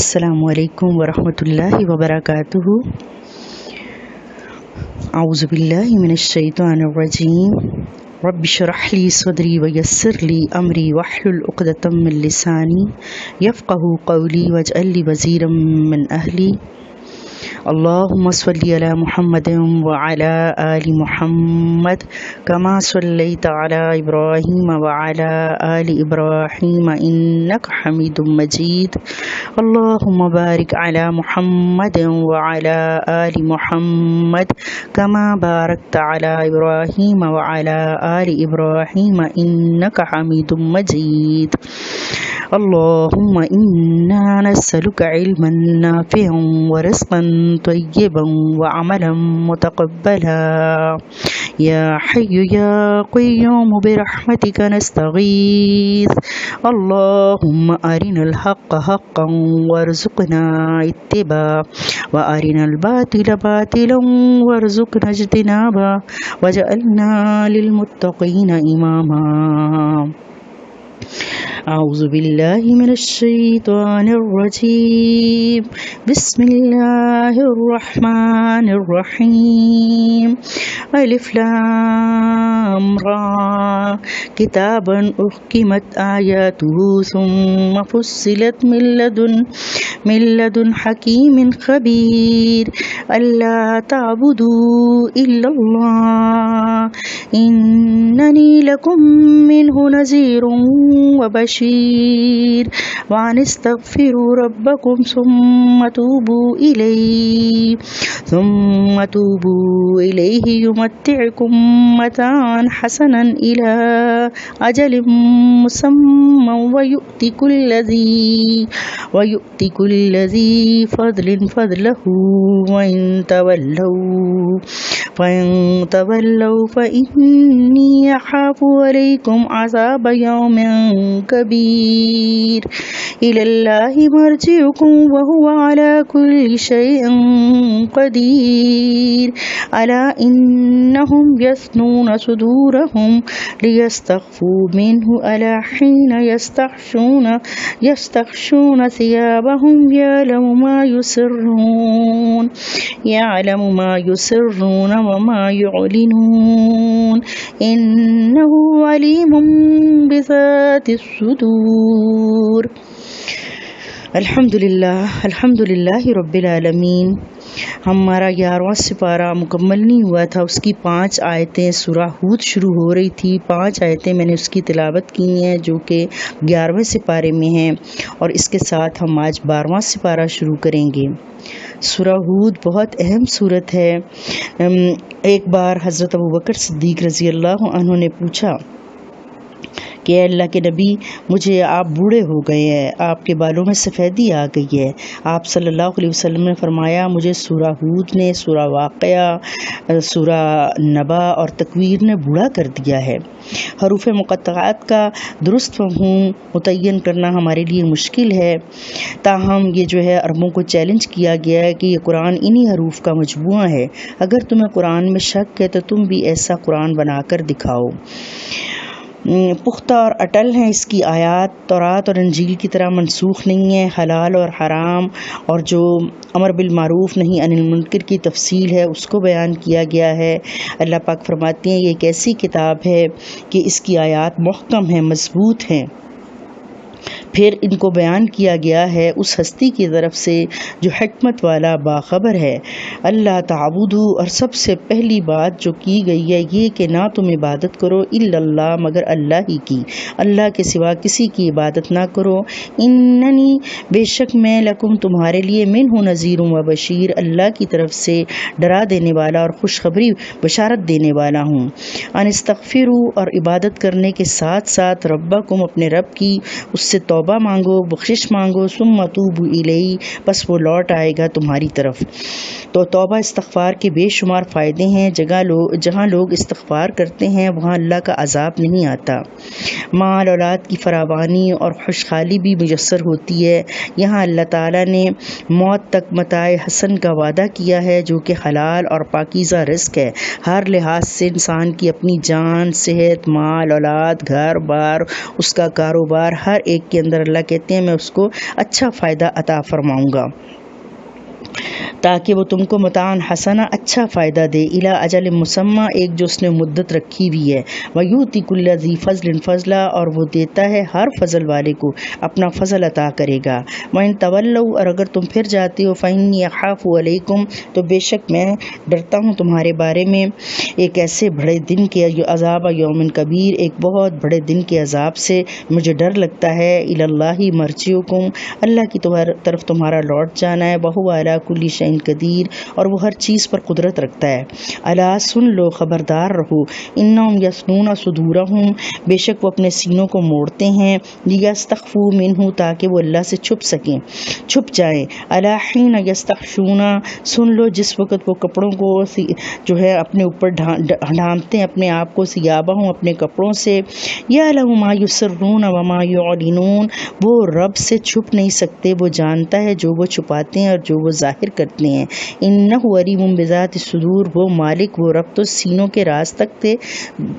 السلام علیکم ورحمۃ اللہ وبرکاتہ۔ اعوذ باللہ من الشیطان الرجیم۔ رب اشرح لی صدری ویسر لی امری واحلل عقدۃ من لسانی یفقہوا قولی واجعل لی وزیرا من اہلی۔ اللہم صلی علی محمد وعلی آل محمد کما صلیت علی ابراہیم وعلی آل ابراہیم انک حمید مجید۔ اللہم بارک علی محمد وعلی آل محمد کما بارکت علی ابراہیم وعلی آل ابراہیم انک حمید مجید۔ اللہم انا نسألک علما نافعا ورزقا طیبا وعملا متقبلا یا حی یا قیوم برحمتک نستغیث۔ اللہم ارنا الحق حقا وارزقنا اتباعہ وارنا الباطل باطلا وارزقنا اجتنابہ وجعلنا للمتقین اماما۔ اعوذ باللہ من الشیطان الرجیم۔ بسم اللہ الرحمن الرحیم۔ الف لام را کتاب احکمت آیاتہ ثم فصلت من لدن حکیم خبیر۔ الا تعبدوا الا اللہ اننی لکم منہ نذیر وبشیر وان استغفروا ربکم ثم توبوا الیہ یمتعکم متاعا حسنا الی اجل مسمى ویؤتی کل ذی فضل فضلہ وَإِن تَوَلَّوْا فَإِنِّي أَخَافُ عَلَيْكُمْ عَذَابَ يَوْمٍ كَبِيرٍ۔ إِلَى اللَّهِ مَرْجِعُكُمْ وَهُوَ عَلَى كُلِّ شَيْءٍ قَدِيرٌ۔ أَلَا إِنَّهُمْ يَثْنُونَ صُدُورَهُمْ لِيَسْتَخْفُوا مِنْهُ أَلَا حِينَ يَسْتَغْشُونَ ثِيَابَهُمْ يَعْلَمُ مَا يُسِرُّونَ وما يعلنون انه علیم بذات الصدور۔ الحمدللہ رب العالمین۔ ہمارا 11واں سپارہ مکمل نہیں ہوا تھا، اس کی 5 آیتیں سورہ ہود شروع ہو رہی تھی۔ 5 آیتیں میں نے اس کی تلاوت کی ہیں جو کہ 11ویں سپارے میں ہیں، اور اس کے ساتھ ہم آج 12واں سپارہ شروع کریں گے۔ سورہ ہود بہت اہم سورت ہے۔ ایک بار حضرت ابوبکر صدیق رضی اللہ عنہ نے پوچھا کہ اے اللہ کے نبی، مجھے آپ بوڑھے ہو گئے ہیں، آپ کے بالوں میں سفیدی آ گئی ہے۔ آپ صلی اللہ علیہ وسلم نے فرمایا مجھے سورہ ہود نے، سورہ واقعہ، سورہ نبا اور تکویر نے بوڑھا کر دیا ہے۔ حروف مقطعات کا درست مفہوم متعین کرنا ہمارے لیے مشکل ہے، تاہم یہ جو ہے عربوں کو چیلنج کیا گیا ہے کہ یہ قرآن انہی حروف کا مجموعہ ہے۔ اگر تمہیں قرآن میں شک ہے تو تم بھی ایسا قرآن بنا کر دکھاؤ۔ پختہ اور اٹل ہیں اس کی آیات، تورات اور انجیل کی طرح منسوخ نہیں ہے۔ حلال اور حرام اور جو امر بالمعروف نہیں عن المنکر کی تفصیل ہے اس کو بیان کیا گیا ہے۔ اللہ پاک فرماتے ہیں یہ ایک ایسی کتاب ہے کہ اس کی آیات محکم ہیں، مضبوط ہیں۔ پھر ان کو بیان کیا گیا ہے اس ہستی کی طرف سے جو حکمت والا باخبر ہے۔ اللہ تعبدو، اور سب سے پہلی بات جو کی گئی ہے یہ کہ نہ تم عبادت کرو الا اللہ، مگر اللہ ہی کی، اللہ کے سوا کسی کی عبادت نہ کرو۔ اننی، بے شک میں، لکم تمہارے لیے، منہ نذیر و بشیر، اللہ کی طرف سے ڈرا دینے والا اور خوشخبری بشارت دینے والا ہوں۔ ان استغفروا، اور عبادت کرنے کے ساتھ ساتھ ربکم، اپنے رب کی، اس سے توبہ مانگو، بخشش مانگو، ثم توبوا الیہ، پس وہ لوٹ آئے گا تمہاری طرف۔ تو توبہ استغفار کے بے شمار فائدے ہیں۔ جہاں لوگ استغفار کرتے ہیں وہاں اللہ کا عذاب نہیں آتا، مال اولاد کی فراوانی اور خوشحالی بھی میسر ہوتی ہے۔ یہاں اللہ تعالیٰ نے موت تک متاع حسن کا وعدہ کیا ہے جو کہ حلال اور پاکیزہ رزق ہے۔ ہر لحاظ سے انسان کی اپنی جان، صحت، مال، اولاد، گھر بار، اس کا کاروبار، ہر ایک کے اندر اندر اللہ کہتے ہیں میں اس کو اچھا فائدہ عطا فرماؤں گا تاکہ وہ تم کو متاعن حسنہ اچھا فائدہ دے، الی اجل مسمى ایک جو اس نے مدت رکھی ہوئی ہے، ویؤتی کل ذی فضل فضلا اور وہ دیتا ہے ہر فضل والے کو اپنا فضل عطا کرے گا، وَإِن تولوا اور اگر تم پھر جاتے ہو فإنی أخاف علیکم تو بے شک میں ڈرتا ہوں تمہارے بارے میں ایک ایسے بڑے دن کے عذاب یوم کبیر ایک بہت بڑے دن کے عذاب سے مجھے ڈر لگتا ہے، الی اللہ مرجعکم اللہ کی طرف تمہارا لوٹ جانا ہے، وہو علی کل شیء قدیر اور وہ ہر چیز پر قدرت رکھتا ہے، الا سن لو خبردار رہو، انہم یثنون صدورہم بے شک وہ اپنے سینوں کو موڑتے ہیں، لیستخفوا منہ تاکہ وہ اللہ سے چھپ جائیں، الا حین یستغشون سن لو جس وقت وہ کپڑوں کو جو ہے اپنے اوپر ڈھانپتے ہیں اپنے آپ کو ثیابہم اپنے کپڑوں سے، یعلم ما یسرون وما یعلنون وہ رب سے چھپ نہیں سکتے، وہ جانتا ہے جو وہ چھپاتے ہیں اور جو وہ ظاہر کرتے ہیں، انہ علیم بذات الصدور وہ مالک وہ رب تو سینوں کے راز تک تھے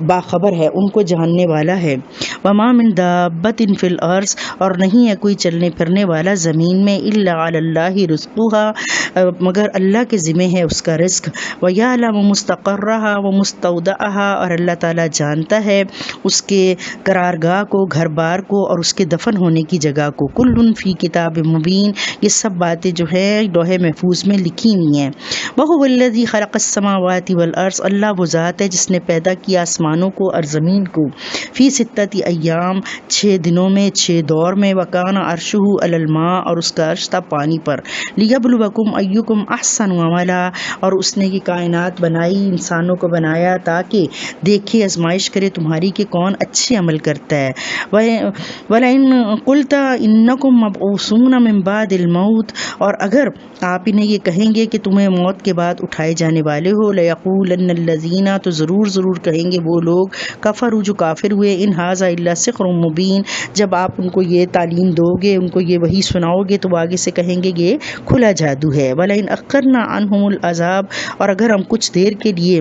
باخبر ہے ان کو جاننے والا ہے، وما من دابۃ فی الارض اور نہیں ہے کوئی چلنے پھرنے والا زمین میں الا علی اللہ رزقها مگر اللہ کے ذمہ ہے اس کا رزق، ویعلم مستقرها ومستودعها اور اللہ تعالی جانتا ہے اس کے قرارگاہ کو گھر بار کو اور اس کے دفن ہونے کی جگہ کو، کل فی کتاب مبین یہ سب باتیں جو ہے لوح محفوظ میں لکھی ہوئی ہیں، وہو الذی خلق السماوات والارض اللہ وہ ذات ہے جس نے پیدا کیا آسمانوں کو اور زمین کو، فی ستۃ ایام 6 دنوں میں 6 دور میں، وکان عرشہ علی الماء اور اس کا عرش تھا پانی پر، لیبلوکم ایکم احسن عملا اور اس نے یہ کائنات بنائی انسانوں کو بنایا تاکہ دیکھے آزمائش کرے تمہاری کہ کون اچھے عمل کرتا ہے، وَلَئِن قُلْتَ إِنَّكُمْ مَبْعُوثُونَ مِن بَعْدِ الْمَوْتِ اور اگر آپ انہیں یہ کہیں گے کہ تمہیں موت کے بعد اٹھائے جانے والے ہو، لَيَقُولَنَّ الَّذِينَ تو ضرور کہیں گے وہ لوگ کفروا جو کافر ہوئے، ان ھذا الا سحر مبین جب آپ ان کو یہ تعلیم دو گے ان کو یہ وحی سناؤ گے تو وہ آگے سے کہیں گے یہ کھلا جادو ہے، وَلَئِنْ أَخَّرْنَا عَنْهُمُ الْعَذَابَ اور اگر ہم کچھ دیر کے لیے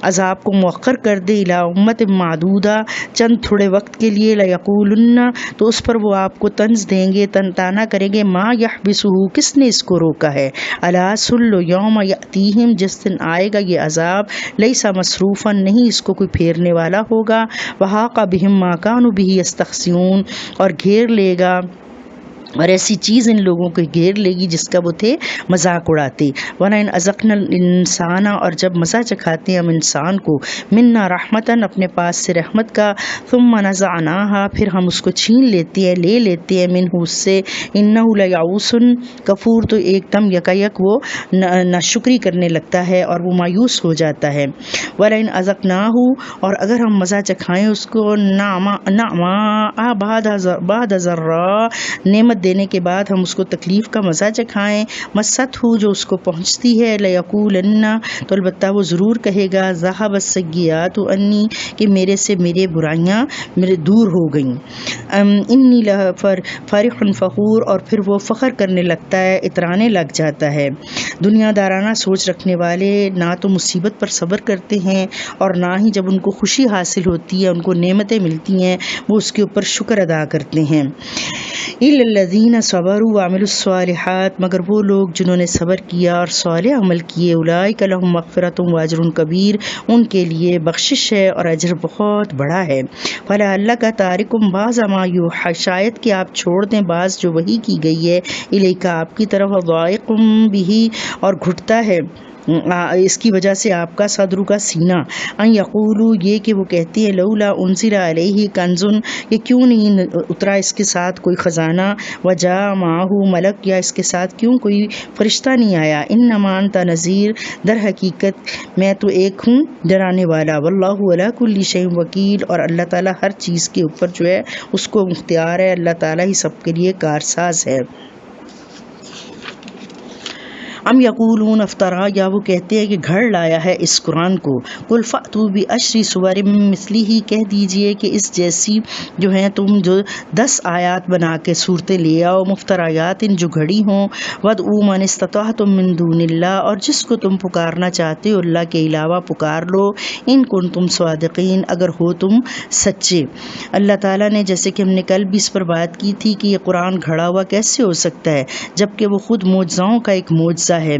عذاب کو مؤخر کر دے الی امت معدودہ چند تھوڑے وقت کے لیے، لَيَقُولُنَّ تو اس پر وہ آپ کو طنز دیں گے تانا کریں گے، ما یحبسہ کس نے اس کو روکا ہے، الا سن لو یوم یاتیہم جس دن آئے گا یہ عذاب، لیس مصروفا نہیں اس کو کوئی پھیرنے والا ہوگا، وحاق بہم ما کانوا بہ یستہزئون اور گھیر لے گا اور ایسی چیز ان لوگوں کو گھیر لے گی جس کا وہ تھے مذاق اڑاتے، وَلَئِنْ أَذَقْنَا الْإِنسَانَ اور جب مزہ چکھاتے ہیں ہم انسان کو، منا رحمتاً اپنے پاس سے رحمت کا، ثم نزعناها پھر ہم اس کو چھین لیتے ہیں لے لیتے ہیں منہ اس سے، انہ لیعوس کفور تو ایک دم یکایک وہ ناشکری کرنے لگتا ہے اور وہ مایوس ہو جاتا ہے، وَلَئِنْ أَذَقْنَاهُ اور اگر ہم مزہ چکھائیں اس کو نعماء بعد ضراء نعمت دینے کے بعد ہم اس کو تکلیف کا مزہ چکھائیں، مست ہو جو اس کو پہنچتی ہے، لیقولن تو البتہ وہ ضرور کہے گا، ذهب السیئات عنی کہ میرے سے میرے برائیاں میرے دور ہو گئیں، انی فرح فخور اور پھر وہ فخر کرنے لگتا ہے اترانے لگ جاتا ہے، دنیا دارانہ سوچ رکھنے والے نہ تو مصیبت پر صبر کرتے ہیں اور نہ ہی جب ان کو خوشی حاصل ہوتی ہے ان کو نعمتیں ملتی ہیں وہ اس کے اوپر شکر ادا کرتے ہیں، الا الذین صبروا وعملوا الصالحات مگر وہ لوگ جنہوں نے صبر کیا اور صالح عمل کیے، اولئک لهم مغفرۃ واجر کبیر ان کے لیے بخشش ہے اور اجر بہت بڑا ہے، فلعلک تارکم بعض ما یوحی شاید کہ آپ چھوڑ دیں بعض جو وحی کی گئی ہے، الیک آپ کی طرف، ضائق بہ اور گھٹتا ہے اس کی وجہ سے آپ کا صدر کا سینہ، ان یقولوا یہ کہ وہ کہتے ہیں لولا انزل علیہ کنز کہ کیوں نہیں اترا اس کے ساتھ کوئی خزانہ، وجاء معہ ملک یا اس کے ساتھ کیوں کوئی فرشتہ نہیں آیا، انما انت نذیر در حقیقت میں تو ایک ہوں ڈرانے والا، واللہ علی کل شیء وکیل اور اللہ تعالیٰ ہر چیز کے اوپر جو ہے اس کو مختار ہے، اللہ تعالیٰ ہی سب کے لیے کارساز ہے۔ ام یقولون افطرا، یا وہ کہتے ہیں کہ گھڑ لایا ہے اس قرآن کو، قل فأتوا بعشر سور مثلہ، کہہ دیجئے کہ اس جیسی جو ہیں تم جو 10 آیات بنا کے صورتیں لے آؤ، مفتریات جو گھڑی ہوں، وادعوا من استطعتم من دون اللہ، اور جس کو تم پکارنا چاہتے ہو اللہ کے علاوہ پکار لو، ان کنتم صادقین، اگر ہو تم سچے۔ اللہ تعالیٰ نے، جیسے کہ ہم نے کل بھی اس پر بات کی تھی کہ یہ قرآن گھڑا ہوا کیسے ہو سکتا ہے جبکہ وہ خود معجزوں کا ایک معجزہ ہے۔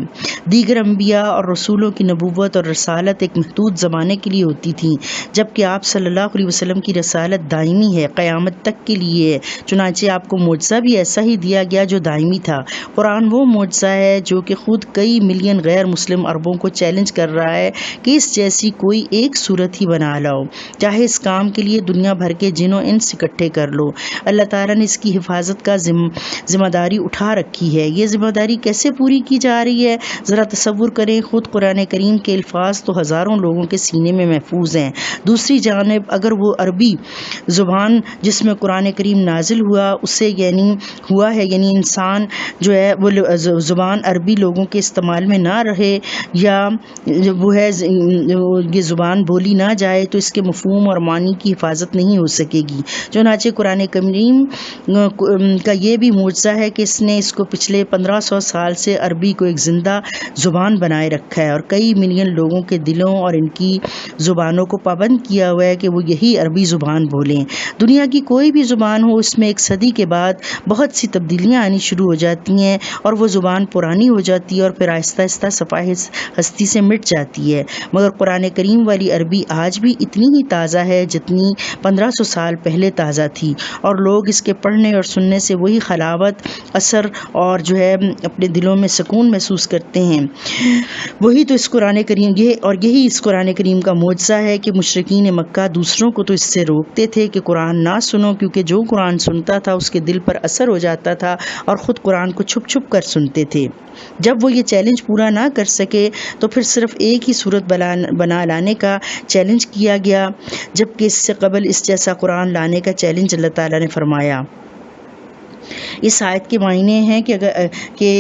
دیگر انبیاء اور رسولوں کی نبوت اور رسالت ایک محدود زمانے کے لیے ہوتی تھی، جبکہ آپ صلی اللہ علیہ وسلم کی رسالت دائمی ہے، قیامت تک کے لیے ہے۔ چنانچہ آپ کو معجزہ بھی ایسا ہی دیا گیا جو دائمی تھا۔ قرآن وہ معجزہ ہے جو کہ خود کئی ملین غیر مسلم عربوں کو چیلنج کر رہا ہے کہ اس جیسی کوئی ایک صورت ہی بنا لاؤ، چاہے اس کام کے لیے دنیا بھر کے جن و انس اکٹھے کر لو۔ اللہ تعالیٰ نے اس کی حفاظت کا ذمہ داری اٹھا رکھی ہے۔ یہ ذمہ داری کیسے پوری کی جا رہی ہے ذرا تصور کریں، خود قرآن کریم کے الفاظ تو ہزاروں لوگوں کے سینے میں محفوظ ہیں، دوسری جانب اگر وہ عربی زبان جس میں قرآن کریم نازل ہوا اسے یعنی انسان جو ہے وہ زبان عربی لوگوں کے استعمال میں نہ رہے یا وہ ہے یہ زبان بولی نہ جائے تو اس کے مفہوم اور معنی کی حفاظت نہیں ہو سکے گی۔ چنانچہ قرآن کریم کا یہ بھی معجزہ ہے کہ اس نے اس کو پچھلے 1500 سال سے عربی کو ایک زندہ زبان بنائے رکھا ہے اور کئی ملین لوگوں کے دلوں اور ان کی زبانوں کو پابند کیا ہوا ہے کہ وہ یہی عربی زبان بولیں۔ دنیا کی کوئی بھی زبان ہو، اس میں ایک صدی کے بعد بہت سی تبدیلیاں آنی شروع ہو جاتی ہیں اور وہ زبان پرانی ہو جاتی ہے اور پھر آہستہ آہستہ صفائے ہستی سے مٹ جاتی ہے، مگر قرآن کریم والی عربی آج بھی اتنی ہی تازہ ہے جتنی 1500 سال پہلے تازہ تھی، اور لوگ اس کے پڑھنے اور سننے سے وہی حلاوت، اثر اور جو ہے اپنے دلوں میں سکون محسوس کرتے ہیں۔ وہی تو اس قرآن کریم یہی اس قرآن کریم کا معجزہ ہے کہ مشرکین مکہ دوسروں کو تو اس سے روکتے تھے کہ قرآن نہ سنو، کیونکہ جو قرآن سنتا تھا اس کے دل پر اثر ہو جاتا تھا اور خود قرآن کو چھپ چھپ کر سنتے تھے۔ جب وہ یہ چیلنج پورا نہ کر سکے تو پھر صرف ایک ہی صورت بنا لانے کا چیلنج کیا گیا، جبکہ اس سے قبل اس جیسا قرآن لانے کا چیلنج اللہ تعالیٰ نے فرمایا۔ اس آیت کے معنی ہیں کہ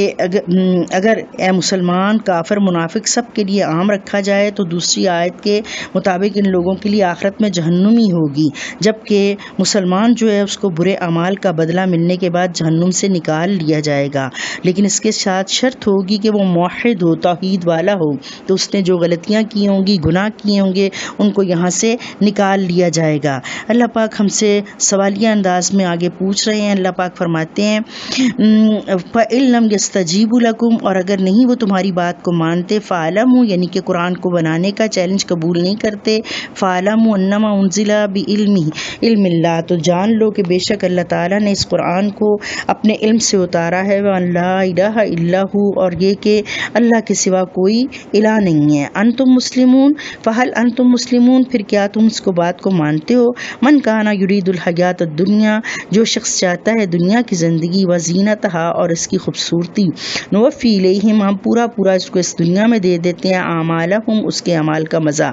اگر اے مسلمان، کافر، منافق سب کے لیے عام رکھا جائے تو دوسری آیت کے مطابق ان لوگوں کے لیے آخرت میں جہنم ہی ہوگی، جبکہ مسلمان جو ہے اس کو برے اعمال کا بدلہ ملنے کے بعد جہنم سے نکال لیا جائے گا، لیکن اس کے ساتھ شرط ہوگی کہ وہ موحد ہو، توحید والا ہو، تو اس نے جو غلطیاں کی ہوں گی، گناہ کیے ہوں گے، ان کو یہاں سے نکال لیا جائے گا۔ اللہ پاک ہم سے سوالیہ انداز میں آگے پوچھ رہے ہیں۔ اللہ پاک فرماتے ہیں فَإِن لَّمْ يَسْتَجِيبُوا لَكُمْ، اور اگر نہیں وہ تمہاری بات کو مانتے، فَاعْلَمُوا، یعنی کہ قرآن کو بنانے کا چیلنج قبول نہیں کرتے، فَاعْلَمُوا أَنَّمَا أُنزِلَ بِعِلْمِ اللَّهِ، تو جان لو کہ بے شک اللہ تعالیٰ نے اس قرآن کو اپنے علم سے اتارا ہے، وَأَن لَّا إِلَٰهَ إِلَّا هُوَ، اور یہ کہ اللہ کے سوا کوئی الہ نہیں ہے۔ أَنْتُمْ مُسْلِمُونَ فَهَلْ أَنْتُمْ مُسْلِمُونَ، پھر کیا تم اس کو بات کو مانتے ہو؟ مَنْ كَانَ يُرِيدُ الْحَيَاةَ الدُّنْيَا، جو شخص چاہتا ہے دنیا کی زندگی، وزینتہا، اور اس کی خوبصورتی، نوفی الیہم، ہم پورا اس کو اس دنیا میں دے دیتے ہیں، اعمالہم، اس کے اعمال کا مزہ،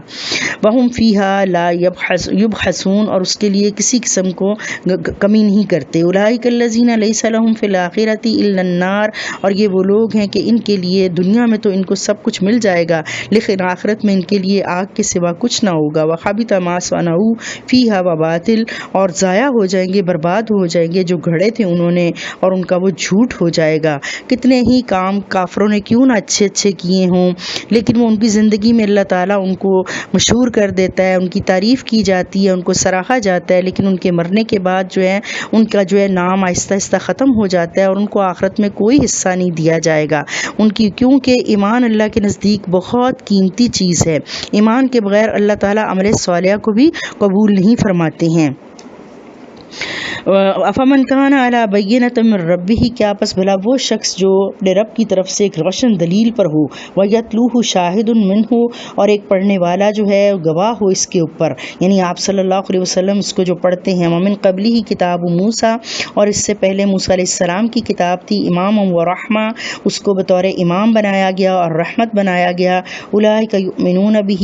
وہم فیہا لا یبخسون، اور اس کے لیے کسی قسم کو کمی نہیں کرتے، اولئک الذین لیس لہم فی الآخرۃ الا النار، اور یہ وہ لوگ ہیں کہ ان کے لیے دنیا میں تو ان کو سب کچھ مل جائے گا لیکن آخرت میں ان کے لیے آگ کے سوا کچھ نہ ہوگا، وحبط ما صنعوا فیہا وباطل، اور ضائع ہو جائیں گے، برباد ہو جائیں گے جو گھڑے تھے انہوں نے، اور ان کا وہ جھوٹ ہو جائے گا۔ کتنے ہی کام کافروں نے کیوں نہ اچھے کیے ہوں، لیکن وہ ان کی زندگی میں اللہ تعالیٰ ان کو مشہور کر دیتا ہے، ان کی تعریف کی جاتی ہے، ان کو سراہا جاتا ہے، لیکن ان کے مرنے کے بعد جو ہے ان کا جو ہے نام آہستہ آہستہ ختم ہو جاتا ہے اور ان کو آخرت میں کوئی حصہ نہیں دیا جائے گا ان کی، کیونکہ ایمان اللہ کے نزدیک بہت قیمتی چیز ہے۔ ایمان کے بغیر اللہ تعالیٰ عمل صالحہ کو بھی قبول نہیں فرماتے ہیں۔ افمن کان علی بینۃ من ربہ، کیا پس بھلا وہ شخص جو اپنے رب کی طرف سے ایک روشن دلیل پر ہو، ویتلوہ شاہد منہ، اور ایک پڑھنے والا جو ہے گواہ ہو اس کے اوپر، یعنی آپ صلی اللہ علیہ وسلم اس کو جو پڑھتے ہیں، ومن قبلہ کتاب موسیٰ، اور اس سے پہلے موسیٰ علیہ السلام کی کتاب تھی، امام و رحمہ، اس کو بطور امام بنایا گیا اور رحمت بنایا گیا، اولئک یؤمنون بہ،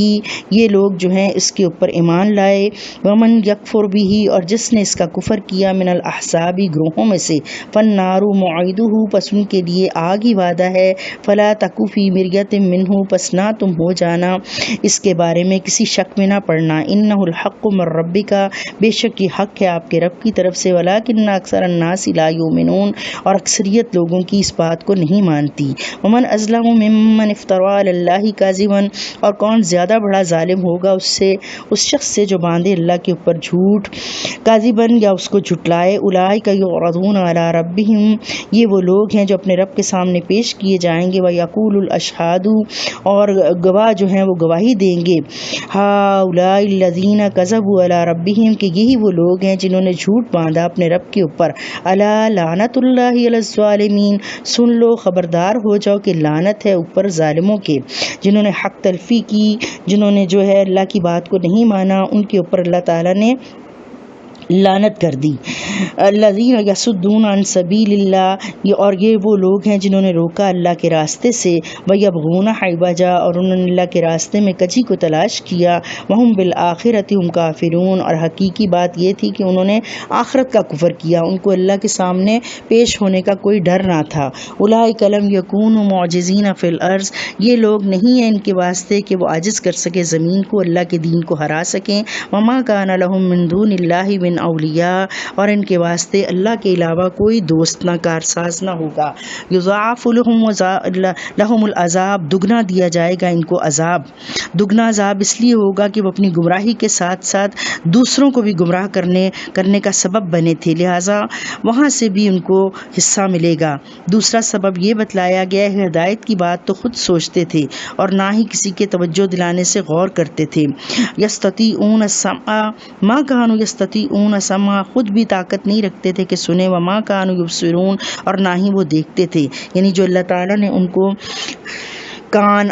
یہ لوگ جو ہیں اس کے اوپر ایمان لائے، ومن یکفر بہ، اور جس نے اس کا کفر کفر کیا من الاحزابی گروہوں میں سے فالنار موعدہ پس ان کے لیے آگ ہی وعدہ ہے فلا تکو فی مریۃ منہ پس نہ تم ہو جانا اس کے بارے میں کسی شک میں نہ پڑنا انہ الحق من ربک بے شک یہ حق ہے آپ کے رب کی طرف سے ولکن اکثر الناس لا یؤمنون اور اکثریت لوگوں کی اس بات کو نہیں مانتی ومن اظلم ممن افترى علی اللہ کاذبا اور کون زیادہ بڑا ظالم ہوگا اس شخص سے جو باندھے اللہ کے اوپر جھوٹ کاذبا یا اس کو جھٹلائے اولئک یعرضون علی ربہم یہ وہ لوگ ہیں جو اپنے رب کے سامنے پیش کیے جائیں گے ویقول الاشہاد اور گواہ جو ہیں وہ گواہی دیں گے ہؤلاء الذین کذبوا علی ربہم کہ یہی وہ لوگ ہیں جنہوں نے جھوٹ باندھا اپنے رب کے اوپر الا لعنت اللہ علی الظالمین سن لو خبردار ہو جاؤ کہ لعنت ہے اوپر ظالموں کے جنہوں نے حق تلفی کی جنہوں نے جو ہے اللہ کی بات کو نہیں مانا ان کے اوپر اللہ تعالیٰ نے لعنت کر دی الذین یصدون عن سبیل اللہ اور یہ وہ لوگ ہیں جنہوں نے روکا اللہ کے راستے سے ویبغون عوجا اور انہوں نے اللہ کے راستے میں کجی کو تلاش کیا وہم بالآخرۃ هم کافرون اور حقیقی بات یہ تھی کہ انہوں نے آخرت کا کفر کیا ان کو اللہ کے سامنے پیش ہونے کا کوئی ڈر نہ تھا اولئک لم یکونوا معجزین فی الارض یہ لوگ نہیں ہیں ان کے واسطے کہ وہ عاجز کر سکے زمین کو اللہ کے دین کو ہرا سکیں وما کان لهم من دون اللہ من اولیاء اور ان کے واسطے اللہ کے علاوہ کوئی دوست نہ کارساز نہ ہوگا یضاعف لهم العذاب دگنا دیا جائے گا ان کو عذاب دگنا عذاب اس لیے ہوگا کہ وہ اپنی گمراہی کے ساتھ ساتھ دوسروں کو بھی گمراہ کرنے کا سبب بنے تھے لہٰذا وہاں سے بھی ان کو حصہ ملے گا دوسرا سبب یہ بتلایا گیا ہے ہدایت کی بات تو خود سوچتے تھے اور نہ ہی کسی کے توجہ دلانے سے غور کرتے تھے یستطیعون السمع ما کانوا یستطیعون سمع خود بھی طاقت نہیں رکھتے تھے کہ سنے وما کانوا یبصرون اور نہ ہی وہ دیکھتے تھے یعنی جو اللہ تعالیٰ نے ان کو کان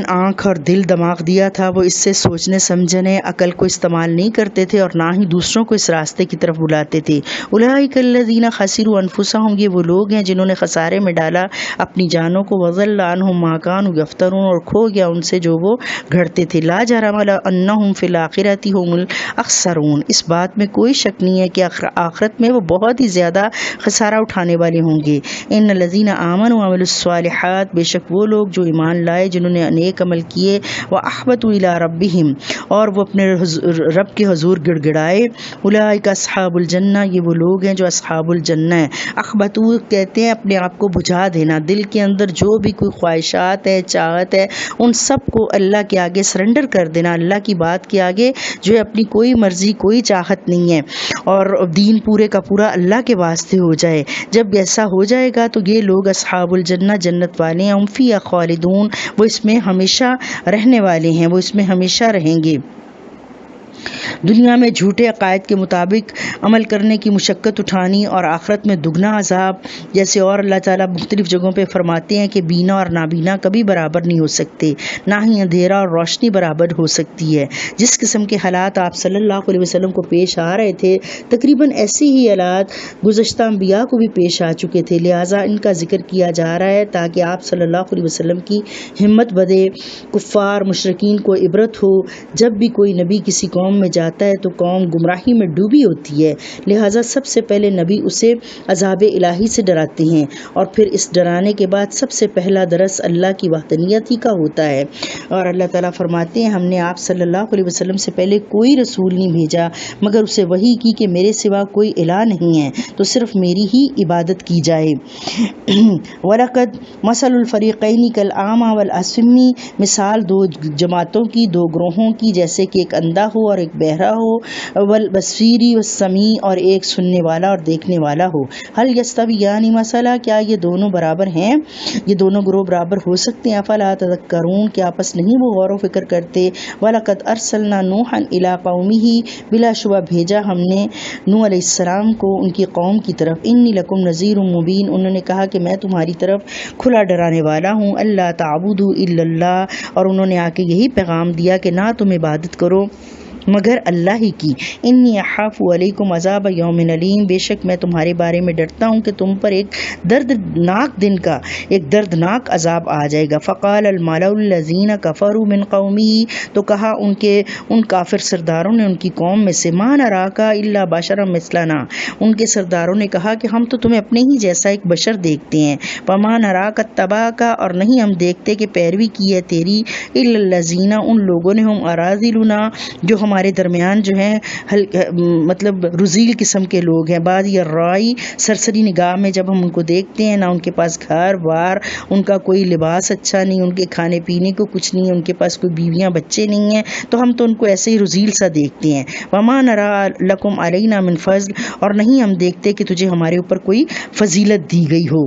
آنکھ اور دل دماغ دیا تھا وہ اس سے سوچنے سمجھنے عقل کو استعمال نہیں کرتے تھے اور نہ ہی دوسروں کو اس راستے کی طرف بلاتے تھے اولئک الذین خسروا انفسهم یہ وہ لوگ ہیں جنہوں نے خسارے میں ڈالا اپنی جانوں کو وضل عنہم ما کانوا یفترون اور کھو گیا ان سے جو وہ گھڑتے تھے لا جرم انہم فی الاخرۃ هم الاخسرون اس بات میں کوئی شک نہیں ہے کہ آخرت میں وہ بہت ہی زیادہ خسارہ اٹھانے والے ہوں گے ان الذین آمنوا وعملوا الصالحات بے شک وہ لوگ جو ایمان لائے جنہوں نے نیک عمل کیے وَأَخْبَتُوا إِلَىٰ رَبِّهِمْ اور وہ اپنے رب کے حضور گڑ گڑائے اولئک اصحاب الجنہ یہ وہ لوگ ہیں جو اصحاب الجنہ ہیں اخبتو کہتے ہیں اپنے آپ کو بجھا دینا دل کے اندر جو بھی کوئی خواہشات ہے چاہت ہے ان سب کو اللہ کے آگے سرنڈر کر دینا اللہ کی بات کے آگے جو ہے اپنی کوئی مرضی کوئی چاہت نہیں ہے اور دین پورے کا پورا اللہ کے واسطے ہو جائے جب ایسا ہو جائے گا تو یہ لوگ اصحاب الجنہ جنت والے ہیں فیہا خالدون وہ اس میں ہمیشہ رہنے والے ہیں وہ اس میں ہمیشہ رہیں گے دنیا میں جھوٹے عقائد کے مطابق عمل کرنے کی مشقت اٹھانی اور آخرت میں دگنا عذاب جیسے اور اللہ تعالیٰ مختلف جگہوں پہ فرماتے ہیں کہ بینا اور نابینا کبھی برابر نہیں ہو سکتے نہ ہی اندھیرا اور روشنی برابر ہو سکتی ہے جس قسم کے حالات آپ صلی اللہ علیہ وسلم کو پیش آ رہے تھے تقریباً ایسی ہی حالات گزشتہ انبیاء کو بھی پیش آ چکے تھے لہٰذا ان کا ذکر کیا جا رہا ہے تاکہ آپ صلی اللہ علیہ وسلم کی ہمت بدے کفار مشرکین کو عبرت ہو جب بھی کوئی نبی کسی قوم میں جاتا ہے تو قوم گمراہی میں ڈوبی ہوتی ہے لہٰذا سب سے پہلے نبی اسے عذاب الہی سے ڈراتے ہیں اور پھر اس ڈرانے کے بعد سب سے پہلا درس اللہ کی وحدانیت ہی کا ہوتا ہے اور اللہ تعالیٰ فرماتے ہیں ہم نے آپ صلی اللہ علیہ وسلم سے پہلے کوئی رسول نہیں بھیجا مگر اسے وحی کی کہ میرے سوا کوئی الہ نہیں ہے تو صرف میری ہی عبادت کی جائے وَلَقَدْ مَثَلُ الْفَرِيقَيْنِ كَالْأَعْمَى وَالْأَصَمِّ مثال دو جماعتوں کی دو گروہوں کی جیسے کہ ایک اندھا ہو اور ایک بہرا ہو والبصیری والسمیع اور ایک سننے والا اور دیکھنے والا ہو هل یستویان مثلا کیا یہ دونوں برابر ہیں یہ دونوں گروہ برابر ہو سکتے ہیں افلا تذکرون کیا آپس نہیں وہ غور و فکر کرتے وَلَقَدْ أَرْسَلْنَا نُوحًا إِلَىٰ قَوْمِهِ بلا شبہ بھیجا ہم نے نوح علیہ السلام کو ان کی قوم کی طرف انی لکم نذیر مبین انہوں نے کہا کہ میں تمہاری طرف کھلا ڈرانے والا ہوں اللہ تعبدوا الا اللہ اور انہوں نے آ کے یہی پیغام دیا کہ نہ تم عبادت کرو مگر اللہ ہی کی۔ انی اخاف علیکم عذاب یوم علیم، بے شک میں تمہارے بارے میں ڈرتا ہوں کہ تم پر ایک دردناک دن کا ایک دردناک عذاب آ جائے گا۔ فقال الملأ الذین کفروا من قومه، تو کہا ان کافر سرداروں نے ان کی قوم میں سے، ما نراک الا بشرا مثلنا، ان کے سرداروں نے کہا کہ ہم تو تمہیں اپنے ہی جیسا ایک بشر دیکھتے ہیں، وما نراک اتبعک، اور نہیں ہم دیکھتے کہ پیروی کی ہے تیری، الا الذین، ان لوگوں نے، ہم اراذلنا، جو ہمارے درمیان جو ہیں مطلب رذیل قسم کے لوگ ہیں، بعد یہ رائی، سرسری نگاہ میں جب ہم ان کو دیکھتے ہیں، نہ ان کے پاس گھر بار، ان کا کوئی لباس اچھا نہیں، ان کے کھانے پینے کو کچھ نہیں، ان کے پاس کوئی بیویاں بچے نہیں ہیں، تو ہم تو ان کو ایسے ہی رذیل سا دیکھتے ہیں۔ وما نرا لکم علینا من فضل، اور نہیں ہم دیکھتے کہ تجھے ہمارے اوپر کوئی فضیلت دی گئی ہو۔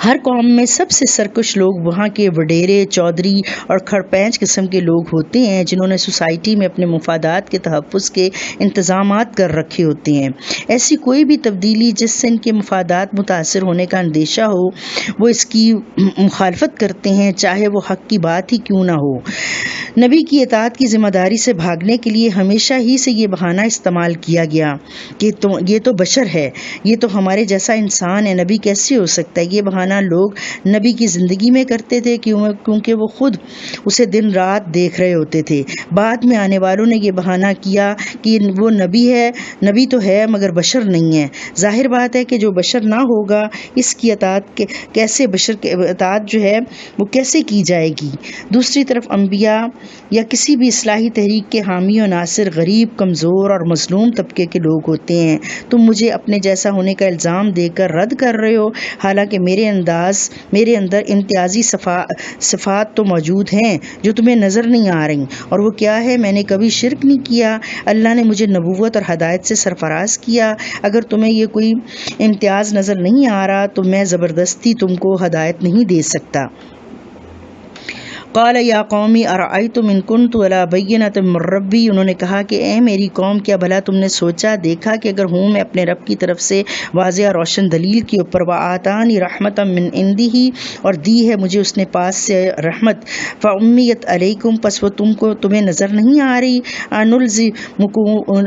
ہر قوم میں سب سے سرکش لوگ وہاں کے وڈیرے، چودھری اور کھڑپینچ قسم کے لوگ ہوتے ہیں، جنہوں نے سوسائٹی میں اپنے مفادات کے تحفظ کے انتظامات کر رکھے ہوتے ہیں۔ ایسی کوئی بھی تبدیلی جس سے ان کے مفادات متاثر ہونے کا اندیشہ ہو، وہ اس کی مخالفت کرتے ہیں، چاہے وہ حق کی بات ہی کیوں نہ ہو۔ نبی کی اطاعت کی ذمہ داری سے بھاگنے کے لیے ہمیشہ ہی سے یہ بہانہ استعمال کیا گیا کہ یہ تو بشر ہے، یہ تو ہمارے جیسا انسان ہے، نبی کیسے ہو سکتا ہے۔ یہ بہانہ لوگ نبی کی زندگی میں کرتے تھے کیونکہ وہ خود اسے دن رات دیکھ رہے ہوتے تھے۔ بعد میں آنے والوں نے یہ بہانہ کیا کہ وہ نبی ہے، نبی تو ہے مگر بشر نہیں ہے۔ ظاہر بات ہے کہ جو بشر نہ ہوگا، اس کی اطاعت کیسے، بشر کی اطاعت جو ہے وہ کیسے کی جائے گی۔ دوسری طرف انبیاء یا کسی بھی اصلاحی تحریک کے حامی و ناصر غریب، کمزور اور مظلوم طبقے کے لوگ ہوتے ہیں۔ تم مجھے اپنے جیسا ہونے کا الزام دے کر رد کر رہے ہو، حالانکہ میرے اندر امتیازی صفات تو موجود ہیں جو تمہیں نظر نہیں آ رہی، اور وہ کیا ہے؟ میں نے کبھی شرک نہیں کیا، اللہ نے مجھے نبوت اور ہدایت سے سرفراز کیا۔ اگر تمہیں یہ کوئی امتیاز نظر نہیں آ رہا تو میں زبردستی تم کو ہدایت نہیں دے سکتا۔ قال یا قومی ارأیتم ان کنت علی بینۃ من ربی، انہوں نے کہا کہ اے میری قوم، کیا بھلا تم نے سوچا دیکھا کہ اگر ہوں میں اپنے رب کی طرف سے واضح اور روشن دلیل کے اوپر، وآتانی رحمۃ من عندہ، اور دی ہے مجھے اس نے پاس سے رحمت، فامیت علیکم، پس وہ تمہیں نظر نہیں آ رہی،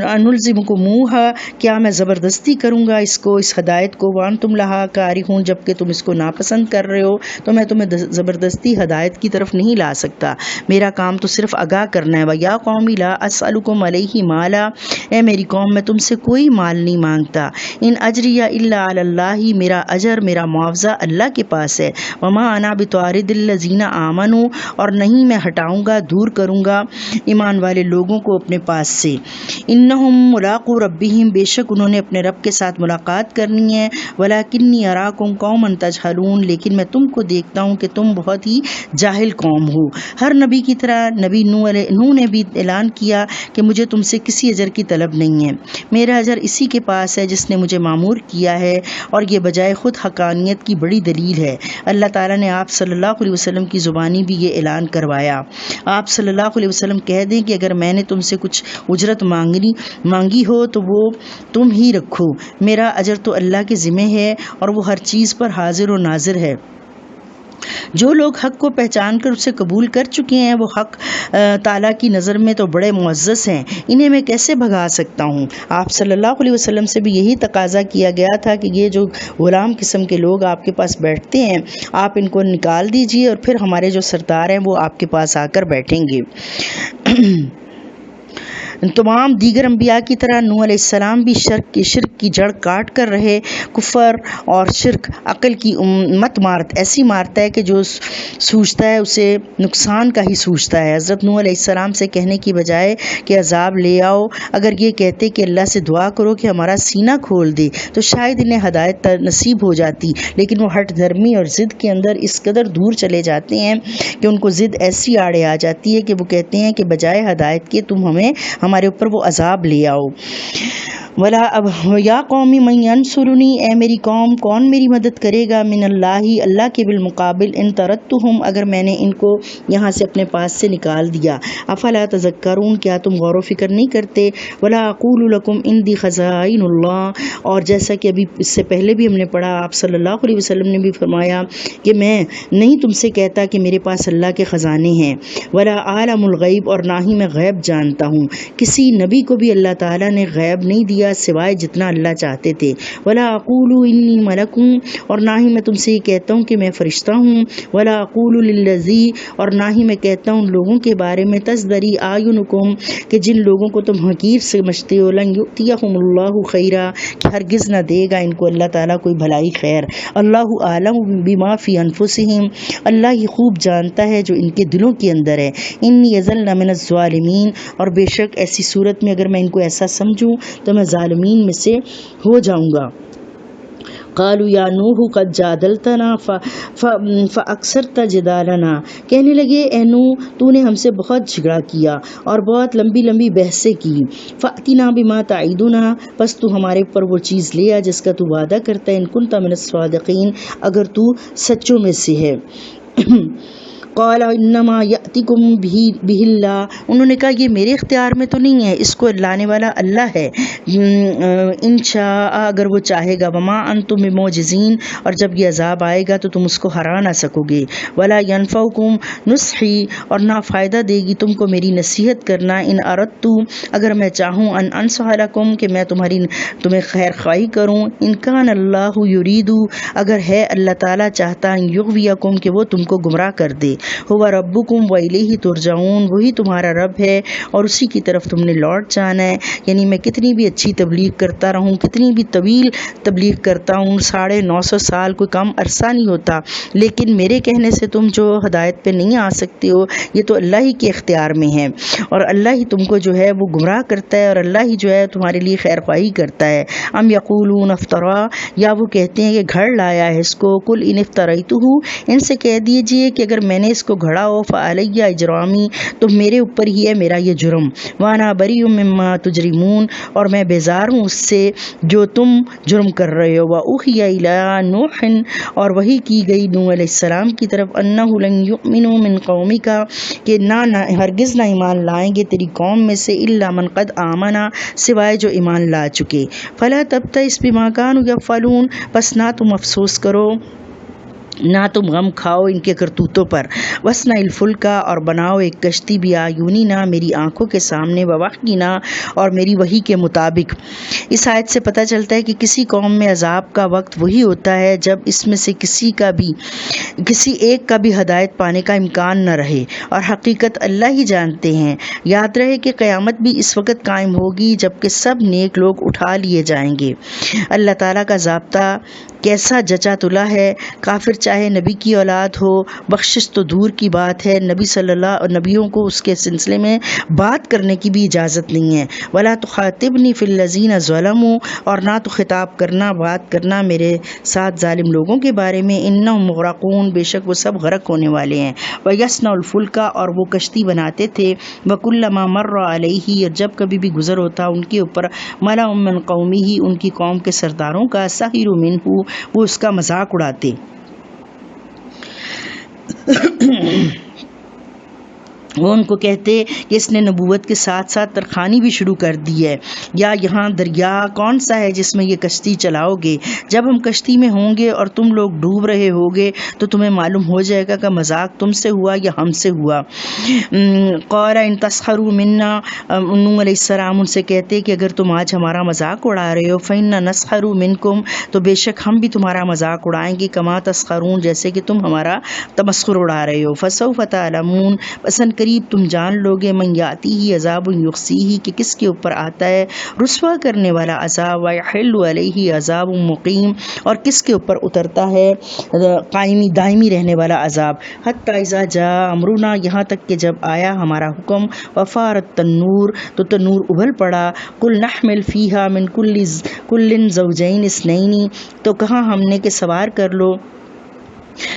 انلزمکموہا، کیا میں زبردستی کروں گا اس ہدایت کو، وانتم لہا کارہون، جبکہ تم اس کو ناپسند کر رہے ہو، تو میں تمہیں زبردستی ہدایت کی طرف نہیں لا سکتا، میرا کام تو صرف آگاہ کرنا ہے۔ وَيَا قَوْمِ لَا أَسْأَلُكُمْ عَلَيْهِ مَالًا، اے میری قوم میں تم سے کوئی مال نہیں مانگتا، ان اجریہ الا علی اللہ، میرا اجر، میرا معاوضہ اللہ کے پاس ہے، وما انا بطارد الذین آمنوا، اور نہیں میں ہٹاؤں گا، دور کروں گا ایمان والے لوگوں کو اپنے پاس سے، انہم ملاقو ربہم، بے شک انہوں نے اپنے رب کے ساتھ ملاقات کرنی ہے، ولکنی اراکم قوما تجہلون، لیکن میں تم کو دیکھتا ہوں کہ تم بہت ہی جاہل قوم ہو۔ ہر نبی کی طرح نبی نوح نے بھی اعلان کیا کہ مجھے تم سے کسی اجر کی طلب نہیں ہے، میرا اجر اسی کے پاس ہے جس نے مجھے مامور کیا ہے، اور یہ بجائے خود حقانیت کی بڑی دلیل ہے۔ اللہ تعالیٰ نے آپ صلی اللہ علیہ وسلم کی زبانی بھی یہ اعلان کروایا۔ آپ صلی اللہ علیہ وسلم کہہ دیں کہ اگر میں نے تم سے کچھ اجرت مانگی ہو تو وہ تم ہی رکھو، میرا اجر تو اللہ کے ذمہ ہے، اور وہ ہر چیز پر حاضر و ناظر ہے۔ جو لوگ حق کو پہچان کر اسے قبول کر چکے ہیں، وہ حق تعالیٰ کی نظر میں تو بڑے معزز ہیں، انہیں میں کیسے بھگا سکتا ہوں۔ آپ صلی اللہ علیہ وسلم سے بھی یہی تقاضا کیا گیا تھا کہ یہ جو غلام قسم کے لوگ آپ کے پاس بیٹھتے ہیں، آپ ان کو نکال دیجئے، اور پھر ہمارے جو سردار ہیں وہ آپ کے پاس آ کر بیٹھیں گے۔ تمام دیگر انبیاء کی طرح نوح علیہ السلام بھی شرک کی جڑ کاٹ کر رہے۔ کفر اور شرک عقل کی مت مارت ایسی مارتا ہے کہ جو سوچتا ہے اسے نقصان کا ہی سوچتا ہے۔ حضرت نوح علیہ السلام سے کہنے کی بجائے کہ عذاب لے آؤ، اگر یہ کہتے کہ اللہ سے دعا کرو کہ ہمارا سینہ کھول دے تو شاید انہیں ہدایت نصیب ہو جاتی، لیکن وہ ہٹ دھرمی اور ضد کے اندر اس قدر دور چلے جاتے ہیں کہ ان کو ضد ایسی آڑے آ جاتی ہے کہ وہ کہتے ہیں کہ بجائے ہدایت کے تم ہمارے اوپر وہ عذاب لے آؤ۔ ولا اب یا قومی من ینصرنی، اے میری قوم کون میری مدد کرے گا، من اللہ اللہ کے بالمقابل، ان ترکتہم اگر میں نے ان کو یہاں سے اپنے پاس سے نکال دیا، افلا تذکرون کیا تم غور و فکر نہیں کرتے، ولا اقول لکم عندی خزائن اللہ، اور جیسا کہ ابھی اس سے پہلے بھی ہم نے پڑھا، آپ صلی اللہ علیہ وسلم نے بھی فرمایا کہ میں نہیں تم سے کہتا کہ میرے پاس اللہ کے خزانے ہیں، ولا عالم الغیب، اور نہ ہی میں غیب جانتا ہوں، کسی نبی کو بھی اللہ تعالیٰ نے غیب نہیں دیا سوائے جتنا اللہ چاہتے تھے، ولا اقول انی ملک، اور نہ ہی میں تم سے یہ کہتا ہوں کہ میں فرشتہ ہوں، ولا اقول للذی، اور نہ ہی میں کہتا ہوں لوگوں کے بارے میں، تزدری اعینکم، کہ جن لوگوں کو تم حقیر سمجھتے ہو، لن یؤتیہم اللہ خیرا، کہ ہرگز نہ دے گا ان کو اللہ تعالیٰ کوئی بھلائی خیر، اللہ عالم بما فی انفسہم، اللہ ہی خوب جانتا ہے جو ان کے دلوں کے اندر ہے، انی اذل من الظالمین، اور بے شک ایسی صورت میں اگر میں ان کو ایسا سمجھوں تو میں ظالمین میں سے ہو جاؤں گا۔ قالوا یا نوح قد جادلتنا فاکثرت جدالنا، کہنے لگے اے نوح تو نے ہم سے بہت جھگڑا کیا اور بہت لمبی لمبی بحثیں کی، فأتنا بما تعیدنا، پس تو ہمارے اوپر وہ چیز لے آ جس کا تو وعدہ کرتا ہے، ان کنت من الصادقین، اگر تو سچوں میں سے ہے۔ قال انما یأتیکم بہ اللہ، انہوں نے کہا یہ میرے اختیار میں تو نہیں ہے، اس کو لانے والا اللہ ہے، انشاء اگر وہ چاہے گا، وما انتم بمعجزین، اور جب یہ عذاب آئے گا تو تم اس کو ہرا نہ سکو گے، ولا ینفعکم نصحی، اور نہ فائدہ دے گی تم کو میری نصیحت کرنا، ان اردت، اگر میں چاہوں، ان انصح لکم، کہ میں تمہیں خیر خواہی کروں، ان کان اللہ یرید، اگر ہے اللہ تعالیٰ چاہتا، ان یغویکم، کہ وہ تم کو گمراہ کر دے، ہوا ربکم و الیہ ترجعون، وہی تمہارا رب ہے اور اسی کی طرف تم نے لوٹ جانا ہے۔ یعنی میں کتنی بھی اچھی تبلیغ کرتا رہوں، کتنی بھی طویل تبلیغ کرتا ہوں، 950 سال کوئی کم عرصہ نہیں ہوتا، لیکن میرے کہنے سے تم جو ہدایت پہ نہیں آ سکتے ہو، یہ تو اللہ ہی کے اختیار میں ہے، اور اللہ ہی تم کو جو ہے وہ گمراہ کرتا ہے، اور اللہ ہی جو ہے تمہارے لیے خیر خواہی کرتا ہے۔ ام یقولون افطرا، یا وہ کہتے ہیں کہ گھڑ لایا ہے اس کو، قل ان افتریتہ، ان سے کہہ دیجئے کہ اگر میں نے اس کو گھڑا ہو، فعلی اجرامی، تو میرے اوپر ہی ہے میرا یہ جرم، وانا بری مما تجرمون، اور میں بیزار ہوں اس سے جو تم جرم کر رہے ہو، واوحی الی نوح، اور وحی کی گئی نوح علیہ السلام کی طرف، انہ لن یؤمنوا من قومک، کہ نہ ہرگز نہ ایمان لائیں گے تیری قوم میں سے، الا من قد آمنا، سوائے جو ایمان لا چکے، فلا تبتئس بما كانوا یفعلون، پس نہ تم افسوس کرو، نہ تم غم کھاؤ ان کے کرتوتوں پر، وَاصْنَعِ الْفُلْكَ، اور بناؤ ایک کشتی، بِأَعْيُنِنَا، میری آنکھوں کے سامنے، وَوَحْيِنَا، اور میری وحی کے مطابق۔ اس آیت سے پتہ چلتا ہے کہ کسی قوم میں عذاب کا وقت وہی ہوتا ہے جب اس میں سے کسی ایک کا بھی ہدایت پانے کا امکان نہ رہے، اور حقیقت اللہ ہی جانتے ہیں۔ یاد رہے کہ قیامت بھی اس وقت قائم ہوگی جب کہ سب نیک لوگ اٹھا لیے جائیں گے۔ اللہ تعالیٰ کا ضابطہ کیسا جچا تلا ہے، کافر چاہے نبی کی اولاد ہو، بخشش تو دور کی بات ہے، نبیوں کو اس کے سلسلے میں بات کرنے کی بھی اجازت نہیں ہے۔ ولا تخاطبنی فی الذین ظلموا، اور نہ تو خطاب کرنا، بات کرنا میرے ساتھ ظالم لوگوں کے بارے میں، انہم مغرقون، بے شک وہ سب غرق ہونے والے ہیں۔ ویصنع الفلک، اور وہ کشتی بناتے تھے، وکلما مر علیہ، اور جب کبھی بھی گزر ہوتا ان کے اوپر، ملأ من قومہ، ان کی قوم کے سرداروں کا، سخروا منہ، وہ اس کا مذاق اڑاتے۔ وہ ان کو کہتے کہ اس نے نبوت کے ساتھ ساتھ ترخانی بھی شروع کر دی ہے، یا یہاں دریا کون سا ہے جس میں یہ کشتی چلاؤ گے، جب ہم کشتی میں ہوں گے اور تم لوگ ڈوب رہے ہوگے تو تمہیں معلوم ہو جائے گا کہ مذاق تم سے ہوا یا ہم سے ہوا۔ قال ان تسخروا منا، نوح علیہ السلام ان سے کہتے کہ اگر تم آج ہمارا مذاق اڑا رہے ہو، فإنا نسخر منکم، تو بے شک ہم بھی تمہارا مذاق اڑائیں گے، کما تسخرون، جیسے کہ تم ہمارا تمسخر اڑا رہے ہو۔ فسوف تعلمون، پسند قریب تم جان لوگے، من یاتی ہی عذاب یخزیہ، کہ کس کے اوپر آتا ہے رسوا کرنے والا عذاب، ویحل علیہ عذاب مقیم، اور کس کے اوپر اترتا ہے دائمی رہنے والا عذاب۔ حتی اذا جاء امرنا، یہاں تک کہ جب آیا ہمارا حکم، وفارت التنور، تو تنور ابل پڑا، قل نحمل فیہا من کل زوجین اثنین، تو کہا ہم نے کہ سوار کر لو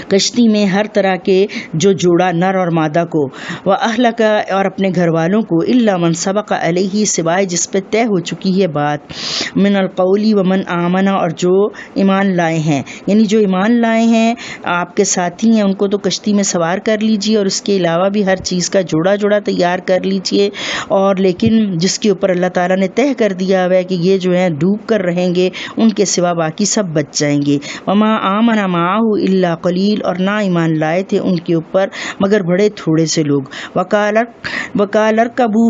کشتی میں ہر طرح کے جو جوڑا نر اور مادہ کو، و اہلک اور اپنے گھر والوں کو، الا من سبق علیہ سوائے جس پہ طے ہو چکی ہے بات، من القولی و من آمنا اور جو ایمان لائے ہیں، یعنی جو ایمان لائے ہیں آپ کے ساتھی ہیں ان کو تو کشتی میں سوار کر لیجئے، اور اس کے علاوہ بھی ہر چیز کا جوڑا جوڑا تیار کر لیجئے، اور لیکن جس کے اوپر اللہ تعالیٰ نے طے کر دیا ہوا ہے کہ یہ جو ہیں ڈوب کر رہیں گے ان کے سوا باقی سب بچ جائیں گے، وما آمن معہ الا قلیل اور نہ ایمان لائے تھے ان کے اوپر مگر بڑے تھوڑے سے لوگ، وَقَالَ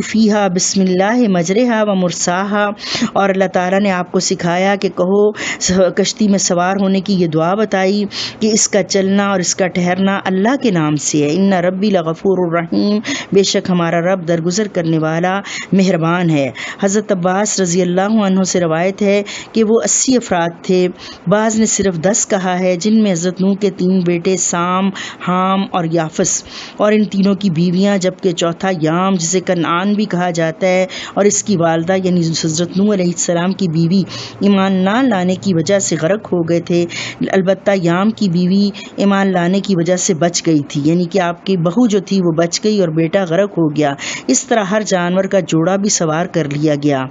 فیہا بسم اللہ مجرہا و مرساہا اور اللہ تعالیٰ نے آپ کو سکھایا کہ کہو کشتی میں سوار ہونے کی یہ دعا بتائی کہ اس کا چلنا اور اس کا ٹھہرنا اللہ کے نام سے ہے، ان ربی لغفور الرحیم بے شک ہمارا رب درگزر کرنے والا مہربان ہے۔ حضرت عباس رضی اللہ عنہ سے روایت ہے کہ وہ 80 افراد تھے، بعض نے صرف 10 کہا ہے، جن میں حضرت نوح کے 3 بیٹے سام، حام اور یافس اور ان تینوں کی بیویاں، جبکہ چوتھا یام جسے کنعان بھی کہا جاتا ہے اور اس کی والدہ یعنی حضرت نوح علیہ السلام کی بیوی ایمان نہ لانے کی وجہ سے غرق ہو گئے تھے، البتہ یام کی بیوی ایمان لانے کی وجہ سے بچ گئی تھی، یعنی کہ آپ کی بہو جو تھی وہ بچ گئی اور بیٹا غرق ہو گیا۔ اس طرح ہر جانور کا جوڑا بھی سوار کر لیا گیا۔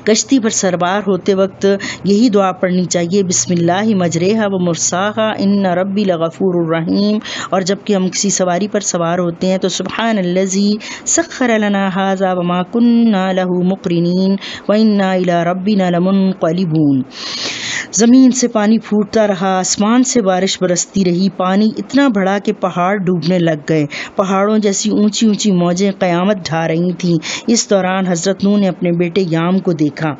کشتی پر سوار ہوتے وقت یہی دعا پڑھنی چاہیے، بسم اللہ مجریہا و مرساہا ان ربی لغفور الرحیم، اور جب کہ ہم کسی سواری پر سوار ہوتے ہیں تو سبحان الذی سخر لنا ھذا وما کننا لہ مقرنین وانا الی ربنا لمنقلبون۔ زمین سے پانی پھوٹتا رہا، آسمان سے بارش برستی رہی، پانی اتنا بڑھا کہ پہاڑ ڈوبنے لگ گئے، پہاڑوں جیسی اونچی اونچی موجیں قیامت ڈھا رہی تھیں۔ اس دوران حضرت نوح نے اپنے بیٹے یام کو دیکھا،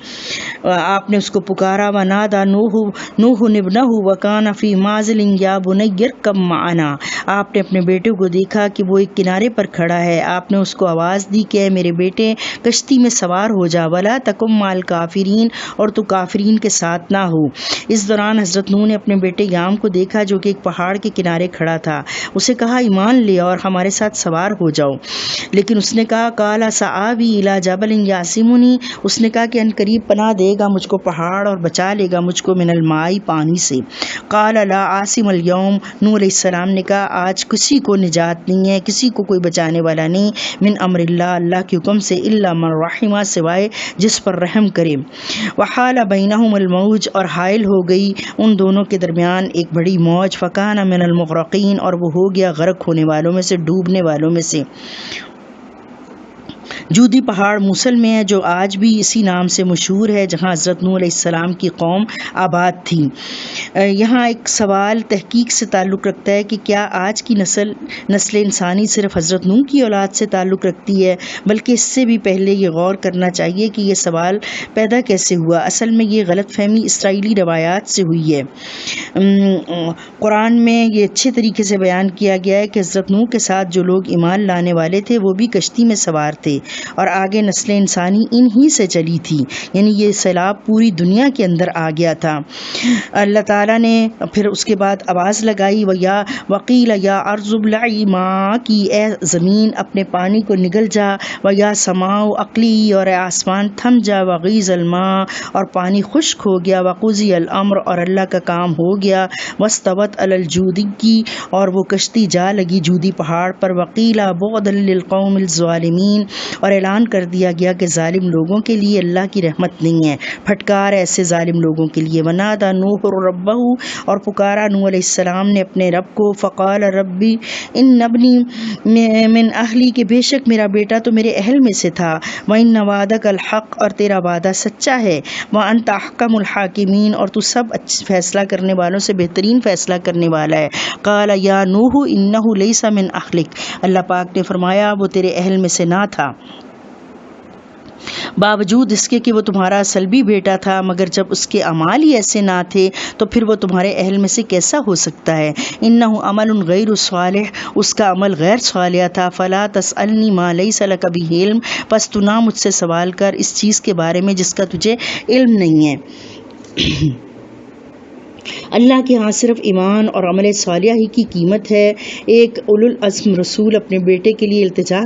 آپ نے اس کو پکارا، وَنَادَى نُوحٌ ابْنَهُ وَكَانَ فِي مَعْزِلٍ يَا بُنَيَّ ارْكَب مَعَنَا۔ آپ نے اپنے بیٹے کو دیکھا کہ وہ ایک کنارے پر کھڑا ہے، آپ نے اس کو آواز دی کہ اے میرے بیٹے کشتی میں سوار ہو جا، وَلَا تَكُن مَعَ الْكَافِرِينَ اور تو کافرین کے ساتھ نہ ہو۔ اس دوران حضرت نوح نے اپنے بیٹے یام کو دیکھا جو کہ ایک پہاڑ کے کنارے کھڑا تھا، اسے کہا ایمان لے اور ہمارے ساتھ سوار ہو جاؤ، لیکن اس نے کہا قَالَ سَآوِي إِلَى جَبَلٍ يَعْصِمُنِي، اس نے کہا کہ ان قریب پناہ دے گا مجھ کو پہاڑ اور بچا لے گا مجھ کو من الماء پانی سے۔ قَالَ لَا عَاصِمَ الْيَوْمَ، نوح علیہ السلام نے کہا آج کسی کو نجات نہیں ہے، کسی کو کوئی بچانے والا نہیں، من امر اللہ، اللہ کے حکم سے، الا من رحمہ سوائے جس پر رحم کرے۔ وحال بینہم الموج اور حائل ہو گئی ان دونوں کے درمیان ایک بڑی موج، فکان من المغرقین اور وہ ہو گیا غرق ہونے والوں میں سے، ڈوبنے والوں میں سے۔ جودی پہاڑ موصل میں ہے جو آج بھی اسی نام سے مشہور ہے جہاں حضرت نوح علیہ السلام کی قوم آباد تھی۔ یہاں ایک سوال تحقیق سے تعلق رکھتا ہے کہ کیا آج کی نسل انسانی صرف حضرت نوح کی اولاد سے تعلق رکھتی ہے، بلکہ اس سے بھی پہلے یہ غور کرنا چاہیے کہ یہ سوال پیدا کیسے ہوا۔ اصل میں یہ غلط فہمی اسرائیلی روایات سے ہوئی ہے۔ قرآن میں یہ اچھے طریقے سے بیان کیا گیا ہے کہ حضرت نوح کے ساتھ جو لوگ ایمان لانے والے تھے وہ بھی کشتی میں سوار تھے اور آگے نسل انسانی انہی سے چلی تھی، یعنی یہ سیلاب پوری دنیا کے اندر آ گیا تھا۔ اللہ تعالیٰ نے پھر اس کے بعد آواز لگائی، وقیل یا ارض ابلعی ماءکی، اے زمین اپنے پانی کو نگل جا، ویا سماء اقلی اور اے آسمان تھم جا، وغیض الماء اور پانی خشک ہو گیا، وقضی الامر اور اللہ کا کام ہو گیا، واستوت علی الجودی اور وہ کشتی جا لگی جودی پہاڑ پر، وقیل بعدا للقوم الظالمین اور اعلان کر دیا گیا کہ ظالم لوگوں کے لیے اللہ کی رحمت نہیں ہے، پھٹکار ایسے ظالم لوگوں کے لیے۔ ونادى نوح ربہ اور پکارا نوح علیہ السلام نے اپنے رب کو، فقال ربی ان ابنی من اہلی کہ بے شک میرا بیٹا تو میرے اہل میں سے تھا، وان وعدک الحق اور تیرا وعدہ سچا ہے، وانت احکم الحاکمین اور تو سب فیصلہ کرنے والوں سے بہترین فیصلہ کرنے والا ہے۔ قال یا نوح انہ لیس من اہلک، اللہ پاک نے فرمایا وہ تیرے اہل میں سے نہ تھا، باوجود اس کے کہ وہ تمہارا سلبی بیٹا تھا، مگر جب اس کے اعمال ہی ایسے نہ تھے تو پھر وہ تمہارے اہل میں سے کیسا ہو سکتا ہے۔ انہ عمل غیر صالح، اس کا عمل غیر صالح تھا، فلا تسألنی ما لیس لک بہ علم، پس تو نہ مجھ سے سوال کر اس چیز کے بارے میں جس کا تجھے علم نہیں ہے۔ اللہ کے ہاں صرف ایمان اور عمل صالح ہی کی قیمت ہے۔ ایک اولو العزم رسول اپنے بیٹے کے لیے التجا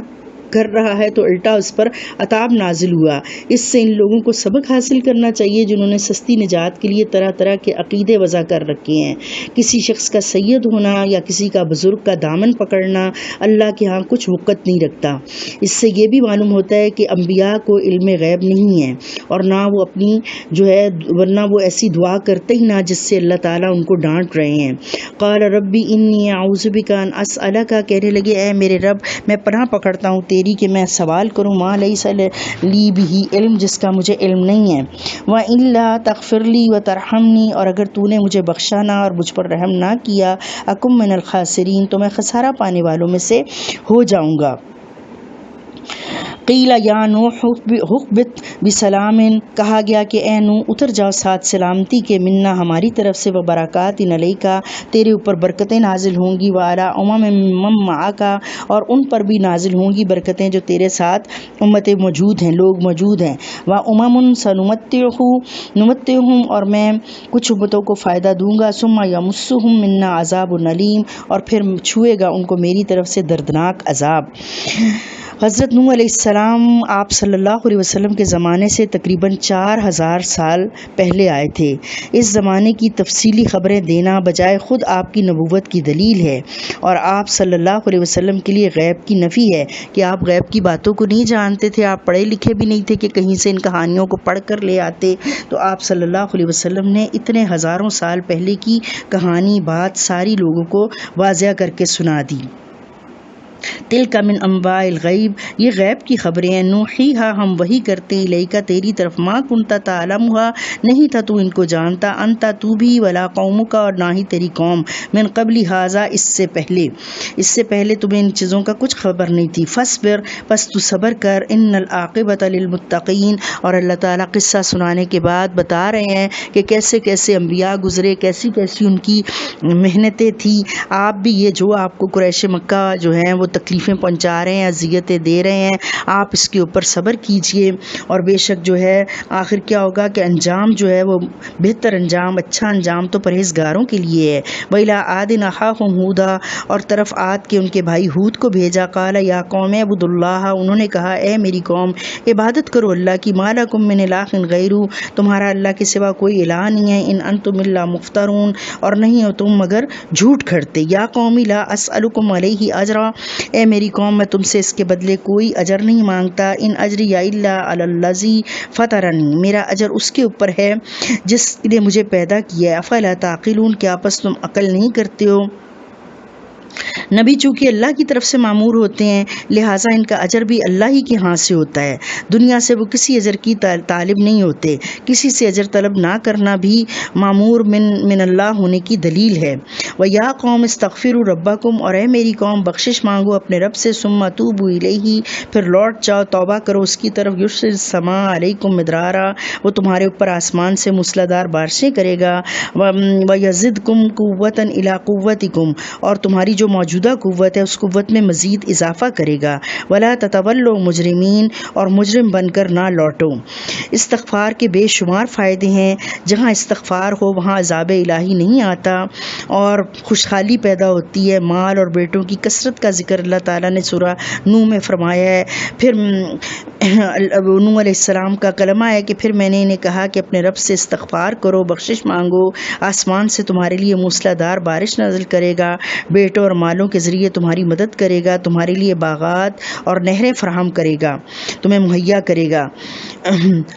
کر رہا ہے تو الٹا اس پر عذاب نازل ہوا۔ اس سے ان لوگوں کو سبق حاصل کرنا چاہیے جنہوں نے سستی نجات کے لیے طرح طرح کے عقیدے وضع کر رکھے ہیں۔ کسی شخص کا سید ہونا یا کسی کا بزرگ کا دامن پکڑنا اللہ کے ہاں کچھ وقت نہیں رکھتا۔ اس سے یہ بھی معلوم ہوتا ہے کہ انبیاء کو علم غیب نہیں ہے، اور نہ وہ اپنی ورنہ وہ ایسی دعا کرتے ہی نہ جس سے اللہ تعالیٰ ان کو ڈانٹ رہے ہیں۔ قال ربی انی اعوذ بک ان اسألک، کہنے لگے اے میرے رب میں پناہ پکڑتا ہوں تیری کہ میں سوال کروں ما لیس لی بہ علم، جس کا مجھے علم نہیں ہے، والا تغفر لی وترحمنی، اور اگر تو نے مجھے بخشا نہ اور مجھ پر رحم نہ کیا، اکم من الخاسرین، تو میں خسارہ پانے والوں میں سے ہو جاؤں گا۔ قیل یا نوح اہبط بسلام، کہا گیا کہ اے نوح اتر جاؤ ساتھ سلامتی کے، منا ہماری طرف سے، و برکات علیک، تیرے اوپر برکتیں نازل ہوں گی، وعلی امم ممن معک، اور ان پر بھی نازل ہوں گی برکتیں جو تیرے ساتھ امتیں موجود ہیں، لوگ موجود ہیں، و امم سنمتعہم، اور میں کچھ امتوں کو فائدہ دوں گا، ثم یمسہم منا عذاب علیم، اور پھر چھوئے گا ان کو میری طرف سے دردناک عذاب۔ حضرت نوح علیہ السلام آپ صلی اللہ علیہ وسلم کے زمانے سے تقریباً 4000 سال پہلے آئے تھے۔ اس زمانے کی تفصیلی خبریں دینا بجائے خود آپ کی نبوت کی دلیل ہے، اور آپ صلی اللہ علیہ وسلم کے لیے غیب کی نفی ہے کہ آپ غیب کی باتوں کو نہیں جانتے تھے، آپ پڑھے لکھے بھی نہیں تھے کہ کہیں سے ان کہانیوں کو پڑھ کر لے آتے۔ تو آپ صلی اللہ علیہ وسلم نے اتنے ہزاروں سال پہلے کی کہانی بات ساری لوگوں کو واضح کر کے سنا دی۔ تلک من انباء الغیب، یہ غیب کی خبریں ہیں، نوحیہا ہم وحی کرتے، الیکا تیری طرف، ما کنت تعلمھا نہیں تھا تو ان کو جانتا، انت تو بھی، ولا قومک اور نہ ہی تیری قوم، من قبل ھذا اس سے پہلے تمہیں ان چیزوں کا کچھ خبر نہیں تھی، فاصبر پس تو صبر کر، ان العاقبۃ للمتقین، اور اللہ تعالیٰ قصہ سنانے کے بعد بتا رہے ہیں کہ کیسے کیسے انبیاء گزرے، کیسی کیسی ان کی محنتیں تھیں۔ آپ بھی یہ جو آپ کو قریش مکہ جو ہیں وہ تکلیفیں پہنچا رہے ہیں، اذیتیں دے رہے ہیں، آپ اس کے اوپر صبر کیجئے، اور بے شک جو ہے آخر کیا ہوگا کہ انجام جو ہے وہ بہتر انجام، اچھا انجام تو پرہیزگاروں کے لیے ہے۔ وَإِلَىٰ عَادٍ أَخَاهُمْ هُودًا، اور طرف عاد کے ان کے بھائی ہود کو بھیجا، قَالَ يَا قَوْمِ اعْبُدُوا اللَّهَ، انہوں نے کہا اے میری قوم عبادت کرو اللہ کی، مَا لَكُم مِّنْ إِلَٰهٍ غَيْرُهُ، تمہارا اللہ کے سوا کوئی الہ نہیں ہے، إِنْ أَنْتُمْ إِلَّا مُفْتَرُونَ، اور نہیں ہو تم مگر جھوٹ کھڑتے۔ یا قوم لا أسألكم علیہ اجرا، اے میری قوم میں تم سے اس کے بدلے کوئی اجر نہیں مانگتا، ان اجری الا علی الذی فطرنی، میرا اجر اس کے اوپر ہے جس نے مجھے پیدا کیا ہے، افلا تعقلون، کیا پس تم عقل نہیں کرتے ہو؟ نبی چونکہ اللہ کی طرف سے مامور ہوتے ہیں لہٰذا ان کا اجر بھی اللہ ہی کے ہاں سے ہوتا ہے، دنیا سے وہ کسی اجر کی طالب نہیں ہوتے، کسی سے اجر طلب نہ کرنا بھی مامور من اللہ ہونے کی دلیل ہے۔ وَيَا قَوْمِ اسْتَغْفِرُوا رَبَّكُمْ، اور اے میری قوم بخشش مانگو اپنے رب سے، ثُمَّ تُوبُوا إِلَيْهِ، پھر لوٹ جاؤ توبہ کرو اس کی طرف، يُرْسِلِ السَّمَاءَ عَلَيْكُمْ مِدْرَارًا، وہ تمہارے اوپر آسمان سے موسلادھار بارشیں کرے گا، وَيَزِدْكُمْ قُوَّةً إِلَىٰ قُوَّتِكُمْ، اور تمہاری جو موجودہ قوت ہے اس قوت میں مزید اضافہ کرے گا، وَلَا تَتَوَلُّوا مُجْرِمِينَ، اور مجرم بن کر نہ لوٹو۔ استغفار کے بے شمار فائدے ہیں، جہاں استغفار ہو وہاں عذاب الہی نہیں آتا اور خوشحالی پیدا ہوتی ہے، مال اور بیٹوں کی کثرت کا ذکر اللہ تعالیٰ نے سورہ نوح میں فرمایا ہے۔ پھر نوح علیہ السلام کا کلمہ ہے کہ پھر میں نے انہیں کہا کہ اپنے رب سے استغفار کرو، بخشش مانگو، آسمان سے تمہارے لیے موسلادھار بارش نازل کرے گا، بیٹوں اور مالوں کے ذریعے تمہاری مدد کرے گا، تمہارے لیے باغات اور نہریں فراہم کرے گا، تمہیں مہیا کرے گا۔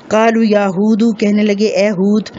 قالوا یا ہود، کہنے لگے اے ہود،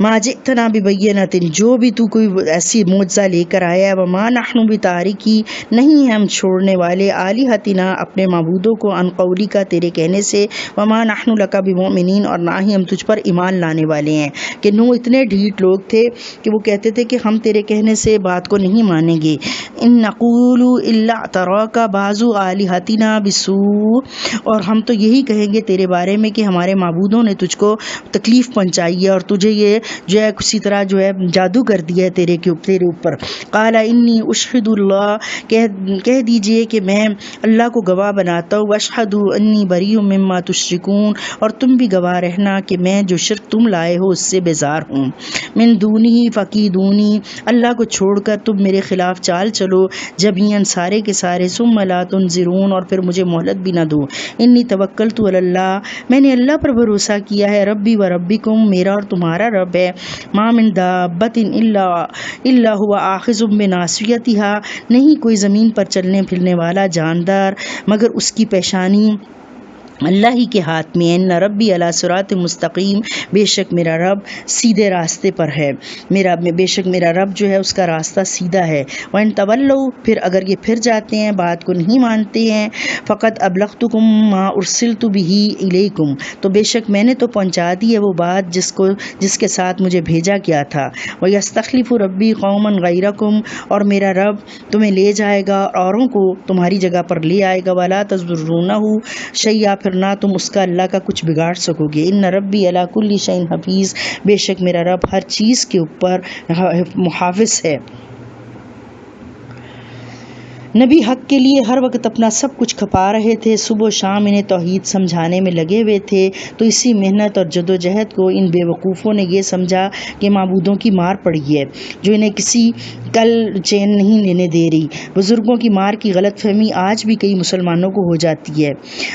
ما جئتنا ببینۃ، جو بھی تو کوئی ایسی معجزہ لے کر آیا ہے، وما نحن بتارکی، نہیں ہیں ہم چھوڑنے والے، آلہتنا اپنے معبودوں کو، عن قولک تیرے کہنے سے، وما نحن لک بمؤمنین، اور نہ ہی ہم تجھ پر ایمان لانے والے ہیں۔ کہ نوح اتنے ڈھیٹ لوگ تھے کہ وہ کہتے تھے کہ ہم تیرے کہنے سے بات کو نہیں مانیں گے، ان نقول الا اعتراک بعض آلہتنا بسوء، اور ہم تو یہی کہیں گے تیرے بارے میں کہ ہمارے معبودوں نے تجھ کو تکلیف پہنچائی ہے اور تجھے یہ جو ہے کسی طرح جو ہے جادو کر دیا ہے تیرے اوپر. قال انی اشہد اللہ، کہہ دیجئے کہ میں اللہ کو گواہ بناتا ہوں. واشہد انی بریء مما تشرکون، اور تم بھی گواہ رہنا کہ میں جو شرک تم لائے ہو اس سے بیزار ہوں. من دونہ فکیدونی، اللہ کو چھوڑ کر تم میرے خلاف چال چلو جمیعاً سارے کے سارے. ثم لا تنظرون، اور پھر مجھے مہلت بھی نہ دو. انی توکلت علی اللہ، میں نے اللہ پر بھروسہ کیا ہے. ربی و ربکم، میرا اور تمہارا رب ہے. ما من دابۃ الا هو آخذ بناصیتها، نہیں کوئی زمین پر چلنے پھرنے والا جاندار مگر اس کی پیشانی اللہ ہی کے ہاتھ میں. ان ربی علی صراط مستقیم، بے شک میرا رب سیدھے راستے پر ہے. بے شک میرا رب جو ہے اس کا راستہ سیدھا ہے. وَإِن تَوَلَّوْا، پھر اگر یہ پھر جاتے ہیں، بات کو نہیں مانتے ہیں. فَقَدْ أَبْلَغْتُكُم مَّا أُرْسِلْتُ بِهِ إِلَيْكُمْ، تو بے شک میں نے تو پہنچا دی ہے وہ بات جس کے ساتھ مجھے بھیجا گیا تھا. وَيَسْتَخْلِفُ رَبِّي قَوْمًا غَيْرَكُمْ، اور میرا رب تمہیں لے جائے گا، اوروں کو تمہاری جگہ پر لے آئے گا. وَلَا تَضُرُّونَهُ شَيْئًا، پھر نہ تم اس کا اللہ کا کچھ بگاڑ سکو گے. ان ربی علی کل شیء حفیظ، بے شک میرا رب ہر چیز کے اوپر محافظ ہے. نبی حق کے لیے ہر وقت اپنا سب کچھ کھپا رہے تھے. صبح و شام انہیں توحید سمجھانے میں لگے ہوئے تھے. تو اسی محنت اور جد و جہد کو ان بے وقوفوں نے یہ سمجھا کہ معبودوں کی مار پڑی ہے جو انہیں کسی کل چین نہیں لینے دے رہی. بزرگوں کی مار کی غلط فہمی آج بھی کئی مسلمانوں کو ہو جاتی ہے.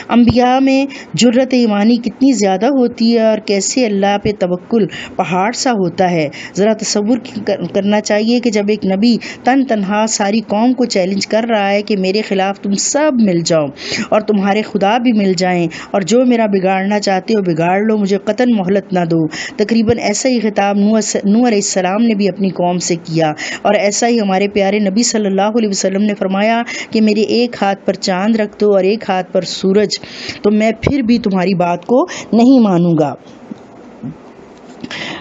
انبیاء میں جرت ایمانی کتنی زیادہ ہوتی ہے اور کیسے اللہ پہ توکل پہاڑ سا ہوتا ہے. ذرا تصور کرنا چاہیے کہ جب ایک نبی تنہا ساری قوم کو چیلنج کر رہا ہے کہ میرے خلاف تم سب مل جاؤ اور تمہارے خدا بھی مل جائیں اور جو میرا بگاڑنا چاہتے ہو بگاڑ لو، مجھے قطعاً مہلت نہ دو. تقریباً ایسا ہی خطاب نوح علیہ السلام نے بھی اپنی قوم سے کیا، اور ایسا ہی ہمارے پیارے نبی صلی اللہ علیہ وسلم نے فرمایا کہ میرے ایک ہاتھ پر چاند رکھ دو اور ایک ہاتھ پر سورج، تو میں پھر بھی تمہاری بات کو نہیں مانوں گا.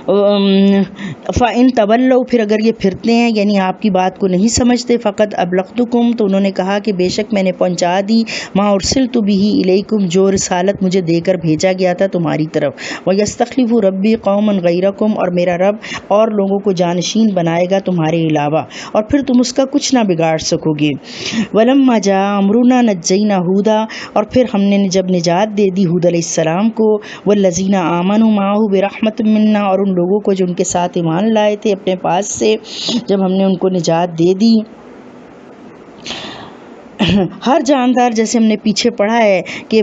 فَإِن تَوَلَّوْا، پھر اگر یہ پھرتے ہیں یعنی آپ کی بات کو نہیں سمجھتے. فَقَدْ أَبْلَغْتُكُمْ، تو انہوں نے کہا کہ بے شک میں نے پہنچا دی. مَا أُرْسِلْتُ بِهِ إِلَيْكُمْ، جو رسالت مجھے دے کر بھیجا گیا تھا تمہاری طرف. وَيَسْتَخْلِفُ رَبِّي قَوْمًا غَيْرَكُمْ، اور میرا رب اور لوگوں کو جانشین بنائے گا تمہارے علاوہ، اور پھر تم اس کا کچھ نہ بگاڑ سکو گے. وَلَمَّا جَاءَ أَمْرُنَا نَجَّيْنَا هُودًا، اور پھر ہم نے جب نجات دے دی ہود علیہ السلام کو، وَالَّذِينَ آمَنُوا مَعَهُ بِرَحْمَةٍ مِنَّا، اور ان لوگوں کو جو ان کے ساتھ ایمان لائے تھے اپنے پاس سے، جب ہم نے ان کو نجات دے دی. ہر جاندار، جیسے ہم نے پیچھے پڑھا ہے کہ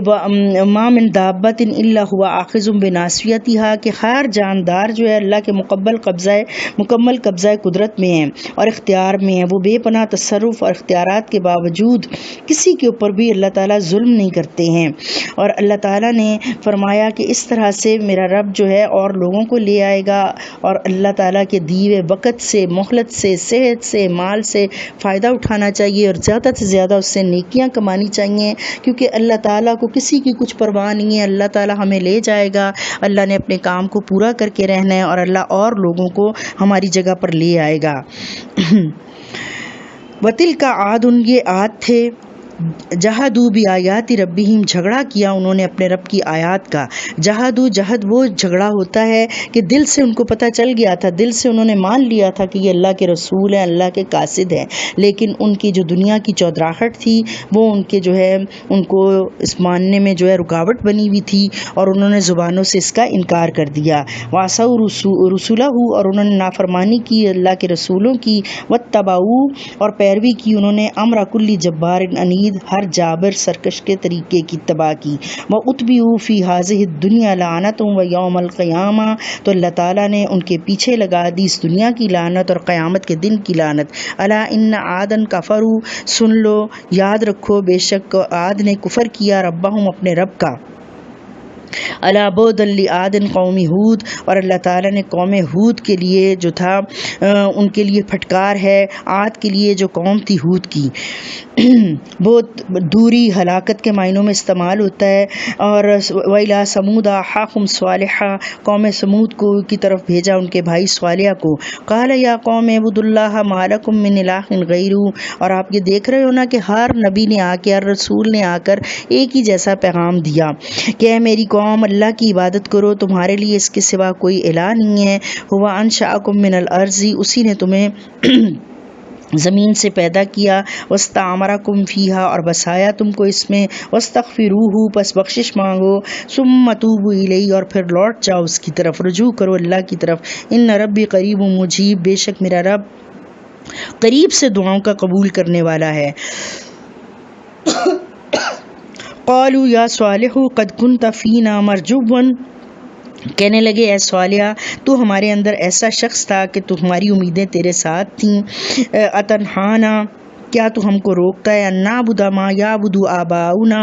ما من دابۃ الا هو آخذ بناصیتها، کہ ہر جاندار جو ہے اللہ کے مکمل قبضہ قدرت میں ہے اور اختیار میں ہے. وہ بے پناہ تصرف اور اختیارات کے باوجود کسی کے اوپر بھی اللہ تعالیٰ ظلم نہیں کرتے ہیں. اور اللہ تعالیٰ نے فرمایا کہ اس طرح سے میرا رب جو ہے اور لوگوں کو لے آئے گا، اور اللہ تعالیٰ کے دیے وقت سے، مہلت سے، صحت سے، مال سے فائدہ اٹھانا چاہیے اور زیادہ سے زیادہ اس سے نیکیاں کمانی چاہیے، کیونکہ اللہ تعالیٰ کو کسی کی کچھ پرواہ نہیں ہے. اللہ تعالیٰ ہمیں لے جائے گا، اللہ نے اپنے کام کو پورا کر کے رہنا ہے، اور اللہ اور لوگوں کو ہماری جگہ پر لے آئے گا. وَتِلْكَ عَادٌ، یہ عاد تھے. جہدوا بآیات ربہم، جھگڑا کیا انہوں نے اپنے رب کی آیات کا. جہد وہ جھگڑا ہوتا ہے کہ دل سے ان کو پتہ چل گیا تھا، دل سے انہوں نے مان لیا تھا کہ یہ اللہ کے رسول ہیں، اللہ کے قاصد ہیں، لیکن ان کی جو دنیا کی چودراہٹ تھی وہ ان کے جو ہے ان کو اس ماننے میں جو ہے رکاوٹ بنی ہوئی تھی، اور انہوں نے زبانوں سے اس کا انکار کر دیا. وَعَصَوْا رُسُلَهُ، اور انہوں نے نافرمانی کی اللہ کے رسولوں کی. وَاتَّبَعُوا، اور پیروی کی انہوں نے امر کل جبار عنید، ہر جابر سرکش کے طریقے کی اتباع کی. وَأُتْبِعُوا فِي هَذِهِ الدُّنْيَا لَعْنَةٌ وَيَوْمَ الْقِيَامَةِ، تو اللہ تعالیٰ نے ان کے پیچھے لگا دی اس دنیا کی لعنت اور قیامت کے دن کی لعنت. أَلَا إِنَّ عَادًا كَفَرُوا، سن لو، یاد رکھو، بے شک عاد نے کفر کیا ربہم، اپنے رب کا. الا بعدا لعاد قوم ہود، اور اللہ تعالیٰ نے قوم ہود کے لیے جو تھا ان کے لیے پھٹکار ہے، عاد کے لیے جو قوم تھی ہود کی. بہت دوری، ہلاکت کے معنوں میں استعمال ہوتا ہے. اور وَإِلَىٰ ثَمُودَ أَخَاهُمْ صَالِحًا، قوم سمود کو کی طرف بھیجا ان کے بھائی صالح کو. قَالَ يَا قَوْمِ اعْبُدُوا اللَّهَ مَا لَكُم مِّنْ إِلَٰهٍ غَيْرُهُ، اور آپ یہ دیکھ رہے ہو نا کہ ہر نبی نے آ کے، ہر رسول نے آ کر ایک ہی جیسا پیغام دیا کہ اے میری قوم، قوم اللہ کی عبادت کرو، تمہارے لیے اس کے سوا کوئی الہ نہیں ہے، ہوا انشأکم من الارض، اسی نے تمہیں زمین سے پیدا کیا، واستعمرکم فیہا، اور بسایا تم کو اس میں، واستغفروہ، پس بخشش مانگو، ثم توبوا الیہ، اور پھر لوٹ جاؤ اس کی طرف، رجوع کرو اللہ کی طرف، ان ربی قریب مجیب، بے شک میرا رب قریب سے دعاؤں کا قبول کرنے والا ہے۔ قالوا یا صالح قد کنت فینا مرجوا، کہنے لگے اے صالحہ تو ہمارے اندر ایسا شخص تھا کہ تمہاری امیدیں تیرے ساتھ تھیں، اتنہانا، کیا تو ہم کو روکتا ہے، ان نعبد ما یعبد آباؤنا،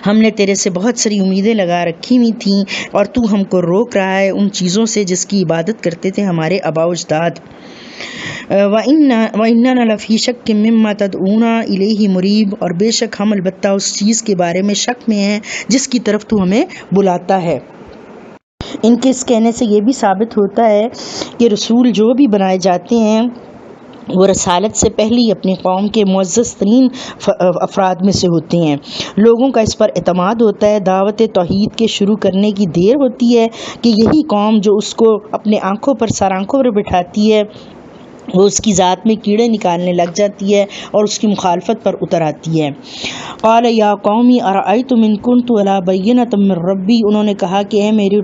ہم نے تیرے سے بہت ساری امیدیں لگا رکھی ہوئی تھیں اور تو ہم کو روک رہا ہے ان چیزوں سے جس کی عبادت کرتے تھے ہمارے آباء و اجداد۔ وَإِنَّنَا لَفِي شَكٍّ مِّمَّا تَدْعُونَا إِلَيْهِ مُرِيبٍ، اور بے شک ہم البتہ اس چیز کے بارے میں شک میں ہیں جس کی طرف تو ہمیں بلاتا ہے۔ ان کے اس کہنے سے یہ بھی ثابت ہوتا ہے کہ رسول جو بھی بنائے جاتے ہیں وہ رسالت سے پہلے اپنی قوم کے معزز ترین افراد میں سے ہوتے ہیں۔ لوگوں کا اس پر اعتماد ہوتا ہے، دعوت توحید کے شروع کرنے کی دیر ہوتی ہے کہ یہی قوم جو اس کو اپنے آنکھوں پر سر آنکھوں پر بٹھاتی ہے وہ اس کی ذات میں کیڑے نکالنے لگ جاتی ہے اور اس کی مخالفت پر اتر آتی ہے۔ قال یا قومی ارأیتم ان کنت علی بینۃ من ربی، انہوں نے کہا کہ اے میری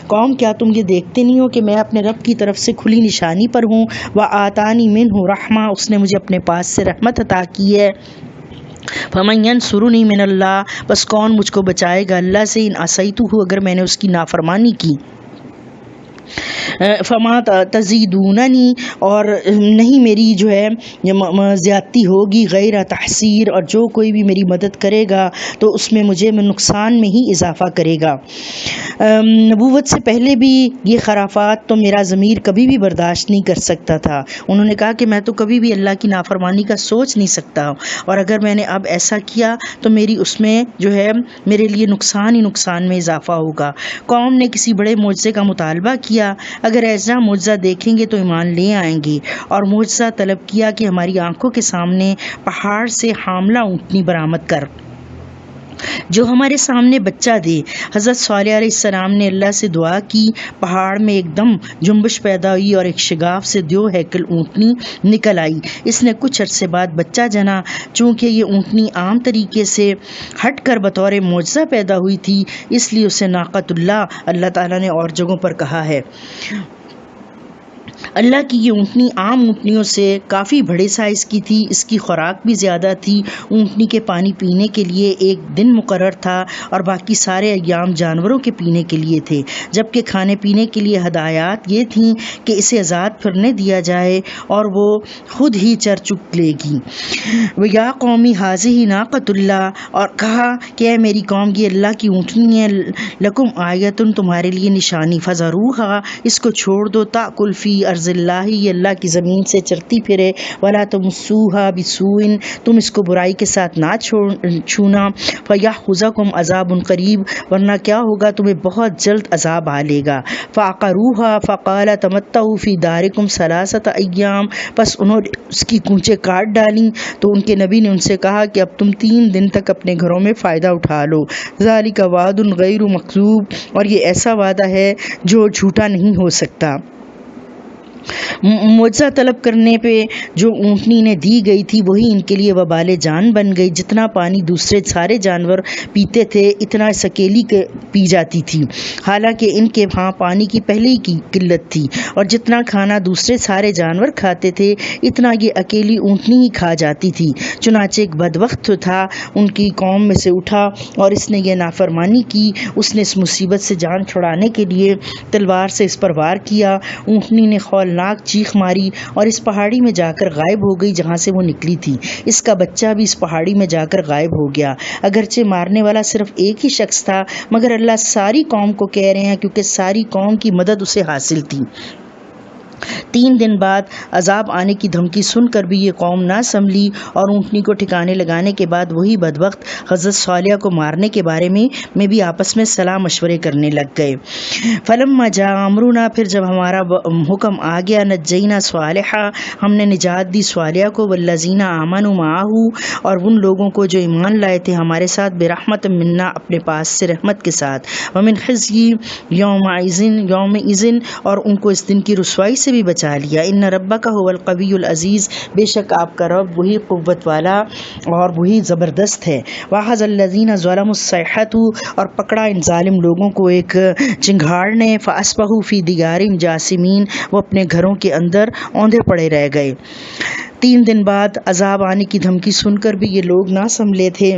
قوم کیا تم یہ دیکھتے نہیں ہو کہ میں اپنے رب کی طرف سے کھلی نشانی پر ہوں، وآتانی منہ رحمہ، اس نے مجھے اپنے پاس سے رحمت عطا کی ہے، فمن ینصرنی من اللہ، بس کون مجھ کو بچائے گا اللہ سے، ان عصیتہ، اگر میں نے اس کی نافرمانی کی، فما تزیدوننی، اور نہیں میری جو ہے زیادتی ہوگی، غیر تحسیر، اور جو کوئی بھی میری مدد کرے گا تو اس میں مجھے نقصان میں ہی اضافہ کرے گا۔ نبوت سے پہلے بھی یہ خرافات تو میرا ضمیر کبھی بھی برداشت نہیں کر سکتا تھا، انہوں نے کہا کہ میں تو کبھی بھی اللہ کی نافرمانی کا سوچ نہیں سکتا، اور اگر میں نے اب ایسا کیا تو میری اس میں جو ہے میرے لیے نقصان ہی نقصان میں اضافہ ہوگا۔ قوم نے کسی بڑے معجزے کا مطالبہ کیا، اگر ایسا معجزہ دیکھیں گے تو ایمان لے آئیں گے، اور معجزہ طلب کیا کہ ہماری آنکھوں کے سامنے پہاڑ سے حاملہ اونٹنی برآمد کر جو ہمارے سامنے بچہ دے۔ حضرت صالح علیہ السلام نے اللہ سے دعا کی، پہاڑ میں ایک دم جنبش پیدا ہوئی اور ایک شگاف سے 2 ہیکل اونٹنی نکل آئی، اس نے کچھ عرصے بعد بچہ جنا، چونکہ یہ اونٹنی عام طریقے سے ہٹ کر بطور معجزہ پیدا ہوئی تھی اس لیے اسے ناقۃ اللہ تعالیٰ نے اور جگہوں پر کہا ہے۔ اللہ کی یہ اونٹنی عام اونٹنیوں سے کافی بڑے سائز کی تھی، اس کی خوراک بھی زیادہ تھی، اونٹنی کے پانی پینے کے لیے ایک دن مقرر تھا اور باقی سارے ایام جانوروں کے پینے کے لیے تھے، جبکہ کھانے پینے کے لیے ہدایات یہ تھیں کہ اسے آزاد پھرنے دیا جائے اور وہ خود ہی چر چگ لے گی۔ یا قومی ھذہ ناقۃ اللہ، اور کہا کہ اے میری قوم یہ اللہ کی اونٹنی ہے، لکم آیۃ، تمہارے لیے نشانی، فذروھا، اس کو چھوڑ دو، تاکل فی ارض اللہ، یہ اللہ کی زمین سے چرتی پھرے، ولا تمسوھا بسوء، تم اس کو برائی کے ساتھ نہ چھونا، فیاخذکم عذاب قریب، ورنہ کیا ہوگا تمہیں بہت جلد عذاب آ لے گا۔ فعقروھا فقال تمتعوا فی دارکم ثلاثۃ ایام، پس انہوں نے اس کی کونچیں کاٹ ڈالیں تو ان کے نبی نے ان سے کہا کہ اب تم 3 دن تک اپنے گھروں میں فائدہ اٹھا لو، ذالک وعد غیر مکذوب، اور یہ ایسا وعدہ ہے جو جھوٹا نہیں ہو سکتا۔ معجزہ طلب کرنے پہ جو اونٹنی نے دی گئی تھی وہی ان کے لیے وبال جان بن گئی، جتنا پانی دوسرے سارے جانور پیتے تھے اتنا اس اکیلی پی جاتی تھی، حالانکہ ان کے ہاں پانی کی پہلے ہی کی قلت تھی، اور جتنا کھانا دوسرے سارے جانور کھاتے تھے اتنا یہ اکیلی اونٹنی ہی کھا جاتی تھی۔ چنانچہ ایک بدبخت تھا ان کی قوم میں سے اٹھا اور اس نے یہ نافرمانی کی، اس نے اس مصیبت سے جان چھڑانے کے لیے تلوار سے اس پر وار کیا، اونٹنی نے ہولناک چیخ ماری اور اس پہاڑی میں جا کر غائب ہو گئی جہاں سے وہ نکلی تھی، اس کا بچہ بھی اس پہاڑی میں جا کر غائب ہو گیا، اگرچہ مارنے والا صرف ایک ہی شخص تھا مگر اللہ ساری قوم کو کہہ رہے ہیں کیونکہ ساری قوم کی مدد اسے حاصل تھی۔ 3 دن بعد عذاب آنے کی دھمکی سن کر بھی یہ قوم نہ سنبھلی اور اونٹنی کو ٹھکانے لگانے کے بعد وہی بدبخت حضرت صالح کو مارنے کے بارے میں بھی آپس میں صلاح مشورے کرنے لگ گئے۔ فلما جاء امرنا، پھر جب ہمارا حکم آ گیا، نجینا صالحا، ہم نے نجات دی صالح کو، والذین آمنوا معہ، اور ان لوگوں کو جو ایمان لائے تھے ہمارے ساتھ، برحمت منا، اپنے پاس سے رحمت کے ساتھ، ومن خزی یومئذ، اور ان کو اس دن کی رسوائی سے بھی بچا لیا۔ ان ربک هو القوی العزیز، بے شک آپ کا رب وہی قوت والا اور وہی زبردست ہے۔ واخذ الذین ظلموا الصیحة، اور پکڑا ان ظالم لوگوں کو ایک چنگھاڑ نے، فاصبحوا فی دیارہم جاثمین، وہ اپنے گھروں کے اندر اوندھے پڑے رہ گئے۔ 3 دن بعد عذاب آنے کی دھمکی سن کر بھی یہ لوگ نہ سنبھلے تھے،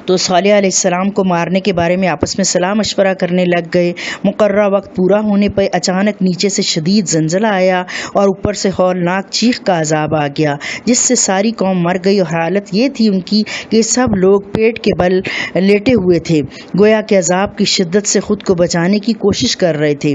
تو صالح علیہ السلام کو مارنے کے بارے میں آپس میں صلاح مشورہ کرنے لگ گئے۔ مقررہ وقت پورا ہونے پر اچانک نیچے سے شدید زلزلہ آیا اور اوپر سے ہولناک چیخ کا عذاب آ گیا، جس سے ساری قوم مر گئی، اور حالت یہ تھی ان کی کہ سب لوگ پیٹ کے بل لیٹے ہوئے تھے، گویا کہ عذاب کی شدت سے خود کو بچانے کی کوشش کر رہے تھے۔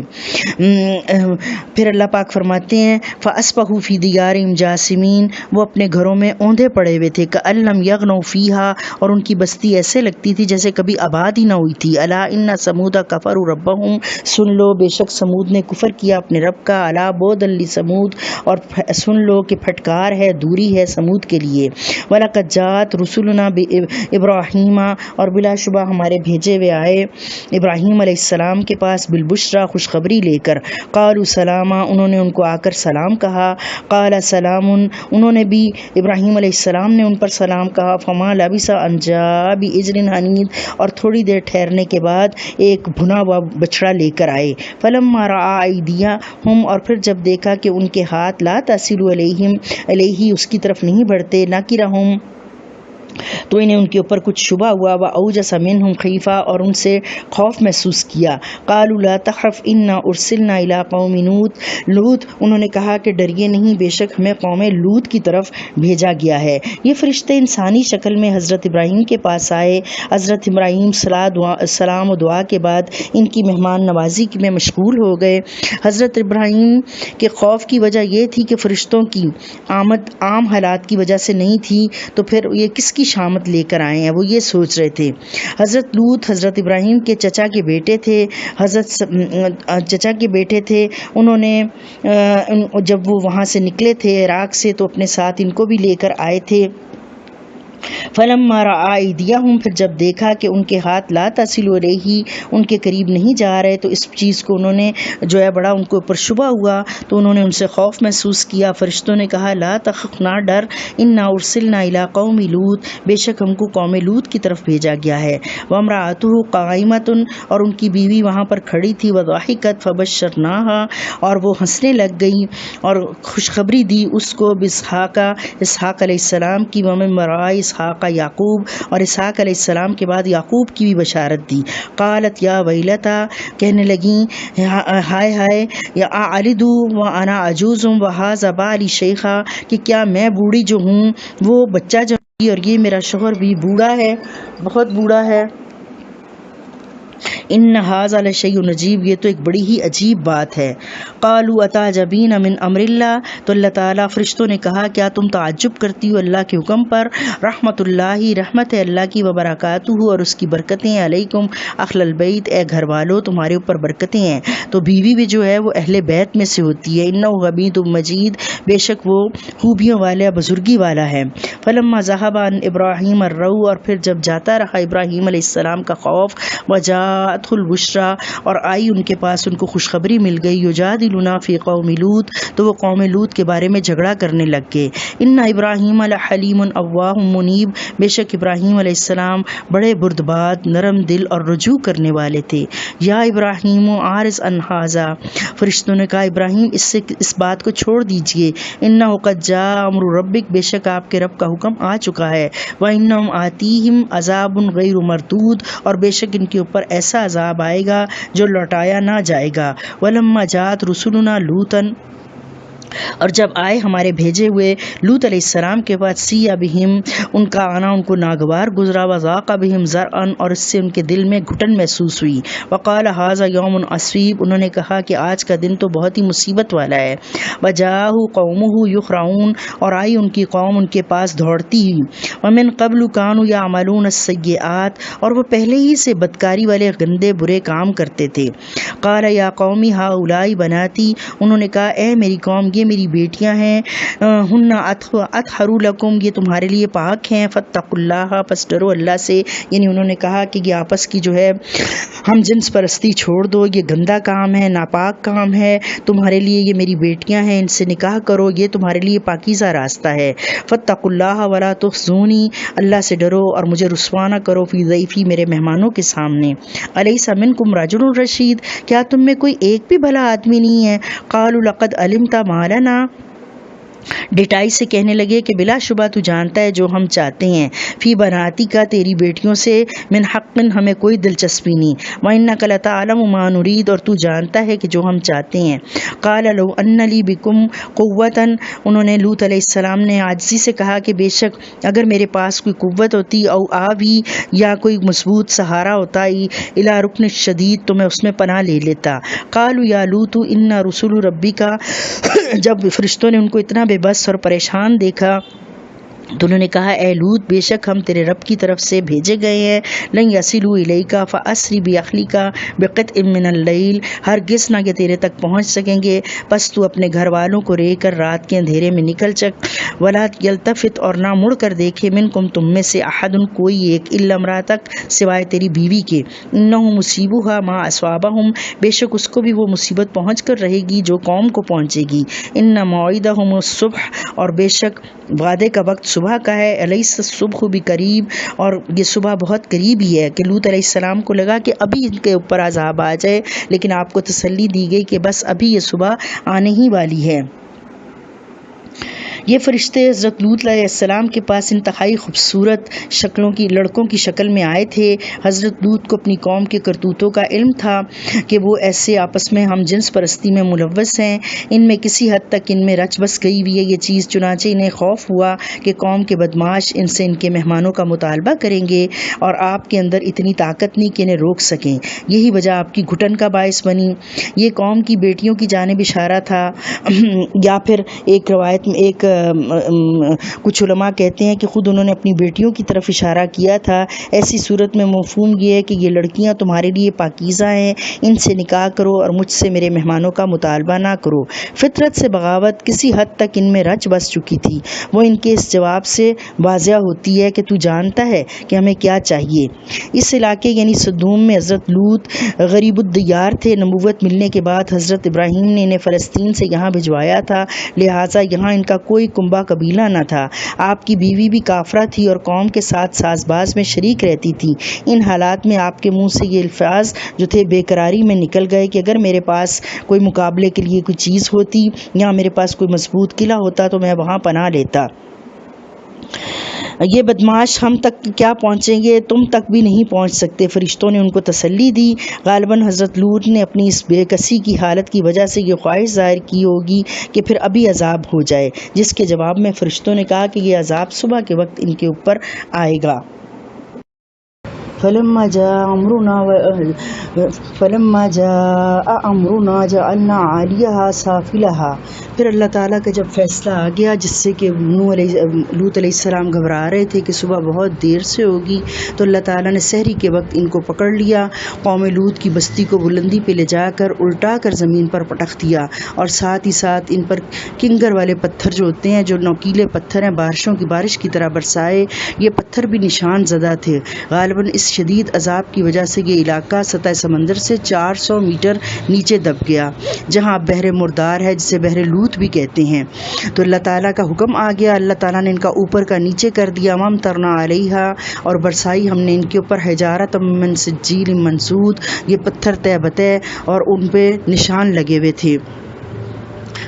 پھر اللہ پاک فرماتے ہیں فَأَصْبَحُوا فِي دِيَارِهِمْ جَاثِمِينَ، وہ اپنے گھروں میں اوندھے پڑے ہوئے تھے، كَأَن لَّمْ يَغْنَوْا فِيهَا، اور ان کی بستی ایسے لگتی تھی جیسے کبھی آباد ہی نہ ہوئی تھی۔ الا ان ثمود کفروا ربهم، سن لو بے شک سمود نے کفر کیا اپنے رب کا۔ الا بعدا لثمود، اور سن لو کہ پھٹکار ہے، دوری ہے سمود کے لیے۔ وَلَقَدْ جَاءَتْ رُسُلُنَا بِإِبْرَاهِيمَ، اور بلا شبہ ہمارے بھیجے ہوئے آئے ابراہیم علیہ السلام کے پاس، بالبشرا، خوشخبری لے کر۔ قالوا سلاما، انہوں نے ان کو آ کر سلام کہا۔ قال سلام، انہوں نے بھی ابراہیم علیہ السلام نے ان پر سلام کہا۔ فما لبث ان جاء بعجل حنیذ، اور تھوڑی دیر ٹھہرنے کے بعد ایک بھنا ہوا بچڑا لے کر آئے۔ فلما رأى ایدیہم، اور پھر جب دیکھا کہ ان کے ہاتھ لا تصل الیہ، اس کی طرف نہیں بڑھتے، نکرہم، تو انہیں ان کے اوپر کچھ شبہ ہوا، وأوجس منہم خیفہ، اور ان سے خوف محسوس کیا۔ قالوا لا تخف انا ارسلنا الی قوم لوط، انہوں نے کہا کہ ڈریے نہیں، بے شک ہمیں قوم لوط کی طرف بھیجا گیا ہے۔ یہ فرشتے انسانی شکل میں حضرت ابراہیم کے پاس آئے۔ حضرت ابراہیم سلام و دعا کے بعد ان کی مہمان نوازی میں مشغول ہو گئے۔ حضرت ابراہیم کے خوف کی وجہ یہ تھی کہ فرشتوں کی آمد عام حالات کی وجہ سے نہیں تھی، تو پھر یہ کس کی شامت لے کر آئے ہیں، وہ یہ سوچ رہے تھے۔ حضرت لوط حضرت ابراہیم کے چچا کے بیٹے تھے، چچا کے بیٹے تھے۔ انہوں نے جب وہ وہاں سے نکلے تھے عراق سے، تو اپنے ساتھ ان کو بھی لے کر آئے تھے۔ فلما رأى ایدیہم، پھر جب دیکھا کہ ان کے ہاتھ لا تصل الیہ، ان کے قریب نہیں جا رہے، تو اس چیز کو انہوں نے جو ہے بڑا ان کے اوپر شبہ ہوا، تو انہوں نے ان سے خوف محسوس کیا۔ فرشتوں نے کہا لا تخف، نہ ڈر، انا ارسلنا الی قوم لوط، بے شک ہم کو قوم لوط کی طرف بھیجا گیا ہے۔ وامرأتہ قائمۃ، اور ان کی بیوی وہاں پر کھڑی تھی، وضحکت فبشرناها، اور وہ ہنسنے لگ گئی اور خوشخبری دی اس کو، باسحاق، اسحاق علیہ السلام کی، ومن وراء اسحاق یعقوب، اور اسحاق علیہ السلام کے بعد یعقوب کی بھی بشارت دی۔ قالت یا ویلتا، کہنے لگیں ہائے ہائے، یا اعلد وانا عجوز وہذا بالی شیخا، کہ کیا میں بوڑھی جو ہوں وہ بچہ جو ہوں، اور یہ میرا شوہر بھی بوڑھا ہے، بہت بوڑھا ہے۔ ان ھذا لشیء عجیب، یہ تو ایک بڑی ہی عجیب بات ہے۔ قالوا اتعجبین من امر اللہ، تو اللہ تعالیٰ فرشتوں نے کہا کیا تم تعجب کرتی ہو اللہ کے حکم پر؟ رحمت اللہ، رحمت ہے اللہ کی، وبرکاتہ، اور اس کی برکتیں، علیکم اہل البیت، اے گھر والو تمہارے اوپر برکتیں ہیں۔ تو بیوی بھی جو ہے وہ اہل بیت میں سے ہوتی ہے۔ انہ حمید مجید، بے شک وہ خوبیوں والا، بزرگی والا ہے۔ فلما ذهب عن ابراہیم الرو، اور پھر جب جاتا رہا ابراہیم علیہ السلام کا خوف، وجاءته البشرا، اور آئی ان کے پاس ان کو خوشخبری مل گئی، یجادلنا فی قوم لوط، تو وہ قوم لوط کے بارے میں جھگڑا کرنے لگ گئے۔ ان ابراہیم لحلیم اواہ منیب، بے شک ابراہیم علیہ السلام بڑے بردبار، نرم دل اور رجوع کرنے والے تھے۔ یا ابراہیم عارض عن ھذا، فرشتوں نے کہا ابراہیم اس بات کو چھوڑ دیجئے۔ انہ قد جاء امر ربک، بے شک آپ کے رب کا حکم آ چکا ہے۔ وانہم آتیہم عذاب غیر مردود، اور بے شک ان کے اوپر ایسا عذاب آئے گا جو لوٹایا نہ جائے گا۔ ولما جاءت رسلنا لوطا، اور جب آئے ہمارے بھیجے ہوئے لوط علیہ السلام کے بعد سیّ بہم، ان کا آنا ان کو ناگوار گزرا، وذاق بہم ذرعن، اور اس سے ان کے دل میں گھٹن محسوس ہوئی، وقال ھذا یوم عصیب، انہوں نے کہا کہ آج کا دن تو بہت ہی مصیبت والا ہے، وجاءہ قومہ یخرعون، اور آئی ان کی قوم ان کے پاس دوڑتی ہی، ومن قبل کانوا یعملون السیئات، اور وہ پہلے ہی سے بدکاری والے گندے برے کام کرتے تھے، قال یا قوم ھؤلاء بناتی، انہوں نے کہا اے میری قوم یہ میری بیٹیاں ہیں، ہن اطہر لکم، یہ تمہارے لیے پاک ہیں، فاتقوا اللہ، پس ڈرو اللہ سے، یعنی انہوں نے کہا کہ یہ آپس کی جو ہے ہم جنس پرستی چھوڑ دو، یہ گندا کام ہے، ناپاک کام ہے، تمہارے لیے یہ میری بیٹیاں ہیں، ان سے نکاح کرو، یہ تمہارے لیے پاکیزہ راستہ ہے، فاتقوا اللہ ولا تخزونی، اللہ سے ڈرو اور مجھے رسوا نہ کرو، فی ضیفی، میرے مہمانوں کے سامنے، الیس منکم رجل رشید، کیا تم میں کوئی ایک بھی بھلا آدمی نہیں ہے، قالوا لقد علمت ما لنا، ڈٹائی سے کہنے لگے کہ بلا شبہ تو جانتا ہے جو ہم چاہتے ہیں، فی بناتی کا، تیری بیٹیوں سے، من حق، ہمیں کوئی دلچسپی نہیں، وَإِنَّكَ لَتَعْلَمُ مَا نُرِيدُ، اور تو جانتا ہے کہ جو ہم چاہتے ہیں، قَالَ لَوْ أَنَّ لِي بِكُمْ قُوَّةً، انہوں نے لوط علیہ السلام نے عاجزی سے کہا کہ بے شک اگر میرے پاس کوئی قوت ہوتی، او آوی، یا کوئی مضبوط سہارا ہوتا، الی رکن شدید، تو میں اس میں پناہ لے لیتا، قالوا یا لوط ان رسول ربک، جب فرشتوں نے ان کو اتنا بے بس اور پریشان دیکھا تو انہوں نے کہا اے لوط بے شک ہم تیرے رب کی طرف سے بھیجے گئے ہیں، لن یصلوا الیک فاسری باہلک بقطع من اللیل، ہرگز نہ کہ تیرے تک پہنچ سکیں گے، پس تو اپنے گھر والوں کو لے کر رات کے اندھیرے میں نکل چک، ولا یلتفت، اور نہ مڑ کر دیکھے، منکم، تم میں سے، احد، کوئی ایک، الا امراتک، سوائے تیری بیوی کے، انہ مصیبھا ما اصابہم، بے شک اس کو بھی وہ مصیبت پہنچ کر رہے گی جو قوم کو پہنچے گی، ان موعدہم الصبح، اور بے شک وعدے کا وقت صبح کا ہے، الیس الصبح بقریب، اور یہ صبح بہت قریب ہی ہے، کہ لوط علیہ السلام کو لگا کہ ابھی ان کے اوپر عذاب آ جائے، لیکن آپ کو تسلی دی گئی کہ بس ابھی یہ صبح آنے ہی والی ہے۔ یہ فرشتے حضرت لوط علیہ السلام کے پاس انتہائی خوبصورت شکلوں کی لڑکوں کی شکل میں آئے تھے۔ حضرت لوط کو اپنی قوم کے کرتوتوں کا علم تھا کہ وہ ایسے آپس میں ہم جنس پرستی میں ملوث ہیں، ان میں کسی حد تک ان میں رچ بس گئی ہوئی ہے یہ چیز، چنانچہ انہیں خوف ہوا کہ قوم کے بدماش ان سے ان کے مہمانوں کا مطالبہ کریں گے، اور آپ کے اندر اتنی طاقت نہیں کہ انہیں روک سکیں، یہی وجہ آپ کی گھٹن کا باعث بنی۔ یہ قوم کی بیٹیوں کی جانب اشارہ تھا، یا پھر ایک روایت میں کچھ علماء کہتے ہیں کہ خود انہوں نے اپنی بیٹیوں کی طرف اشارہ کیا تھا، ایسی صورت میں مفہوم یہ ہے کہ یہ لڑکیاں تمہارے لیے پاکیزہ ہیں، ان سے نکاح کرو اور مجھ سے میرے مہمانوں کا مطالبہ نہ کرو۔ فطرت سے بغاوت کسی حد تک ان میں رچ بس چکی تھی، وہ ان کے اس جواب سے واضح ہوتی ہے کہ تو جانتا ہے کہ ہمیں کیا چاہیے۔ اس علاقے یعنی سدوم میں حضرت لوط غریب الدیار تھے، نبوت ملنے کے بعد حضرت ابراہیم نے انہیں فلسطین سے یہاں بھجوایا تھا، لہٰذا یہاں ان کا کوئی کنبہ قبیلہ نہ تھا، آپ کی بیوی بھی کافرہ تھی اور قوم کے ساتھ ساز باز میں شریک رہتی تھی۔ ان حالات میں آپ کے منہ سے یہ الفاظ جو تھے بے قراری میں نکل گئے کہ اگر میرے پاس کوئی مقابلے کے لیے کوئی چیز ہوتی یا میرے پاس کوئی مضبوط قلعہ ہوتا تو میں وہاں پناہ لیتا۔ یہ بدماش ہم تک کیا پہنچیں گے، تم تک بھی نہیں پہنچ سکتے۔ فرشتوں نے ان کو تسلی دی۔ غالباً حضرت لوط نے اپنی اس بے کسی کی حالت کی وجہ سے یہ خواہش ظاہر کی ہوگی کہ پھر ابھی عذاب ہو جائے، جس کے جواب میں فرشتوں نے کہا کہ یہ عذاب صبح کے وقت ان کے اوپر آئے گا۔ فلما جاء امرنا جعلنا عالیہا سافلہا، پھر اللہ تعالیٰ کا جب فیصلہ آ گیا جس سے کہ لوط علیہ السلام گھبرا رہے تھے کہ صبح بہت دیر سے ہوگی، تو اللہ تعالیٰ نے سحری کے وقت ان کو پکڑ لیا، قوم لوط کی بستی کو بلندی پہ لے جا کر الٹا کر زمین پر پٹخ دیا، اور ساتھ ہی ساتھ ان پر کنگر والے پتھر جو ہوتے ہیں، جو نوکیلے پتھر ہیں، بارش کی طرح برسائے۔ یہ پتھر بھی نشان زدہ تھے۔ غالباً اس شدید عذاب کی وجہ سے یہ علاقہ سطح سمندر سے 400 میٹر نیچے دب گیا، جہاں اب بحر مردار ہے، جسے بحر لوط بھی کہتے ہیں۔ تو اللہ تعالیٰ کا حکم آ گیا، اللہ تعالیٰ نے ان کا اوپر کا نیچے کر دیا، وامطرنا علیہا، اور برسائی ہم نے ان کے اوپر حجارۃ من سجیل منضود، یہ پتھر تہ بتہ اور ان پہ نشان لگے ہوئے تھے۔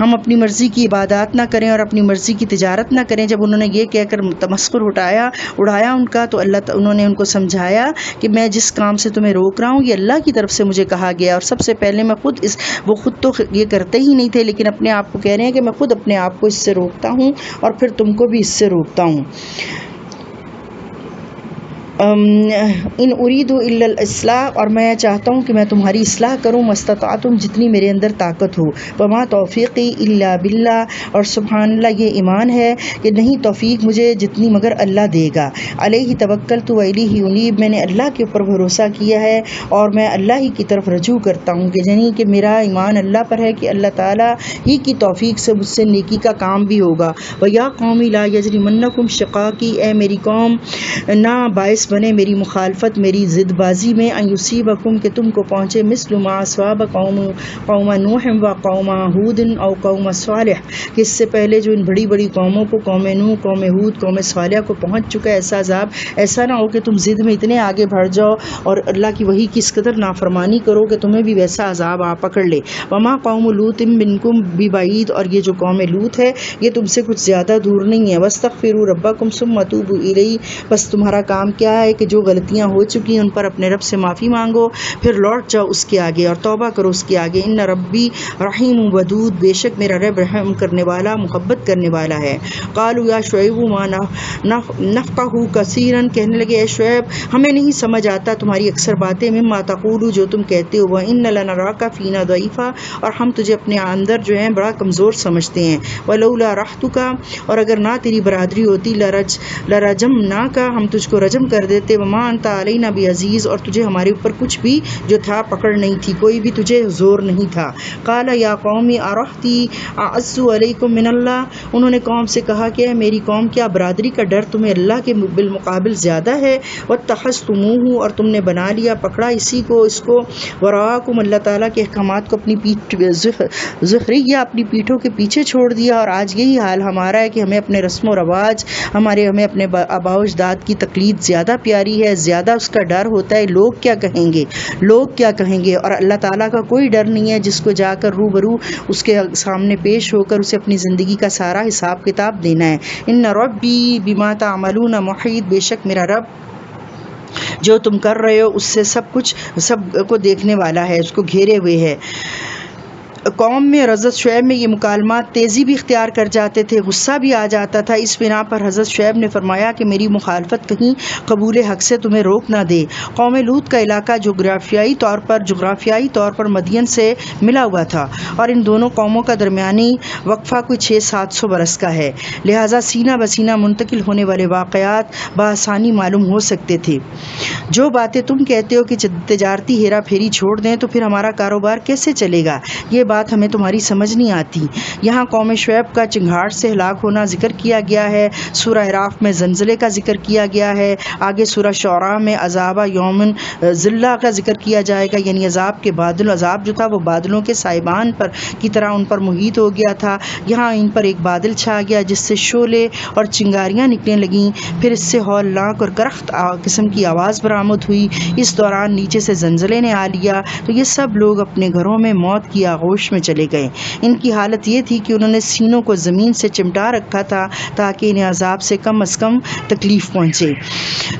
ہم اپنی مرضی کی عبادات نہ کریں اور اپنی مرضی کی تجارت نہ کریں۔ جب انہوں نے یہ کہہ کر تمسخر اڑایا ان کا، تو انہوں نے ان کو سمجھایا کہ میں جس کام سے تمہیں روک رہا ہوں یہ اللہ کی طرف سے مجھے کہا گیا، اور سب سے پہلے میں وہ خود تو یہ کرتے ہی نہیں تھے، لیکن اپنے آپ کو کہہ رہے ہیں کہ میں خود اپنے آپ کو اس سے روکتا ہوں اور پھر تم کو بھی اس سے روکتا ہوں۔ ان اريد الا الاصلاح، اور میں چاہتا ہوں کہ میں تمہاری اصلاح کروں، مستطعتم جتنی میرے اندر طاقت ہو، وما توفیقی الا باللہ، اور سبحان اللہ یہ ایمان ہے کہ نہیں توفیق مجھے جتنی مگر اللہ دے گا۔ علیہ توکلت و الیہ انیب، میں نے اللہ کے اوپر بھروسہ کیا ہے اور میں اللہ ہی کی طرف رجوع کرتا ہوں، کہ یعنی کہ میرا ایمان اللہ پر ہے کہ اللہ تعالیٰ ہی کی توفیق سے مجھ سے نیکی کا کام بھی ہوگا۔ وَيَا قَوْمِ لَا يَجْرِمَنَّكُمْ شِقَاقِي، اے میری قوم نہ باعث بنے میری مخالفت، میری ضد بازی میں، ان یصیبکم کہ تم کو پہنچے مثل ما اصاب قوم نوح و قوم ہود او قوم صالح، کہ اس سے پہلے جو ان بڑی بڑی قوموں کو، قوم نوح، قوم ہود، قوم صالح کو پہنچ چکا ہے ایسا عذاب۔ ایسا نہ ہو کہ تم ضد میں اتنے آگے بڑھ جاؤ اور اللہ کی وحی کی اس قدر نافرمانی کرو کہ تمہیں بھی ویسا عذاب آ پکڑ لے۔ وما قوم لوط منکم ببعید، اور یہ جو قوم لوط ہے یہ تم سے کچھ زیادہ دور نہیں ہے۔ واستغفروا ربکم ثم توبوا الیہ، بس تمہارا کام کیا ہے کہ جو غلطیاں ہو چکی ہیں ان پر اپنے رب سے معافی مانگو، پھر لوٹ جاؤ اس کے آگے اور توبہ کرو اس کے آگے۔ ان ربی رحیم ودود، بے شک میرا رب رحم کرنے والا، محبت کرنے والا ہے۔ قالوا یا شعیب ما نفقہ کثیرا، کہنے لگے اے شعیب ہمیں نہیں سمجھ آتا تمہاری اکثر باتیں، مما تقول جو تم کہتے ہو، وان لنراک فینا ضعیفا، اور ہم تجھے اپنے اندر جو ہے بڑا کمزور سمجھتے ہیں۔ ولولا رحتک، اور اگر نہ تیری برادری ہوتی، لرجمناک، ہم تجھ کو رجم کر دیتے، وما انت علینا بعزیز، اور تجھے ہمارے اوپر کچھ بھی جو تھا پکڑ نہیں تھی، کوئی بھی تجھے زور نہیں تھا۔ قال یا قوم ارہتی اعز علیکم من اللہ، انہوں نے قوم سے کہا کہ اے میری قوم کیا برادری کا ڈر تمہیں اللہ کے بالمقابل زیادہ ہے؟ واتخذتموہ، اور تم نے بنا لیا، پکڑا اسی کو، اس کو، وراءکم، اللہ تعالیٰ کے احکامات کو اپنی ظہریہ اپنی پیٹھوں کے پیچھے چھوڑ دیا، اور آج یہی حال ہمارا ہے کہ ہمیں اپنے رسم و رواج، ہمیں اپنے آباء و اجداد کی تقلید زیادہ پیاری ہے، زیادہ اس کا ڈر ہوتا ہے لوگ کیا کہیں گے، لوگ کیا کہیں گے، اور اللہ تعالیٰ کا کوئی ڈر نہیں ہے جس کو جا کر روبرو اس کے سامنے پیش ہو کر اسے اپنی زندگی کا سارا حساب کتاب دینا ہے۔ ان ربی بما تعملون محیط، بے شک میرا رب جو تم کر رہے ہو اس سے سب کو دیکھنے والا ہے، اس کو گھیرے ہوئے ہے۔ قوم میں حضرت شعیب میں یہ مکالمات تیزی بھی اختیار کر جاتے تھے، غصہ بھی آ جاتا تھا، اس بنا پر حضرت شعیب نے فرمایا کہ میری مخالفت کہیں قبول حق سے تمہیں روک نہ دے۔ قوم لوط کا علاقہ جغرافیائی طور پر مدین سے ملا ہوا تھا، اور ان دونوں قوموں کا درمیانی وقفہ کوئی 600-700 برس کا ہے، لہٰذا سینہ بسینہ منتقل ہونے والے واقعات بآسانی معلوم ہو سکتے تھے۔ جو باتیں تم کہتے ہو کہ تجارتی ہیرا پھیری چھوڑ دیں تو پھر ہمارا کاروبار کیسے چلے گا، یہ بات ہمیں تمہاری سمجھ نہیں آتی۔ یہاں قوم شعیب کا چنگھاڑ سے ہلاک ہونا ذکر کیا گیا ہے، سورہ اعراف میں زلزلے کا ذکر کیا گیا ہے، آگے سورہ شعراء میں عذاب یوم ذلہ کا ذکر کیا جائے گا، یعنی عذاب کے بادل، عذاب جو تھا وہ بادلوں کے سائبان پر کی طرح ان پر محیط ہو گیا تھا۔ یہاں ان پر ایک بادل چھا گیا جس سے شعلے اور چنگاریاں نکلنے لگیں، پھر اس سے ہولناک اور کرخت قسم کی آواز برآمد ہوئی، اس دوران نیچے سے زلزلے نے آ لیا تو یہ سب لوگ اپنے گھروں میں موت کی آغوش میں چلے گئے۔ ان کی حالت یہ تھی کہ انہوں نے سینوں کو زمین سے چمٹا رکھا تھا تاکہ انہیں عذاب سے کم از کم تکلیف پہنچے،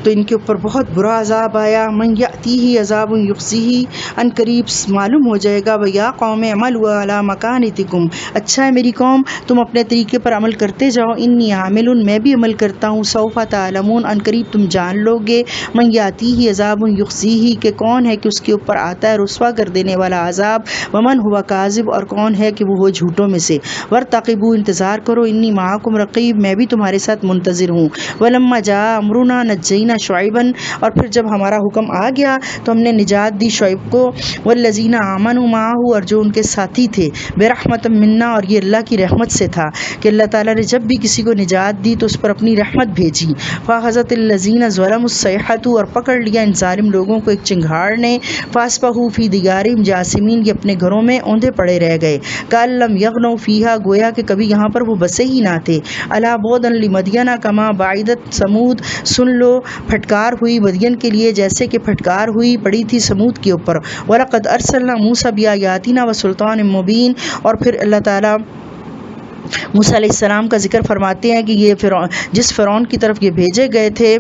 تو ان کے اوپر بہت برا عذاب آیا۔ من یأتیہ عذاب یخزیہ، ان قریب معلوم ہو جائے گا۔ ویا قوم اعملوا علی مکانتکم، اچھا ہے میری قوم تم اپنے طریقے پر عمل کرتے جاؤ، انی عامل، میں بھی عمل کرتا ہوں، سوف تعلمون، ان قریب تم جان لو گے، من یأتیہ عذاب یخزیہ، کہ کون ہے کہ اس کے اوپر آتا ہے رسوا کر دینے والا عذاب، ومن ہوا کاذب، اور کون ہے کہ وہ ہو جھوٹوں میں سے، ورتقبوا، انتظار کرو، انی معکم رقیب، میں بھی تمہارے ساتھ منتظر ہوں۔ ولما جاء امرنا نجینا شعیبا، اور پھر جب ہمارا حکم آ گیا تو ہم نے نجات دی شعیب کو، والذین آمنوا معه، اور جو ان کے ساتھی تھے، برحمت منا، اور یہ اللہ کی رحمت سے تھا کہ اللہ تعالیٰ نے جب بھی کسی کو نجات دی تو اس پر اپنی رحمت بھیجی۔ فاخذت الذین ظلموا الصیحۃ، اور پکڑ لیا ان ظالم لوگوں کو ایک چنگھاڑ نے، فاصبحوا فی دیارہم جاثمین، یہ اپنے گھروں میں اوندے پڑے رہ گئے. کَأَلَّمْ يَغْنَوْا فِيهَا گویا کہ کبھی یہاں پر وہ بسے ہی نہ تھے. أَلَا بُعْدًا لِمَدْيَنَ كَمَا بَعِدَتْ ثَمُودُ سن لو پھٹکار ہوئی مدین کے لیے جیسے کہ پھٹکار ہوئی پڑی تھی سمود کے اوپر. وَلَقَدْ أَرْسَلْنَا مُوسَىٰ بِآيَاتِنَا وَسُلْطَانٍ مُّبِينٍ اور پھر اللہ تعالیٰ موسیٰ علیہ السلام کا ذکر فرماتے ہیں کہ یہ جس فرعون کی طرف یہ بھیجے گئے تھے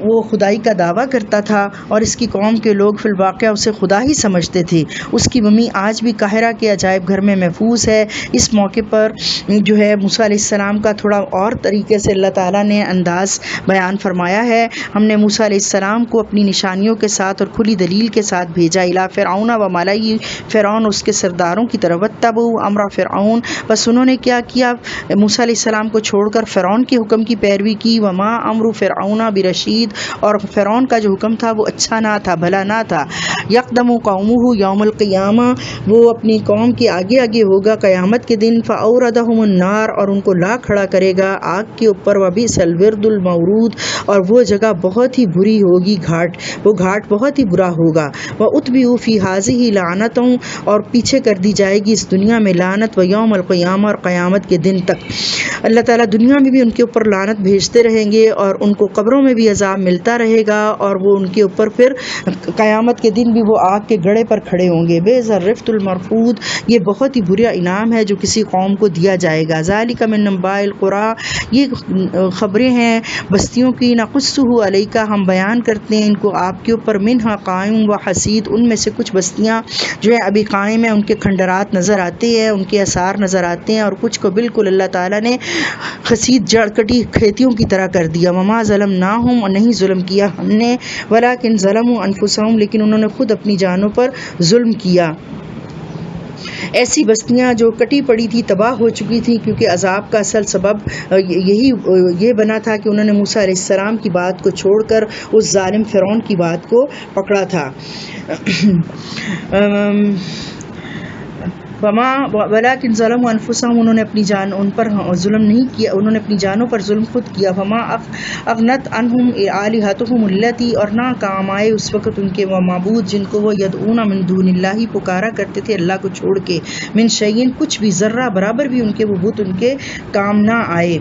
وہ خدائی کا دعویٰ کرتا تھا اور اس کی قوم کے لوگ فی الواقع اسے خدا ہی سمجھتے تھے. اس کی ممی آج بھی قاہرہ کے عجائب گھر میں محفوظ ہے. اس موقع پر جو ہے موسیٰ علیہ السلام کا تھوڑا اور طریقے سے اللہ تعالیٰ نے انداز بیان فرمایا ہے. ہم نے موسیٰ علیہ السلام کو اپنی نشانیوں کے ساتھ اور کھلی دلیل کے ساتھ بھیجا. الی فرعون و ملئہ فرعون اس کے سرداروں کی طرف. واتبعوا امر فرعون بس انہوں نے کیا کیا موسیٰ علیہ السلام کو چھوڑ کر فرعون کے حکم کی پیروی کی. وما امر فرعون برشید اور فرعون کا جو حکم تھا وہ اچھا نہ تھا بھلا نہ تھا. یقدم قومہ یوم القیامہ وہ اپنی قوم کے آگے آگے ہوگا قیامت کے دن. فاوردہم النار اور ان کو لا کھڑا کرے گا آگ کے اوپر. وبئس الورد المورود اور وہ جگہ بہت ہی بری ہوگی گھاٹ وہ گھاٹ بہت ہی برا ہوگا. واتبعوا فی ہذہ لعنۃ اور پیچھے کر دی جائے گی اس دنیا میں لعنت. ویوم القیامہ اور قیامت کے دن تک اللہ تعالیٰ دنیا میں بھی ان کے اوپر لعنت بھیجتے رہیں گے اور ان کو قبروں میں بھی عذاب ملتا رہے گا اور وہ ان کے اوپر پھر قیامت کے دن بھی وہ آگ کے گڑھے پر کھڑے ہوں گے. بئس الرفد المرفود یہ بہت ہی برا انعام ہے جو کسی قوم کو دیا جائے گا. ذالک من انباء القری یہ خبریں ہیں بستیوں کی. نقصہ علیک ہم بیان کرتے ہیں ان کو آپ کے اوپر. منہا قائم و حسید ان میں سے کچھ بستیاں جو ہیں ابھی قائم ہیں ان کے کھنڈرات نظر آتے ہیں ان کے آثار نظر آتے ہیں اور کچھ کو بالکل اللہ تعالیٰ نے خسید جڑ کٹی کھیتیوں کی طرح کر دیا. وما ظلمناہم اور نہیں ظلم کیا ہم نے. ولکن ظلموا انفسہم لیکن انہوں نے خود اپنی جانوں پر ظلم کیا. ایسی بستیاں جو کٹی پڑی تھی تباہ ہو چکی تھیں کیونکہ عذاب کا اصل سبب یہ بنا تھا کہ انہوں نے موسیٰ علیہ السلام کی بات کو چھوڑ کر اس ظالم فرعون کی بات کو پکڑا تھا. ولیکن ظلموا انفسہم انہوں نے اپنی جان ان پر ظلم نہیں کیا انہوں نے اپنی جانوں پر ظلم خود کیا. وما اغنت عنہم آلہتہم التی اور نہ کام آئے اس وقت ان کے وہ معبود جن کو وہ یدعون من دون اللہ پکارا کرتے تھے اللہ کو چھوڑ کے. من شیئن کچھ بھی ذرہ برابر بھی ان کے وہ بت ان کے کام نہ آئے.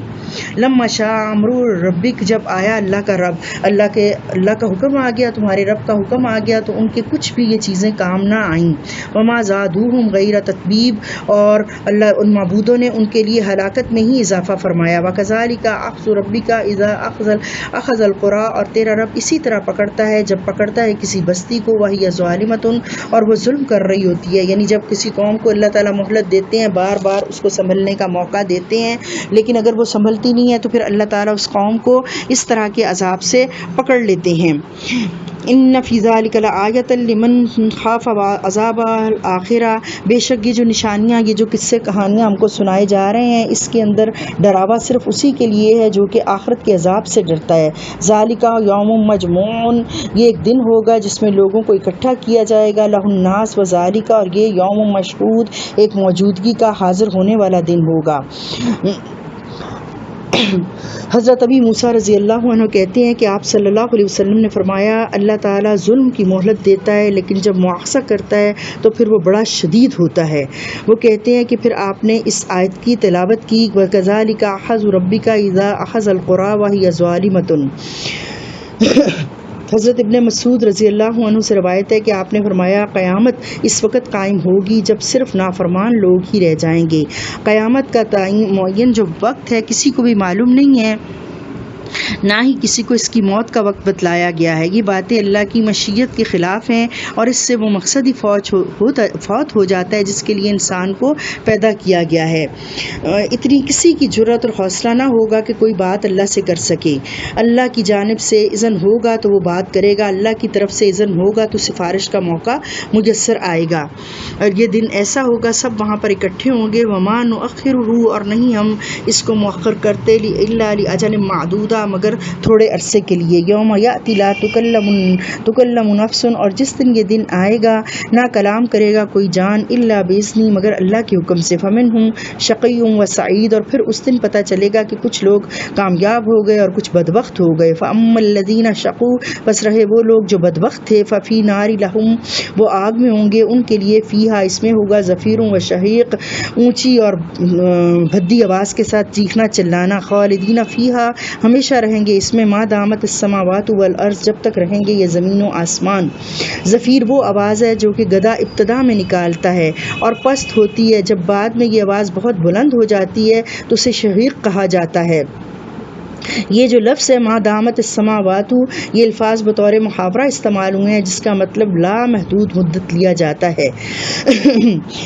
لما شاء امر ربک جب آیا اللہ کا رب اللہ کا حکم آ گیا تمہارے رب کا حکم آ گیا تو ان کے کچھ بھی یہ چیزیں کام نہ آئیں. وما زادوہم غیر تتبیب اور اللہ ان معبودوں نے ان کے لیے ہلاکت میں ہی اضافہ فرمایا. وکذالک اخذ ربک اذا اخذ القری اور تیرا رب اسی طرح پکڑتا ہے جب پکڑتا ہے کسی بستی کو. وہی ظالمۃ اور وہ ظلم کر رہی ہوتی ہے. یعنی جب کسی قوم کو اللہ تعالیٰ مہلت دیتے ہیں بار بار اس کو سنبھلنے کا موقع دیتے ہیں لیکن اگر وہ سنبھلتی نہیں ہے تو پھر اللہ تعالیٰ اس قوم کو اس طرح کے عذاب سے پکڑ لیتے ہیں. ان فی ذلک لآیۃ لمن خاف عذاب الآخرہ بے شک یہ جو نشانیاں یہ جو قصے کہانیاں ہم کو سنائے جا رہے ہیں اس کے اندر ڈراوا صرف اسی کے لیے ہے جو کہ آخرت کے عذاب سے ڈرتا ہے. ذالک یوم مجموع یہ ایک دن ہوگا جس میں لوگوں کو اکٹھا کیا جائے گا. لہ الناس و ذالک اور یہ یوم مشہود ایک موجودگی کا حاضر ہونے والا دن ہوگا. حضرت ابی موسیٰ رضی اللہ عنہ کہتے ہیں کہ آپ صلی اللہ علیہ وسلم نے فرمایا اللہ تعالیٰ ظلم کی مہلت دیتا ہے لیکن جب مواخذہ کرتا ہے تو پھر وہ بڑا شدید ہوتا ہے. وہ کہتے ہیں کہ پھر آپ نے اس آیت کی تلاوت کی وَكَذَلِكَ أَخَذُ رَبِّكَ إِذَا أَخَذَ الْقُرَىٰ وَهِيَ ظَالِمَةٌ. حضرت ابن مسعود رضی اللہ عنہ سے روایت ہے کہ آپ نے فرمایا قیامت اس وقت قائم ہوگی جب صرف نافرمان لوگ ہی رہ جائیں گے. قیامت کا تعین معین جو وقت ہے کسی کو بھی معلوم نہیں ہے نہ ہی کسی کو اس کی موت کا وقت بتلایا گیا ہے. یہ باتیں اللہ کی مشیت کے خلاف ہیں اور اس سے وہ مقصد ہی فوت ہو جاتا ہے جس کے لیے انسان کو پیدا کیا گیا ہے. اتنی کسی کی جرأت اور حوصلہ نہ ہوگا کہ کوئی بات اللہ سے کر سکے. اللہ کی جانب سے اذن ہوگا تو وہ بات کرے گا. اللہ کی طرف سے اذن ہوگا تو سفارش کا موقع میسر آئے گا اور یہ دن ایسا ہوگا سب وہاں پر اکٹھے ہوں گے. وما نؤخرہ اور نہیں ہم اس کو مؤخر کرتے الا لاجل معدودہ مگر تھوڑے عرصے کے لیے. یوم یأتی لا تکلم نفس، اور جس دن یہ دن آئے گا نہ کلام کرے گا کوئی جان الا باذنہ، مگر اللہ کے حکم سے. فمنہم شقی و سعید، اور پھر اس دن پتہ چلے گا کہ کچھ لوگ کامیاب ہو گئے اور کچھ بدبخت ہو گئے. فاما الذین شقوا، بس رہے وہ لوگ جو بدبخت تھے. ففی نار لہم، وہ آگ میں ہوں گے ان کے لیے. فیہا، اس میں ہوگا زفیر و شہیق، اونچی اور بھدی آواز کے ساتھ چیخنا چلانا. خالدین فیہا، ہمیشہ رہیں گے اس میں. ما دامت السماوات والارض، جب تک رہیں گے یہ زمین و آسمان. زفیر وہ آواز ہے جو کہ گدھا ابتدا میں نکالتا ہے اور پست ہوتی ہے، جب بعد میں یہ آواز بہت بلند ہو جاتی ہے تو اسے شہیق کہا جاتا ہے. یہ جو لفظ ہے ما دامت السماوات، یہ الفاظ بطور محاورہ استعمال ہوئے ہیں جس کا مطلب لا محدود مدت لیا جاتا ہے.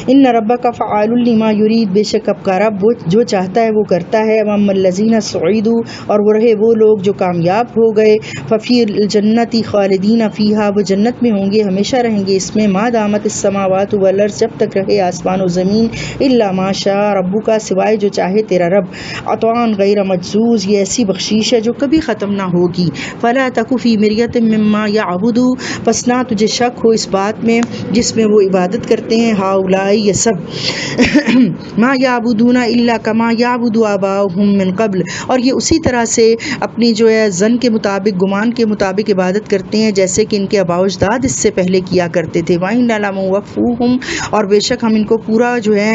ان ربک فعال لما یرید، بے شک آپ کا رب وہ جو چاہتا ہے وہ کرتا ہے. واما الذین سعدوا، اور وہ رہے وہ لوگ جو کامیاب ہو گئے. ففی الجنت خالدین فیہا، وہ جنت میں ہوں گے ہمیشہ رہیں گے اس میں. ما دامت السماوات والارض، جب تک رہے آسمان و زمین. الا ما شاء ربک، سوائے جو چاہے تیرا رب. عطاء غیر مجزوز، یہ ایسی بخشش ہے جو کبھی ختم نہ ہوگی. فلا تک فی مریۃ مما یعبد، پس نہ تجھے شک ہو اس بات میں جس میں وہ عبادت کرتے ہیں. ہؤلاء، یہ سب. ما یعبدون الا کما یعبد آباؤہم من قبل، اور یہ اسی طرح سے اپنی جو ہے ظن کے مطابق، گمان کے مطابق عبادت کرتے ہیں جیسے کہ ان کے آباء و اجداد اس سے پہلے کیا کرتے تھے. وَإِنَّ لَمُوَفُّوهُمْ، اور بے شک ہم ان کو پورا جو ہے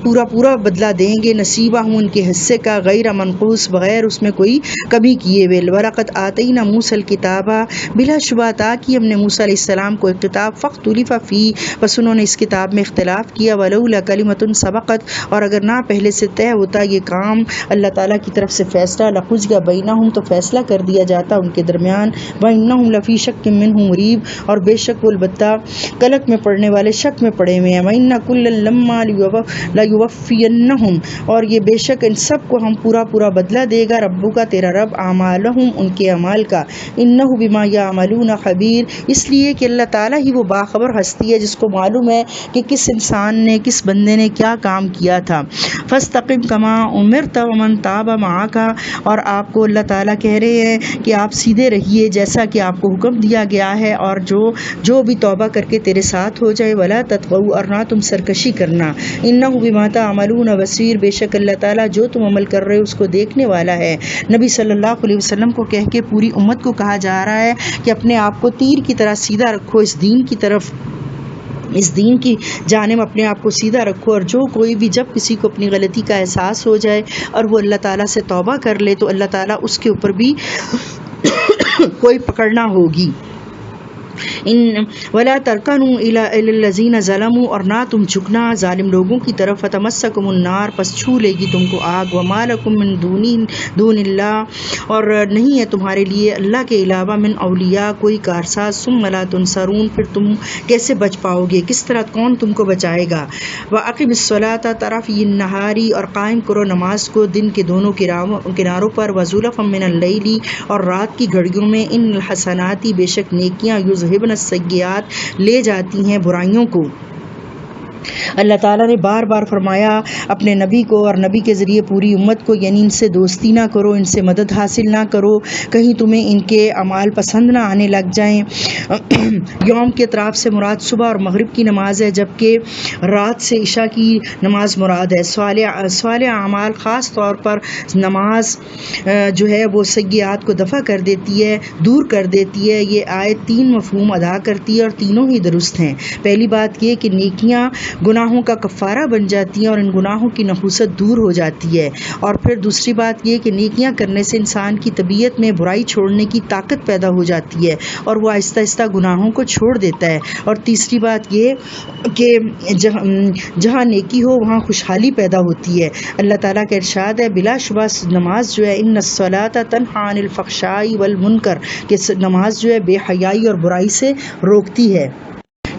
پورا بدلہ دیں گے. نصیبہم، ان کے حصے کا. غیر منقوص، بغیر اس میں کوئی کمی کیے ہوئے. وَلَقَدْ آتَيْنَا مُوسَى الْكِتَابَ، بلا شبہ عطا کی ہم نے موسیٰ علیہ السلام کو ایک کتاب. فاختلف فیہ، بس انہوں نے اس کتاب میں اختلاف کیا. وَلَوْلَا كَلِمَةٌ سَبَقَتْ، اور اگر نہ پہلے سے طے ہوتا یہ کام اللہ تعالیٰ کی طرف سے فیصلہ. لَقُضِیَ بَيْنَهُمْ، تو فیصلہ کر دیا جاتا ان کے درمیان. وَإِنَّهُمْ لَفِي شَكٍّ مِّنْهُ مُرِیب، اور بے شک وہ البتہ کلک میں پڑنے والے شک میں پڑے ہوئے ہیں. وَإِنَّ كُلًّا لَمَّا لَيُوَفِّيَنَّهُمْ، اور یہ بے شک ان سب کو ہم پورا بدلہ دے گا. ربک، تیرا رب. اعمالہم، ان کے اعمال کا. انہ بما یعملون خبیر، اس لیے کہ اللہ تعالیٰ ہی وہ باخبر ہستی ہے جس کو معلوم ہے کہ کس انسان نے، کس بندے نے کیا کام کیا تھا. فاستقم کما امرت ومن تاب معک، اور آپ کو اللہ تعالیٰ کہہ رہے ہیں کہ آپ سیدھے رہیے جیسا کہ آپ کو حکم دیا گیا ہے، اور جو بھی توبہ کر کے تیرے ساتھ ہو جائے. ولا تطغوا، اور نہ تم سرکشی کرنا. انہ بما تعملون بصیر، بے شک اللہ تعالیٰ جو تم عمل کر رہے ہو اس کو دیکھنے والا ہے. نبی صلی اللہ علیہ وسلم کو کہہ کے پوری امت کو کہا جا رہا ہے کہ اپنے آپ کو تیر کی طرح سیدھا رکھو اس دین کی طرف، اس دین کی جانب اپنے آپ کو سیدھا رکھو. اور جو کوئی بھی جب کسی کو اپنی غلطی کا احساس ہو جائے اور وہ اللہ تعالیٰ سے توبہ کر لے تو اللہ تعالیٰ اس کے اوپر بھی کوئی پکڑنا ہوگی. ولا ترکنوا الی الذین ظلموا، اور نہ تم جھکنا ظالم لوگوں کی طرف. فتمسکم النار، پس چھو لے گی تم کو آگ. وما لکم من دون اللہ، اور نہیں ہے تمہارے لیے اللہ کے علاوہ من اولیاء کوئی کارساز. ثم لا تنصرون، پھر تم کیسے بچ پاؤ گے، کس طرح کون تم کو بچائے گا. واقم الصلاۃ طرفی النہار، اور قائم کرو نماز کو دن کے دونوں کناروں پر. وزلفا من اللیل، اور رات کی گھڑیوں میں. ان الحسنات، بے شک نیکیاں یذہبن السیئات، لے جاتی ہیں برائیوں کو. اللہ تعالیٰ نے بار بار فرمایا اپنے نبی کو اور نبی کے ذریعے پوری امت کو، یعنی ان سے دوستی نہ کرو، ان سے مدد حاصل نہ کرو، کہیں تمہیں ان کے اعمال پسند نہ آنے لگ جائیں. یوم کے اطراف سے مراد صبح اور مغرب کی نماز ہے، جبکہ رات سے عشاء کی نماز مراد ہے. صالح اعمال، خاص طور پر نماز جو ہے وہ سیئات کو دفع کر دیتی ہے، دور کر دیتی ہے. یہ آیت 3 مفہوم ادا کرتی ہے اور تینوں ہی درست ہیں. پہلی بات یہ کہ نیکیاں گناہوں کا کفارہ بن جاتی ہیں اور ان گناہوں کی نحوست دور ہو جاتی ہے. اور پھر دوسری بات یہ کہ نیکیاں کرنے سے انسان کی طبیعت میں برائی چھوڑنے کی طاقت پیدا ہو جاتی ہے اور وہ آہستہ آہستہ گناہوں کو چھوڑ دیتا ہے. اور تیسری بات یہ کہ جہاں نیکی ہو وہاں خوشحالی پیدا ہوتی ہے. اللہ تعالیٰ کا ارشاد ہے بلا شبہ نماز جو ہے ان الصلاۃ تنہی عن الفحشاء والمنکر، کہ نماز جو ہے بے حیائی اور برائی سے روکتی ہے.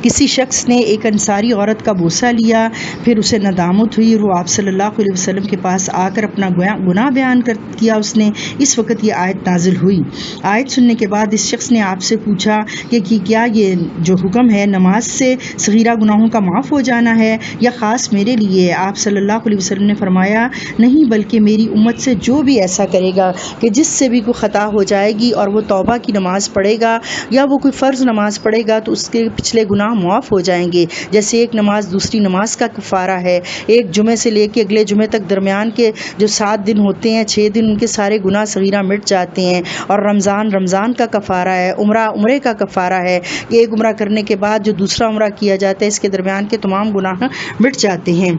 کسی شخص نے ایک انصاری عورت کا بوسہ لیا، پھر اسے ندامت ہوئی اور وہ آپ صلی اللہ علیہ وسلم کے پاس آ کر اپنا گناہ بیان کیا اس نے، اس وقت یہ آیت نازل ہوئی۔ آیت سننے کے بعد اس شخص نے آپ سے پوچھا کہ کیا یہ جو حکم ہے نماز سے صغیرہ گناہوں کا معاف ہو جانا ہے یا خاص میرے لیے؟ آپ صلی اللہ علیہ وسلم نے فرمایا نہیں، بلکہ میری امت سے جو بھی ایسا کرے گا کہ جس سے بھی کوئی خطا ہو جائے گی اور وہ توبہ کی نماز پڑھے گا یا وہ کوئی فرض نماز پڑھے گا تو اس کے پچھلے گناہ معاف ہو جائیں گے، جیسے ایک نماز دوسری نماز کا کفارہ ہے۔ ایک جمعے سے لے کے اگلے جمعے تک درمیان کے جو 7 دن ہوتے ہیں، 6 دن ان کے سارے گناہ صغیرہ مٹ جاتے ہیں، اور رمضان کا کفارہ ہے، عمرے کا کفارہ ہے کہ ایک عمرہ کرنے کے بعد جو دوسرا عمرہ کیا جاتا ہے اس کے درمیان کے تمام گناہ مٹ جاتے ہیں۔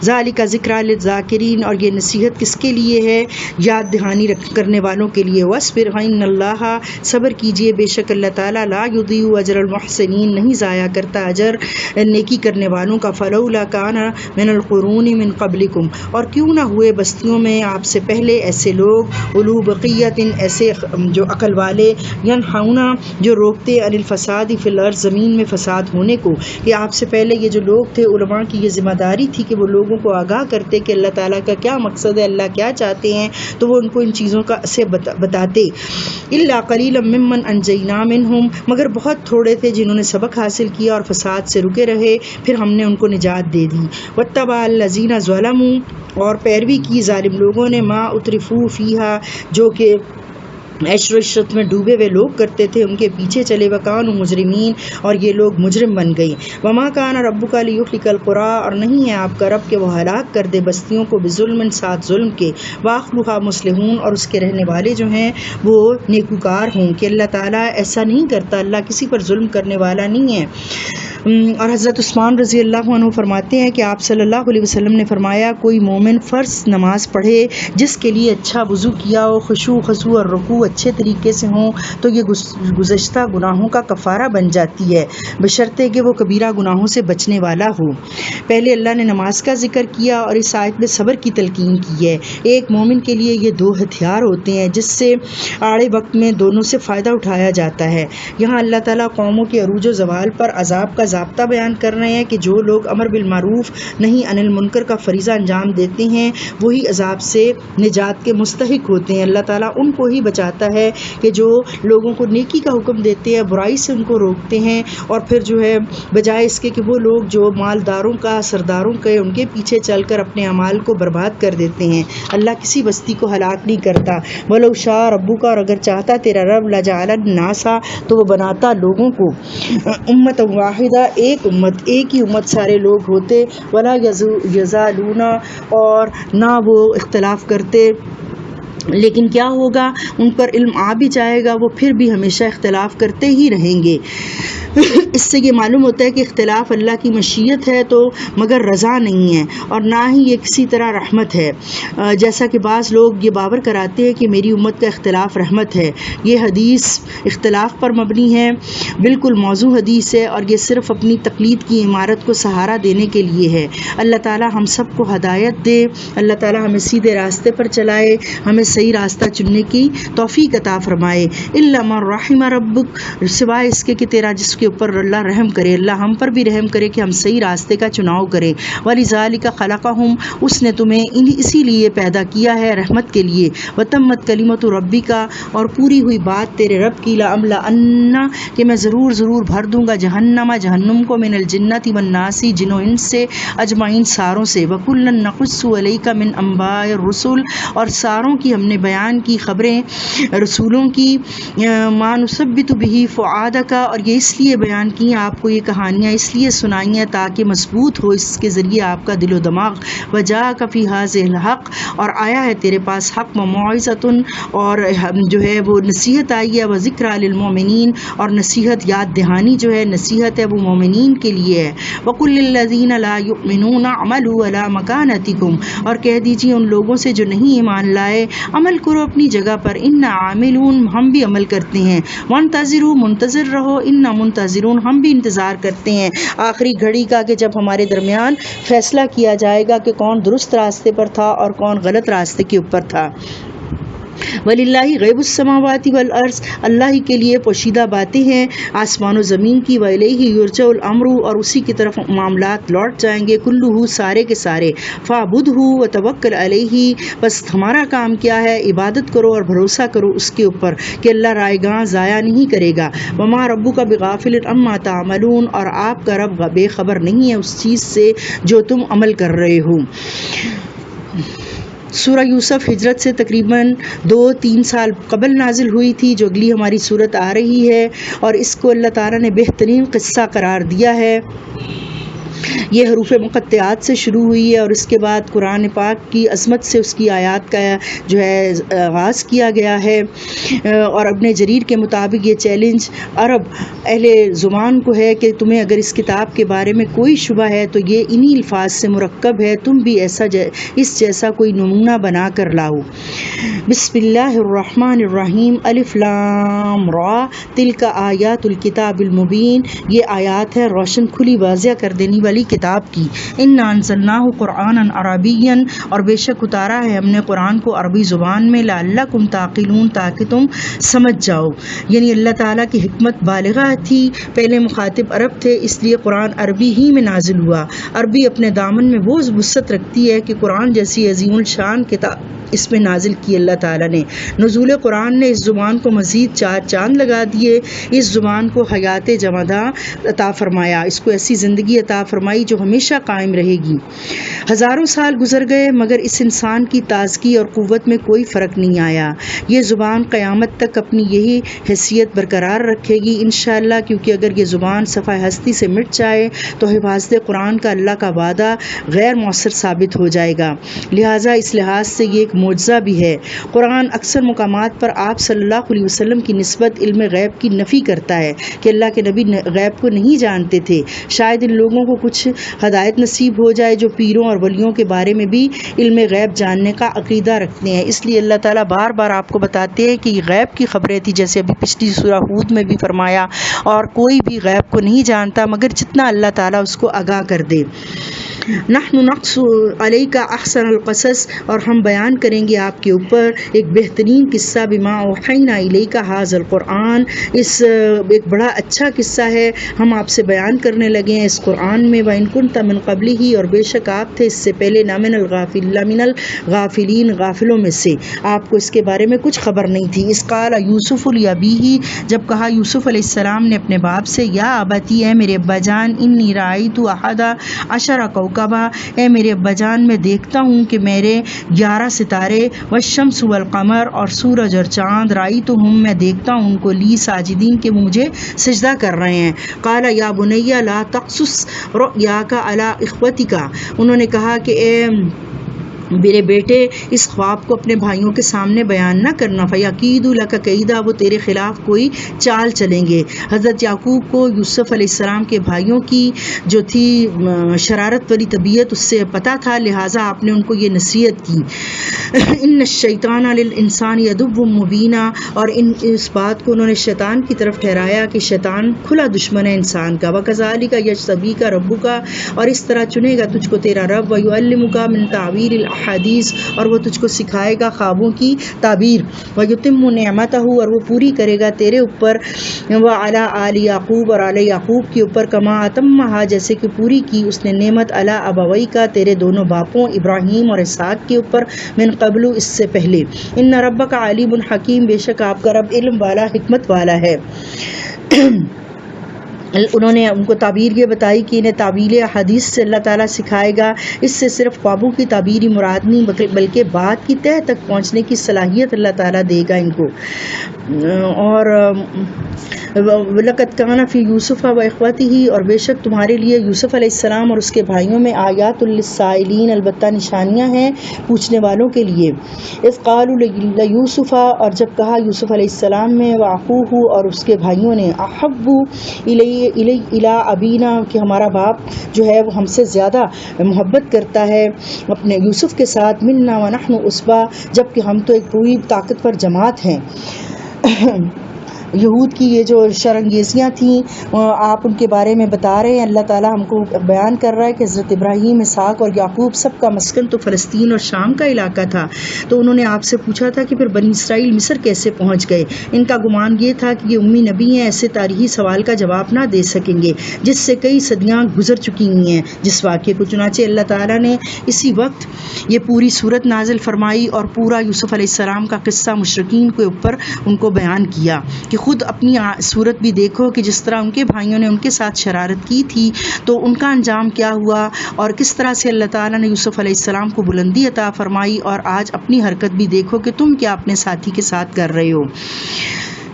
ذالک ذکریٰ للذاکرین، اور یہ نصیحت کس کے لیے ہے؟ یاد دہانی کرنے والوں کے لیے۔ واصبر ان اللہ، صبر کیجئے، بے شک اللہ تعالیٰ لا یضیع اجر المحسنین، نہیں ضائع کرتا اجر نیکی کرنے والوں کا۔ فلولا کان من القرون من قبلکم، اور کیوں نہ ہوئے بستیوں میں آپ سے پہلے ایسے لوگ، اولو بقیت، ایسے جو عقل والے، ینہون، جو روکتے، عن الفساد فی الارض، زمین میں فساد ہونے کو، کہ آپ سے پہلے یہ جو لوگ تھے، علماء کی یہ ذمہ داری تھی کہ وہ لوگوں کو آگاہ کرتے کہ اللہ تعالیٰ کا کیا مقصد ہے، اللہ کیا چاہتے ہیں، تو وہ ان کو ان چیزوں کا سے بتاتے۔ الا قلیلا ممن انجینا منہم، مگر بہت تھوڑے تھے جنہوں نے سبق حاصل کیا اور فساد سے رکے رہے، پھر ہم نے ان کو نجات دے دی۔ واتبع الذین ظلموا، اور پیروی کی ظالم لوگوں نے، ما اترفوا فیہا، جو کہ عیش و عشرت میں ڈوبے ہوئے لوگ کرتے تھے، ان کے پیچھے چلے، وکانوا مجرمین، اور یہ لوگ مجرم بن گئے۔ وما کان ربک لیہلک القری، اور نہیں ہے آپ کا رب کہ وہ ہلاک کر دے بستیوں کو، بظلم، ساتھ ظلم کے، واہلھا مصلحون، اور اس کے رہنے والے جو ہیں وہ نیکوکار ہوں، کہ اللہ تعالیٰ ایسا نہیں کرتا، اللہ کسی پر ظلم کرنے والا نہیں ہے۔ اور حضرت عثمان رضی اللہ عنہ فرماتے ہیں کہ آپ صلی اللہ علیہ وسلم نے فرمایا، کوئی مومن فرض نماز پڑھے جس کے لیے اچھا وضو کیا ہو، خشوع خضوع اور رکوع اچھے طریقے سے ہوں، تو یہ گزشتہ گناہوں کا کفارہ بن جاتی ہے، بشرطے کہ وہ کبیرہ گناہوں سے بچنے والا ہو۔ پہلے اللہ نے نماز کا ذکر کیا اور اس آیت میں صبر کی تلقین کی ہے۔ ایک مومن کے لیے یہ 2 ہتھیار ہوتے ہیں جس سے آڑے وقت میں دونوں سے فائدہ اٹھایا جاتا ہے۔ یہاں اللہ تعالیٰ قوموں کے عروج و زوال پر عذاب کا ضابطہ بیان کر رہے ہیں کہ جو لوگ امر بالمعروف نہی عن المنکر کا فریضہ انجام دیتے ہیں وہی عذاب سے نجات کے مستحق ہوتے ہیں۔ اللہ تعالیٰ ان کو ہی بچاتا ہے کہ جو لوگوں کو نیکی کا حکم دیتے ہیں، برائی سے ان کو روکتے ہیں، اور پھر جو ہے بجائے اس کے کہ وہ لوگ جو مالداروں کا، سرداروں کے، ان کے پیچھے چل کر اپنے اعمال کو برباد کر دیتے ہیں، اللہ کسی بستی کو ہلاک نہیں کرتا۔ وَلَوْ شَاءَ رَبُّكَ، اور اگر چاہتا تیرا رب، لَجَعَلَ النَّاسَ، تو وہ بناتا لوگوں کو امۃ واحدہ، ایک امت، ایک ہی امت سارے لوگ ہوتے، ولا یزالون، اور نہ وہ اختلاف کرتے، لیکن کیا ہوگا، ان پر علم آ بھی جائے گا، وہ پھر بھی ہمیشہ اختلاف کرتے ہی رہیں گے۔ اس سے یہ معلوم ہوتا ہے کہ اختلاف اللہ کی مشیت ہے تو مگر رضا نہیں ہے، اور نہ ہی یہ کسی طرح رحمت ہے، جیسا کہ بعض لوگ یہ باور کراتے ہیں کہ میری امت کا اختلاف رحمت ہے۔ یہ حدیث اختلاف پر مبنی ہے، بالکل موضوع حدیث ہے، اور یہ صرف اپنی تقلید کی عمارت کو سہارا دینے کے لیے ہے۔ اللہ تعالیٰ ہم سب کو ہدایت دے، اللہ تعالیٰ ہمیں سیدھے راستے پر چلائے، ہمیں صحیح راستہ چننے کی توفیق عطا فرمائے۔ الا من رحم ربک، سوائے اس کے کہ تیرا جس کے اوپر اللہ رحم کرے، اللہ ہم پر بھی رحم کرے کہ ہم صحیح راستے کا چناؤ کریں۔ وَلِذَالِكَ خَلَقَهُمْ، اس نے تمہیں اسی لیے پیدا کیا ہے، رحمت کے لیے۔ وَتَمَّتْ كَلِمَةُ رَبِّكَ، اور پوری ہوئی بات تیرے رب کی، لَأَمْلَأَنَّ، کہ میں ضرور بھر دوں گا، جہنم کو، من الجنۃ والناس، جنوں انس سے، اجمعین ساروں سے۔ وَكُلًّا نَقُصُّ عَلَيْكَ مِنْ أَنْبَاءِ الرُّسُلِ، اور ساروں کی ہم نے بیان کی خبریں رسولوں کی، مَا نُثَبِّتُ بِهِ فُؤَادَكَ، اور یہ اس لیے بیان کی آپ کو یہ کہانیاں اس لیے سنائی ہیں تاکہ مضبوط ہو اس کے ذریعے آپ کا دل و دماغ۔ وَجَاءَكَ فِي هَٰذِهِ الْحَقُّ، اور آیا ہے تیرے پاس حق، وَمَوْعِظَةٌ، اور جو ہے وہ نصیحت آئی ہے، وَذِكْرَىٰ لِلْمُؤْمِنِينَ، اور نصیحت، یاد دہانی جو ہے، نصیحت ہے وہ مومنین کے لیے ہے۔ وَقُل لِّلَّذِينَ لَا يُؤْمِنُونَ اعْمَلُوا عَلَىٰ مَكَانَتِكُمْ، اور کہہ دیجیے ان لوگوں سے جو نہیں ایمان لائے، عمل کرو اپنی جگہ پر، اِنَّا عَامِلُونَ، ہم بھی عمل کرتے ہیں، وَانتَظِرُوا، منتظر رہو، اِنَّا مُنتَظِرُونَ، ہم بھی انتظار کرتے ہیں آخری گھڑی کا کہ جب ہمارے درمیان فیصلہ کیا جائے گا کہ کون درست راستے پر تھا اور کون غلط راستے کے اوپر تھا۔ وَلِلَّهِ غیب السماوات والارض، اللہ ہی کے لیے پوشیدہ باتیں ہیں آسمان و زمین کی، وَإِلَيْهِ يُرْجَعُ الْأَمْرُ، اور اسی کی طرف معاملات لوٹ جائیں گے، كُلُّهُ سارے کے سارے، فَاعْبُدْهُ وَتَوَكَّلْ عَلَيْهِ، بس ہمارا کام کیا ہے، عبادت کرو اور بھروسہ کرو اس کے اوپر کہ اللہ رائے گاں ضائع نہیں کرے گا، وَمَا رَبُّكَ بِغَافِلٍ عَمَّا تَعْمَلُونَ، اور آپ کا رب بے خبر نہیں ہے اس چیز سے جو تم عمل کر رہے ہو۔ سورہ یوسف ہجرت سے تقریباً 2-3 سال قبل نازل ہوئی تھی، جو اگلی ہماری صورت آ رہی ہے، اور اس کو اللہ تعالیٰ نے بہترین قصہ قرار دیا ہے۔ یہ حروف مقطعات سے شروع ہوئی ہے اور اس کے بعد قرآن پاک کی عظمت سے اس کی آیات کا جو ہے آغاز کیا گیا ہے، اور ابن جریر کے مطابق یہ چیلنج عرب اہل زبان کو ہے کہ تمہیں اگر اس کتاب کے بارے میں کوئی شبہ ہے تو یہ انہی الفاظ سے مرکب ہے، تم بھی اس جیسا کوئی نمونہ بنا کر لاؤ۔ بسم اللہ الرحمن الرحیم، الف لام را، تلک آیات الکتاب المبین، یہ آیات ہے روشن کھلی واضح کر دینے والی کتاب کی۔ انا انزلناہ قرآنا عربیا، اور بے شک اتارا ہے ہم نے قرآن کو عربی زبان میں، لعلکم تعقلون، تاکہ تم سمجھ جاؤ، یعنی اللہ تعالیٰ کی حکمت بالغہ تھی، پہلے مخاطب عرب تھے اس لیے قرآن عربی ہی میں نازل ہوا۔ عربی اپنے دامن میں وہ وسعت رکھتی ہے کہ قرآن جیسی عظیم الشان کتاب اس میں نازل کی اللہ تعالیٰ نے۔ نزول قرآن نے اس زبان کو مزید 4 چاند لگا دیے، اس زبان کو حیات جمادہ عطا فرمایا، اس کو ایسی زندگی عطا فرمائی جو ہمیشہ قائم رہے گی۔ ہزاروں سال گزر گئے مگر اس انسان کی تازگی اور قوت میں کوئی فرق نہیں آیا۔ یہ زبان قیامت تک اپنی یہی حیثیت برقرار رکھے گی انشاءاللہ، کیونکہ اگر یہ زبان صفحہ ہستی سے مٹ جائے تو حفاظت قرآن کا اللہ کا وعدہ غیر مؤثر ثابت ہو جائے گا، لہٰذا اس لحاظ سے یہ ایک معجزہ بھی ہے۔ قرآن اکثر مقامات پر آپ صلی اللہ علیہ وسلم کی نسبت علم غیب کی نفی کرتا ہے کہ اللہ کے نبی غیب کو نہیں جانتے تھے، شاید ان لوگوں کو کچھ ہدایت نصیب ہو جائے جو پیروں اور ولیوں کے بارے میں بھی علم غیب جاننے کا عقیدہ رکھتے ہیں، اس لیے اللہ تعالیٰ بار بار آپ کو بتاتے ہیں کہ یہ غیب کی خبریں تھی، جیسے ابھی پچھلی سورہ ہود میں بھی فرمایا، اور کوئی بھی غیب کو نہیں جانتا مگر جتنا اللہ تعالیٰ اس کو آگاہ کر دے۔ نحن نقص علیک احسن القصص، اور ہم بیان کریں گے آپ کے اوپر ایک بہترین قصہ، بما اوحینا الیک ھذا القرآن، اس ایک بڑا اچھا قصہ ہے ہم آپ سے بیان کرنے لگے ہیں اس قرآن میں، وَإِن كُنتَ مِن قَبْلِهِ، اور بے شک آپ تھے اس سے پہلے، من الغافلین، غافلوں میں سے، آپ کو اس کے بارے میں کچھ خبر نہیں تھی۔ اس قال یوسف لأبیہ، جب کہا یوسف علیہ السلام نے اپنے باپ سے، یا ابتی، اے میرے ابا جان، انی رأیت احد عشر کوکبا، اے میرے ابا جان میں دیکھتا ہوں کہ میرے 11 ستارے، والشمس والقمر، اور سورج اور چاند، رأیتہم، میں دیکھتا ہوں ان کو، لی ساجدین، کہ وہ مجھے سجدہ کر رہے ہیں۔ قال یا بنی لا تقصص رؤیاک علی اخوتک، انہوں نے کہا کہ اے میرے بیٹے اس خواب کو اپنے بھائیوں کے سامنے بیان نہ کرنا، فیکیدوا لک کیدا، وہ تیرے خلاف کوئی چال چلیں گے۔ حضرت یعقوب کو یوسف علیہ السلام کے بھائیوں کی جو تھی شرارت والی طبیعت اس سے پتہ تھا، لہٰذا آپ نے ان کو یہ نصیحت کی، ان الشیطان للانسان عدو مبین، اور اس بات کو انہوں نے شیطان کی طرف ٹھہرایا کہ شیطان کھلا دشمن ہے انسان کا، وکذالک یجتبیک ربک، اور اس طرح چنے گا تجھ کو تیرا رب، ویعلمک من تعویل حدیث، اور وہ تجھ کو سکھائے گا خوابوں کی تعبیر، وَيُتِمُّ نِعْمَتَهُ، اور وہ پوری کرے گا تیرے اوپر، وَعَلَىٰ آلِ یعقوب، اور آل یعقوب کے اوپر، کما أَتَمَّهَا، جیسے کہ پوری کی اس نے نعمت علی ابویک، تیرے دونوں باپوں ابراہیم اور اسحاق کے اوپر، من قبل، اس سے پہلے، ان ربک علیم حکیم، بے شک آپ کا رب علم والا حکمت والا ہے۔ انہوں نے ان کو تعبیر یہ بتائی کہ انہیں تعویل حدیث سے اللہ تعالیٰ سکھائے گا، اس سے صرف خوابوں کی تعبیر ہی مراد نہیں بلکہ بات کی تہہ تک پہنچنے کی صلاحیت اللہ تعالیٰ دے گا ان کو۔ اور وَلَقَدْ كَانَ فِي يُوسُفَ وَإِخْوَتِهِ، اور بے شک تمہارے لیے یوسف علیہ السلام اور اس کے بھائیوں میں آیات للسائلین، البتہ نشانیاں ہیں پوچھنے والوں کے لیے۔ اذ قالوا ليوسف، اور جب کہا یوسف علیہ السلام میں، وأخوه، اور اس کے بھائیوں نے، احب الی ابینا، کہ ہمارا باپ جو ہے وہ ہم سے زیادہ محبت کرتا ہے اپنے یوسف کے ساتھ، منا ونحن عصبہ، جبکہ ہم تو ایک پوری طاقتور جماعت ہیں۔ یہود کی یہ جو شرانگیزیاں تھیں آپ ان کے بارے میں بتا رہے ہیں. اللہ تعالیٰ ہم کو بیان کر رہا ہے کہ حضرت ابراہیم، اسحاق اور یعقوب سب کا مسکن تو فلسطین اور شام کا علاقہ تھا. تو انہوں نے آپ سے پوچھا تھا کہ پھر بنی اسرائیل مصر کیسے پہنچ گئے. ان کا گمان یہ تھا کہ یہ امی نبی ہیں، ایسے تاریخی سوال کا جواب نہ دے سکیں گے جس سے کئی صدیاں گزر چکی ہوئی ہیں جس واقعے کو. چنانچہ اللہ تعالیٰ نے اسی وقت یہ پوری صورت نازل فرمائی اور پورا یوسف علیہ السلام کا قصہ مشرکین کے اوپر ان کو بیان کیا کہ خود اپنی صورت بھی دیکھو کہ جس طرح ان کے بھائیوں نے ان کے ساتھ شرارت کی تھی تو ان کا انجام کیا ہوا، اور کس طرح سے اللہ تعالیٰ نے یوسف علیہ السلام کو بلندی عطا فرمائی، اور آج اپنی حرکت بھی دیکھو کہ تم کیا اپنے ساتھی کے ساتھ کر رہے ہو.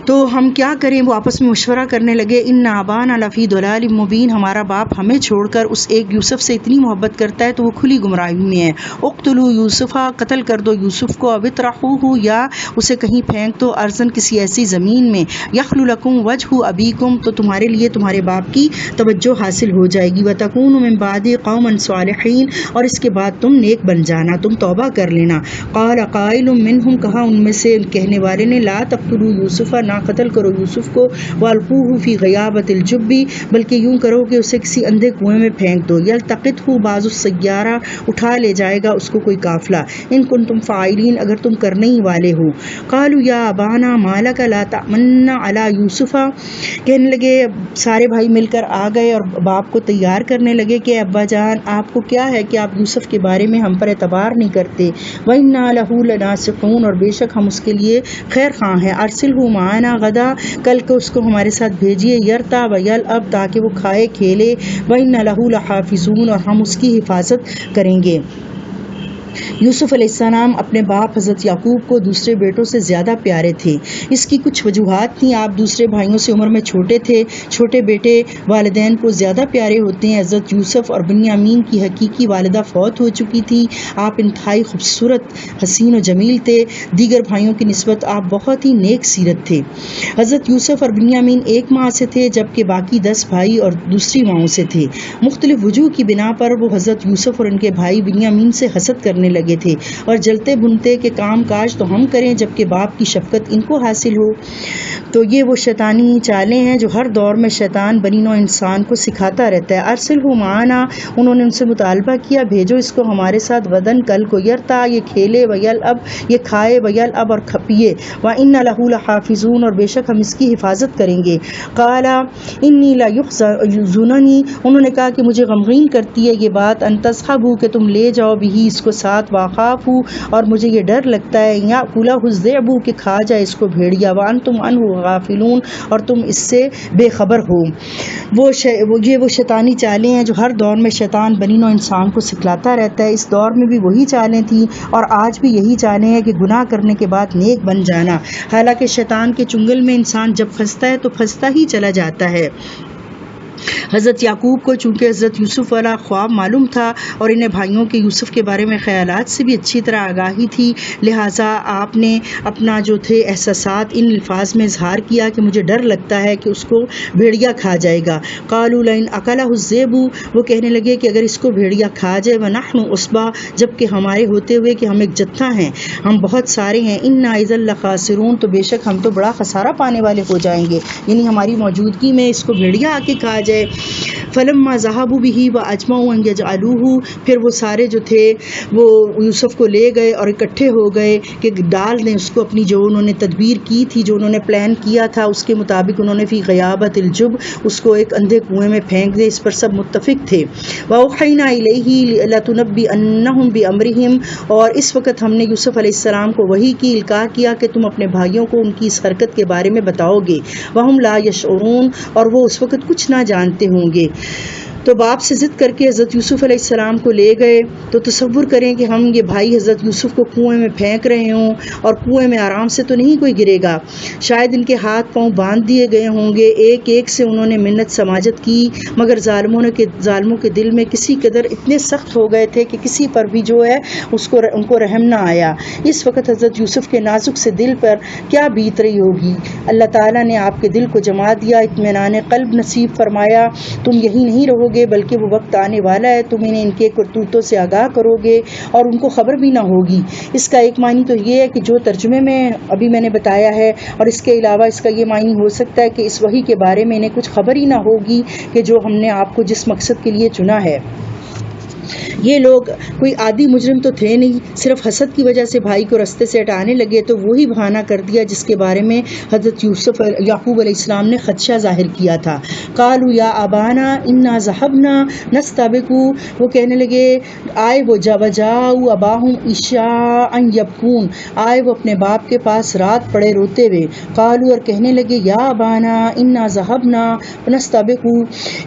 تو ہم کیا کریں؟ وہ آپس میں مشورہ کرنے لگے. ان ابانا لفی ضلال مبین، ہمارا باپ ہمیں چھوڑ کر اس ایک یوسف سے اتنی محبت کرتا ہے تو وہ کھلی گمراہی میں ہے. اقتلوا یوسفا، قتل کر دو یوسف کو، اب اطرحوہ، یا اسے کہیں پھینک دو، ارضن کسی ایسی زمین میں، یخل لکم وجہ ابیکم، تو تمہارے لیے تمہارے باپ کی توجہ حاصل ہو جائے گی، وتکونوا من بعد قوما صالحین، اور اس کے بعد تم نیک بن جانا، تم توبہ کر لینا. قال قائل منہم، کہا ان میں سے کہنے والے نے، لا تقتلوا یوسف، نہ قتل کرو یوسف کو، والقوہ فی غیابۃ الجب، بلکہ یوں کرو کہ اسے کسی اندھے کنویں میں پھینک دو، یلتقطہ بعض السیارہ، اٹھا لے جائے گا اس کو کوئی قافلہ، ان کنتم فاعلین، اگر تم کرنے ہی والے ہو. قالوا یا ابانا ما لک لا تأمنا علی یوسف، کہنے لگے سارے بھائی مل کر آ گئے اور باپ کو تیار کرنے لگے کہ ابا جان آپ کو کیا ہے کہ آپ یوسف کے بارے میں ہم پر اعتبار نہیں کرتے. وَإِنَّا لَهُ لَنَاصِحُونَ، اور بے شک ہم اس کے لیے خیر خواہ ہیں. ارسلہ معنا غدا، کل کو اس کو ہمارے ساتھ بھیجیے، یرتا ویلعب، تاکہ وہ کھائے کھیلے، وَإِنَّا لَهُ لَحَافِظُونَ، اور ہم اس کی حفاظت کریں گے. یوسف علیہ السلام اپنے باپ حضرت یعقوب کو دوسرے بیٹوں سے زیادہ پیارے تھے. اس کی کچھ وجوہات تھیں. آپ دوسرے بھائیوں سے عمر میں چھوٹے تھے. چھوٹے بیٹے والدین کو زیادہ پیارے ہوتے ہیں. حضرت یوسف اور بنیامین کی حقیقی والدہ فوت ہو چکی تھی. آپ انتہائی خوبصورت، حسین و جمیل تھے. دیگر بھائیوں کی نسبت آپ بہت ہی نیک سیرت تھے. حضرت یوسف اور بنیامین ایک ماں سے تھے، جبکہ باقی 10 بھائی اور دوسری ماؤں سے تھے. مختلف وجوہ کی بنا پر وہ حضرت یوسف اور ان کے بھائی بنیامین سے حسد کرنے لگے تھے اور جلتے بنتے کہ کام کاج تو ہم کریں جبکہ باپ کی شفقت ان کو حاصل ہو. تو یہ وہ شیطانی چالیں ہیں جو ہر دور میں شیطان بنی نوع انسان کو سکھاتا رہتا ہے. ارسلہ معنا، انہوں نے ان سے مطالبہ کیا بھیجو اس کو ہمارے ساتھ، غدن، کل کو، یرتا، یہ کھیلے، ویلعب، یہ کھائے، ویلعب، اور کھپیے، وَإِنَّ لَهُ لَحَافِظُونَ، اور بے شک ہم اس کی حفاظت کریں گے. قال انی لَيَحْزُنُنِی، انہوں نے کہا کہ مجھے غمگین کرتی ہے یہ بات، ان تذهبوا، کہ تم لے جاؤ بھی اس کو ساتھ، واخافوا، اور مجھے یہ ڈر لگتا ہے، یأکلہ الذئب، کہ کھا جائے اس کو بھیڑیا، وانتم عنہ غافلون، اور تم اس سے بے خبر ہو. یہ وہ شیطانی چالیں ہیں جو ہر دور میں شیطان بنی نوع انسان کو سکھلاتا رہتا ہے. اس دور میں بھی وہی چالیں تھیں اور آج بھی یہی چالیں ہیں کہ گناہ کرنے کے بعد نیک بن جانا. حالانکہ شیطان کے چنگل میں انسان جب پھنستا ہے تو پھنستا ہی چلا جاتا ہے. حضرت یعقوب کو چونکہ حضرت یوسف والا خواب معلوم تھا اور انہیں بھائیوں کے یوسف کے بارے میں خیالات سے بھی اچھی طرح آگاہی تھی، لہٰذا آپ نے اپنا جو تھے احساسات ان الفاظ میں اظہار کیا کہ مجھے ڈر لگتا ہے کہ اس کو بھیڑیا کھا جائے گا. قالوا لئن اکلہ الذئب، وہ کہنے لگے کہ اگر اس کو بھیڑیا کھا جائے، ونحن عصبہ، جبکہ ہمارے ہوتے ہوئے کہ ہم ایک جتھا ہیں، ہم بہت سارے ہیں، انا اذا لخاسرون، تو بے شک ہم تو بڑا خسارہ پانے والے ہو جائیں گے، یعنی ہماری موجودگی میں اس کو بھیڑیا آ کے کھا جائے. فلما ذهبوا به واجمعوا ان يجعلوه، پھر وہ سارے جو تھے وہ یوسف کو لے گئے اور اکٹھے ہو گئے کہ ڈال دیں اس کو، اپنی جو انہوں نے تدبیر کی تھی، جو انہوں نے پلان کیا تھا اس کے مطابق انہوں نے فی غیابت الجب، اس کو ایک اندھے کنویں میں پھینک دے. اس پر سب متفق تھے. واوحینا الیہ لتنبئنہم بامرہم، اور اس وقت ہم نے یوسف علیہ السلام کو وحی کی، القاء کیا کہ تم اپنے بھائیوں کو ان کی اس حرکت کے بارے میں بتاؤ گے. وہم لا یشعرون، اور وہ اس وقت کچھ نہ جانتے ہوں گے. تو باپ سے ضد کر کے حضرت یوسف علیہ السلام کو لے گئے. تو تصور کریں کہ ہم یہ بھائی حضرت یوسف کو کنویں میں پھینک رہے ہوں اور کنویں میں آرام سے تو نہیں کوئی گرے گا، شاید ان کے ہاتھ پاؤں باندھ دیے گئے ہوں گے. ایک ایک سے انہوں نے منت سماجت کی، مگر ظالموں کے دل میں کسی قدر اتنے سخت ہو گئے تھے کہ کسی پر بھی جو ہے ان کو رحم نہ آیا. اس وقت حضرت یوسف کے نازک سے دل پر کیا بیت رہی ہوگی. اللہ تعالیٰ نے آپ کے دل کو جما دیا، اطمینان قلب نصیب فرمایا. تم یہی نہیں رہو گے بلکہ وہ وقت آنے والا ہے تم انہیں ان کے کرتوتوں سے آگاہ کرو گے اور ان کو خبر بھی نہ ہوگی۔ اس کا ایک معنی تو یہ ہے کہ جو ترجمے میں ابھی میں نے بتایا ہے، اور اس کے علاوہ اس کا یہ معنی ہو سکتا ہے کہ اس وحی کے بارے میں انہیں کچھ خبر ہی نہ ہوگی کہ جو ہم نے آپ کو جس مقصد کے لیے چنا ہے۔ یہ لوگ کوئی عادی مجرم تو تھے نہیں، صرف حسد کی وجہ سے بھائی کو رستے سے ہٹانے لگے تو وہی بہانہ کر دیا جس کے بارے میں حضرت یعقوب علیہ السلام نے خدشہ ظاہر کیا تھا۔ قالوا یا ابانا انا ذهبنا نستبق، وہ کہنے لگے آئے وہ وجاؤ اباہم عشاء یبکون، آئے وہ اپنے باپ کے پاس رات پڑے روتے ہوئے۔ قالوا، اور کہنے لگے یا ابانا انا ذهبنا نستبق،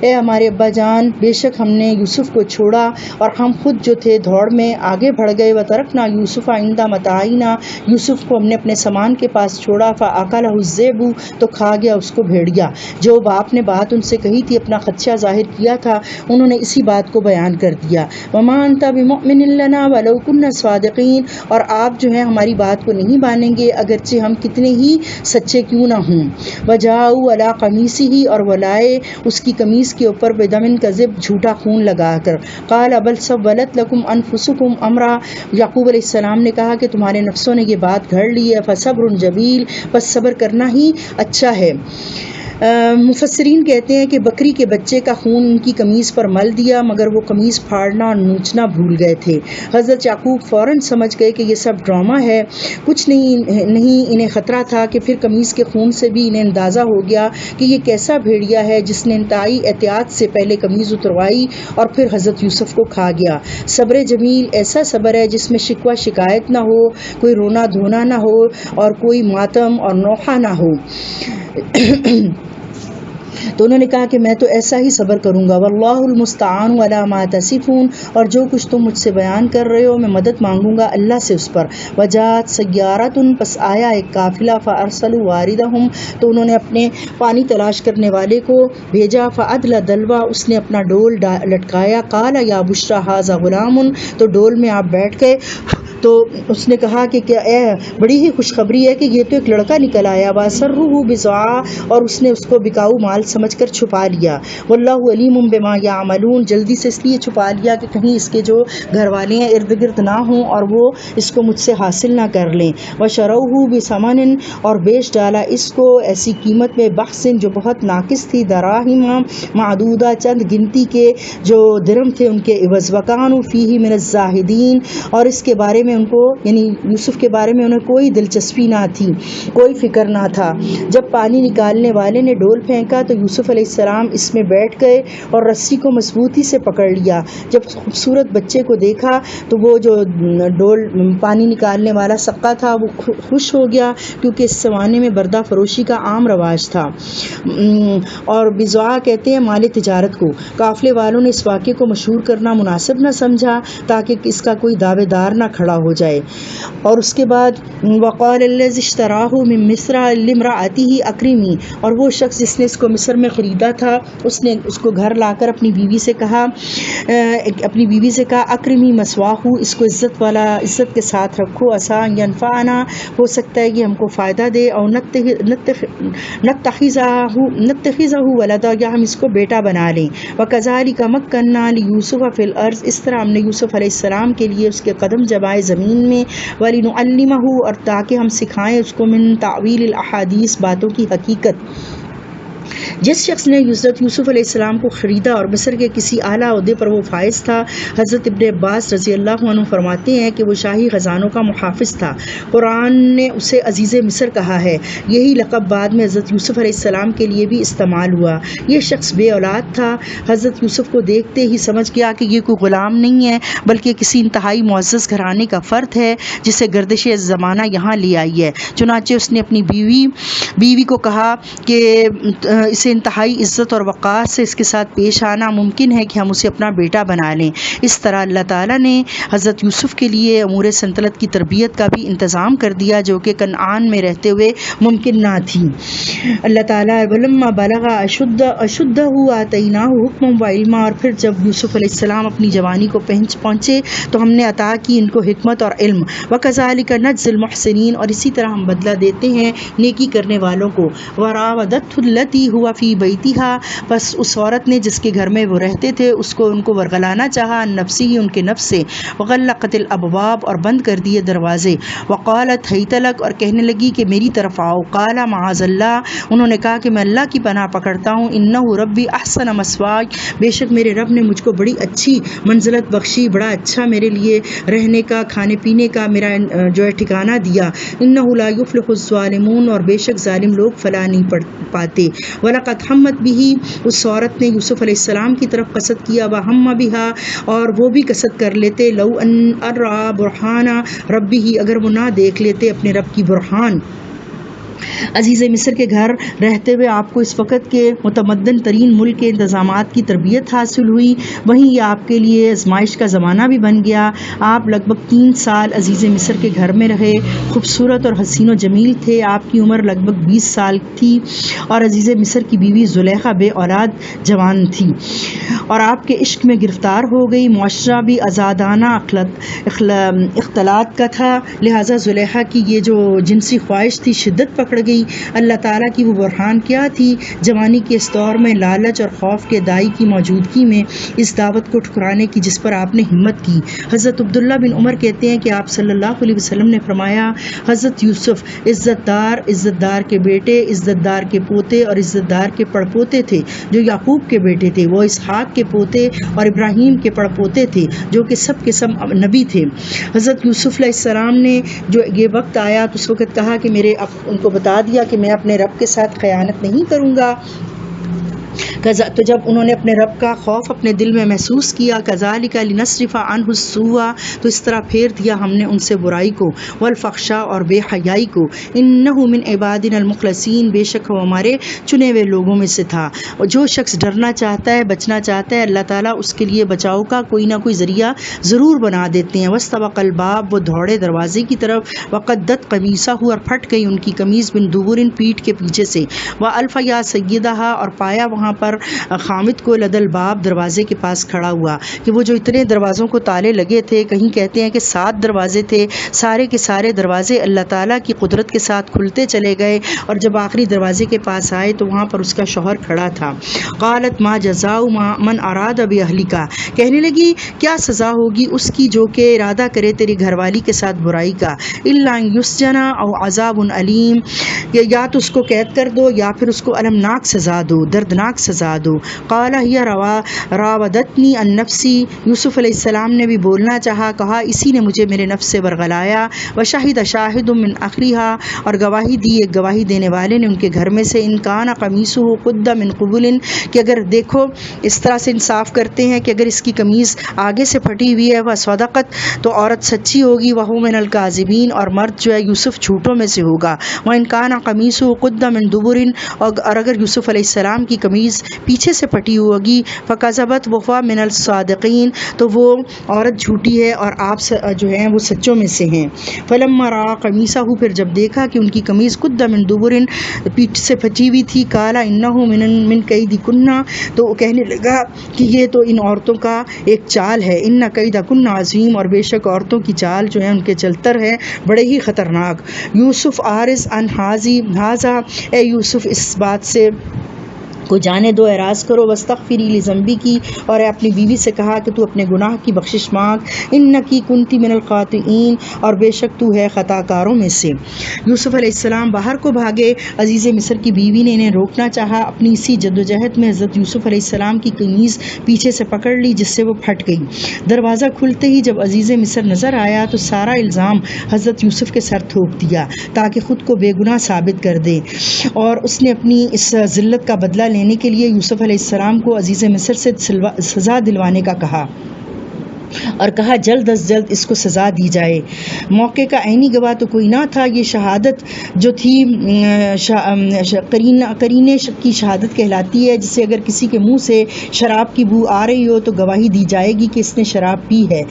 اے ہمارے ابا جان بے شک ہم نے یوسف کو چھوڑا اور ہم خود جو تھے دوڑ میں آگے بڑھ گئے۔ وترکنا یوسف عند متاعنا، یوسف کو ہم نے اپنے سامان کے پاس چھوڑا۔ فاکلہ الذئب، تو کھا گیا اس کو بھیڑیا۔ جو باپ نے بات ان سے کہی تھی، اپنا خدشہ ظاہر کیا تھا، انہوں نے اسی بات کو بیان کر دیا۔ وما انت بمؤمن لنا ولو كنا صادقین، اور آپ جو ہیں ہماری بات کو نہیں مانیں گے اگرچہ ہم کتنے ہی سچے کیوں نہ ہوں۔ وجاؤ علی قمیصہ، اور وہ لائے اس کی قمیص کے اوپر بدم کذب، جھوٹا خون لگا کر۔ قال بل سولت لکم انفسکم امرا، یعقوب علیہ السلام نے کہا کہ تمہارے نفسوں نے یہ بات گھڑ لی ہے، فصبر جمیل، بس صبر کرنا ہی اچھا ہے۔ مفسرین کہتے ہیں کہ بکری کے بچے کا خون ان کی قمیص پر مل دیا، مگر وہ قمیص پھاڑنا اور نوچنا بھول گئے تھے۔ حضرت یعقوب فوراً سمجھ گئے کہ یہ سب ڈرامہ ہے، کچھ نہیں انہیں خطرہ تھا کہ پھر قمیص کے خون سے بھی انہیں اندازہ ہو گیا کہ یہ کیسا بھیڑیا ہے جس نے انتہائی احتیاط سے پہلے قمیص اتروائی اور پھر حضرت یوسف کو کھا گیا۔ صبر جمیل ایسا صبر ہے جس میں شکوہ شکایت نہ ہو، کوئی رونا دھونا نہ ہو اور کوئی ماتم اور نوحہ نہ ہو۔ تو انہوں نے کہا کہ میں تو ایسا ہی صبر کروں گا۔ واللہ المستعان علی ما تصفون، اور جو کچھ تم مجھ سے بیان کر رہے ہو میں مدد مانگوں گا اللہ سے اس پر۔ وجاءت سیارۃ، پس آیا ایک قافلہ، فارسلوا واردہم، تو انہوں نے اپنے پانی تلاش کرنے والے کو بھیجا۔ فادلی دلوا، اس نے اپنا ڈول لٹکایا۔ قال یا بشری ھذا غلام، تو ڈول میں آپ بیٹھ گئے تو اس نے کہا کہ اے بڑی ہی خوشخبری ہے کہ یہ تو ایک لڑکا نکل آیا۔ واسرہ بضاعہ، اور اس نے اس کو بکاؤ مال سمجھ کر چھپا لیا۔ واللہ علیم بما یعملون، جلدی سے اس لیے چھپا لیا کہ کہیں اس کے جو گھر والے ہیں ارد گرد نہ ہوں اور وہ اس کو مجھ سے حاصل نہ کر لیں۔ وشروہ بثمن، اور بیچ ڈالا اس کو ایسی قیمت میں، بخس جو بہت ناقص تھی، دراہم معدودہ، چند گنتی کے جو درم تھے ان کے عوض۔ وکانوا فیہ من الزاہدین، اور اس کے بارے میں ان کو یعنی یوسف کے بارے میں انہیں کوئی دلچسپی نہ تھی، کوئی فکر نہ تھا۔ جب پانی نکالنے والے نے ڈول پھینکا تو یوسف علیہ السلام اس میں بیٹھ گئے اور رسی کو مضبوطی سے پکڑ لیا۔ جب خوبصورت بچے کو دیکھا تو وہ جو ڈول پانی نکالنے والا سقا تھا وہ خوش ہو گیا، کیونکہ اس زمانے میں بردہ فروشی کا عام رواج تھا، اور بضاعہ کہتے ہیں مال تجارت کو۔ قافلے والوں نے اس واقعے کو مشہور کرنا مناسب نہ سمجھا تاکہ اس کا کوئی دعوے دار نہ کھڑا ہو جائے۔ اور اس کے بعد وقال الذی اشتراہ من مصر لامرأته اکرمی، اور وہ شخص جس نے اس کو مصر میں خریدا تھا اس نے اس کو گھر لا کر اپنی بیوی سے کہا اکرمی مثواہ، اس کو عزت کے ساتھ رکھو، عسیٰ ان ینفعنا، ہو سکتا ہے کہ ہم کو فائدہ دے، اور نتخذہ ولدا، یا ہم اس کو بیٹا بنا لیں۔ وکذالک مکننا لیوسف فی الارض، اس طرح ہم نے یوسف علیہ السلام کے لیے اس کے قدم جمائے زمین میں، ولنعلمہ، اور تاکہ ہم سکھائیں اس کو من تعویل الاحادیث، باتوں کی حقیقت۔ جس شخص نے حضرت یوسف علیہ السلام کو خریدا اور مصر کے کسی اعلیٰ عہدے پر وہ فائز تھا، حضرت ابن عباس رضی اللہ عنہ فرماتے ہیں کہ وہ شاہی خزانوں کا محافظ تھا۔ قرآن نے اسے عزیز مصر کہا ہے۔ یہی لقب بعد میں حضرت یوسف علیہ السلام کے لیے بھی استعمال ہوا۔ یہ شخص بے اولاد تھا، حضرت یوسف کو دیکھتے ہی سمجھ گیا کہ یہ کوئی غلام نہیں ہے بلکہ کسی انتہائی معزز گھرانے کا فرد ہے جسے گردش زمانہ یہاں لے آئی ہے۔ چنانچہ اس نے اپنی بیوی کو کہا کہ اسے انتہائی عزت اور وقار سے اس کے ساتھ پیش آنا ممکن ہے کہ ہم اسے اپنا بیٹا بنا لیں۔ اس طرح اللہ تعالیٰ نے حضرت یوسف کے لیے امور سلطنت کی تربیت کا بھی انتظام کر دیا جو کہ کنعان میں رہتے ہوئے ممکن نہ تھی۔ اللہ تعالیٰ ولما بلغ اشدہ آتیناہ حکما و علما، اور پھر جب یوسف علیہ السلام اپنی جوانی کو پہنچے تو ہم نے عطا کی ان کو حکمت اور علم۔ وکذالک نجزی المحسنین، اور اسی طرح ہم بدلہ دیتے ہیں نیکی کرنے والوں کو۔ وراودته التی التی ہوا فی بیتہا، بس اس عورت نے جس کے گھر میں وہ رہتے تھے ان کو ورگلانا چاہا، نفسی ہی ان کے نفس سے، وغلقت الابواب اور بند کر دیے دروازے، وقالت ہیت لک اور کہنے لگی کہ میری طرف آؤ، قال معاذ اللہ انہوں نے کہا کہ میں اللہ کی پناہ پکڑتا ہوں، انہ ربی احسن مثواک بے شک میرے رب نے مجھ کو بڑی اچھی منزلت بخشی، بڑا اچھا میرے لیے رہنے کا کھانے پینے کا میرا جو ہے ٹھکانہ دیا، انہ لا یفلح الظالمون اور بے شک ظالم لوگ فلاح نہیں پاتے، ولقد حمت بھی اس عورت نے یوسف علیہ السلام کی طرف قصد کیا، وہم بہا اور وہ بھی قصد کر لیتے، لو ان ارآ برہان ربی ہی اگر وہ نہ دیکھ لیتے اپنے رب کی برہان۔ عزیز مصر کے گھر رہتے ہوئے آپ کو اس وقت کے متمدن ترین ملک کے انتظامات کی تربیت حاصل ہوئی، وہیں یہ آپ کے لیے آزمائش کا زمانہ بھی بن گیا۔ آپ لگ بھگ 3 سال عزیز مصر کے گھر میں رہے، خوبصورت اور حسین و جمیل تھے، آپ کی عمر لگ بھگ 20 سال تھی، اور عزیز مصر کی بیوی زلیخا بے اولاد جوان تھی اور آپ کے عشق میں گرفتار ہو گئی۔ معاشرہ بھی آزادانہ اختلاط کا تھا، لہٰذا زلیخا کی یہ جو جنسی خواہش تھی شدت پکڑ گئی۔ اللہ تعالیٰ کی وہ برہان کیا تھی؟ جوانی کے اس دور میں لالچ اور خوف کے دائی کی موجودگی میں اس دعوت کو ٹھکرانے کی جس پر آپ نے ہمت کی۔ حضرت عبداللہ بن عمر کہتے ہیں کہ آپ صلی اللہ علیہ وسلم نے فرمایا، حضرت یوسف عزت دار کے بیٹے، عزت دار کے پوتے اور عزت دار کے پڑپوتے تھے جو یعقوب کے بیٹے تھے، وہ اسحاق کے پوتے اور ابراہیم کے پڑپوتے تھے جو کہ سب کے سب نبی تھے۔ حضرت یوسف علیہ السلام نے جو یہ وقت آیا تو اس وقت کہا کہ ان کو بتا دیا کہ میں اپنے رب کے ساتھ خیانت نہیں کروں گا۔ تو جب انہوں نے اپنے رب کا خوف اپنے دل میں محسوس کیا، کذالک لنصرف عنہ السوء تو اس طرح پھیر دیا ہم نے ان سے برائی کو، والفحشاء اور بے حیائی کو، انہ من عبادنا المخلصین بے شک وہ ہمارے چنے ہوئے لوگوں میں سے تھا۔ اور جو شخص ڈرنا چاہتا ہے، بچنا چاہتا ہے، اللہ تعالیٰ اس کے لیے بچاؤ کا کوئی نہ کوئی ذریعہ ضرور بنا دیتے ہیں۔ واستبق الباب وہ دوڑے دروازے کی طرف، وقدت قمیصہ اور پھٹ گئی ان کی قمیص من دبر پیٹھ کے پیچھے سے، والف یا سیدہا اور پایا وہاں پر خامد کو لدل باب دروازے کے پاس کھڑا ہوا، کہ وہ جو اتنے دروازوں کو تالے لگے تھے، کہیں کہتے ہیں کہ 7 دروازے تھے، سارے کے سارے دروازے اللہ تعالیٰ کی قدرت کے ساتھ کھلتے چلے گئے، اور جب آخری دروازے کے پاس آئے تو وہاں پر اس کا شوہر کھڑا تھا۔ قالت ما جزاء من اراد باہلک کہنے لگی کیا سزا ہوگی اس کی جو کہ ارادہ کرے تیری گھر والی کے ساتھ برائی کا، الا ان یسجن او عذاب علیم یا تو اس کو قید کر دو یا پھر اس کو المناک سزا دو، دردناک سزا دو۔ قال ہی راودتنی عن نفسی یوسف علیہ السلام نے بھی بولنا چاہا، کہا اسی نے مجھے میرے نفس سے ورغلایا، وشہد شاہد من اخریہا اور گواہی دی ایک گواہی دینے والے نے ان کے گھر میں سے، ان کان قمیصہ قد من قبل کہ اگر دیکھو اس طرح سے انصاف کرتے ہیں کہ اگر اس کی قمیض آگے سے پھٹی ہوئی ہے، وصدقت تو عورت سچی ہوگی، وہو من الکاذبین اور مرد جو ہے یوسف جھوٹوں میں سے ہوگا، وان کان قمیصہ قد من دبر اور اگر یوسف علیہ السلام کی قمیض پیچھے سے پھٹی ہوگی، فکذبت وہو من الصادقین تو وہ عورت جھوٹی ہے اور آپ جو ہیں وہ سچوں میں سے ہیں۔ فلما رأى قمیصہ پھر جب دیکھا کہ ان کی قمیض قد من دبر پیٹھ سے پھٹی ہوئی تھی، قال انہ من کیدکن تو کہنے لگا کہ یہ تو ان عورتوں کا ایک چال ہے، ان کیدکن عظیم اور بے شک عورتوں کی چال جو ہے ان کے چلتر ہے بڑے ہی خطرناک۔ یوسف عارض عن ھذا اے یوسف اس بات سے کو جانے دو، اعراض کرو، واستغفری لذنبی کی اور اپنی بیوی سے کہا کہ تو اپنے گناہ کی بخشش مانگ، انکی کنتی من الخاطئین اور بے شک تو ہے خطا کاروں میں سے۔ یوسف علیہ السلام باہر کو بھاگے، عزیز مصر کی بیوی نے انہیں روکنا چاہا، اپنی اسی جدوجہد میں حضرت یوسف علیہ السلام کی قمیض پیچھے سے پکڑ لی جس سے وہ پھٹ گئی۔ دروازہ کھلتے ہی جب عزیز مصر نظر آیا تو سارا الزام حضرت یوسف کے سر تھوپ دیا تاکہ خود کو بے گناہ ثابت کر دے، اور اس نے اپنی اس ذلت کا بدلہ لینے کے لیے یوسف علیہ السلام کو عزیز مصر سے سزا دلوانے کا کہا اور کہا جلد از جلد اس کو سزا دی جائے۔ موقع کا عینی گواہ تو کوئی نہ تھا، یہ شہادت جو تھی قرینے کی شہادت کہلاتی ہے، جسے اگر کسی کے منہ سے شراب کی بو آ رہی ہو تو گواہی دی جائے گی کہ اس نے شراب پی ہے،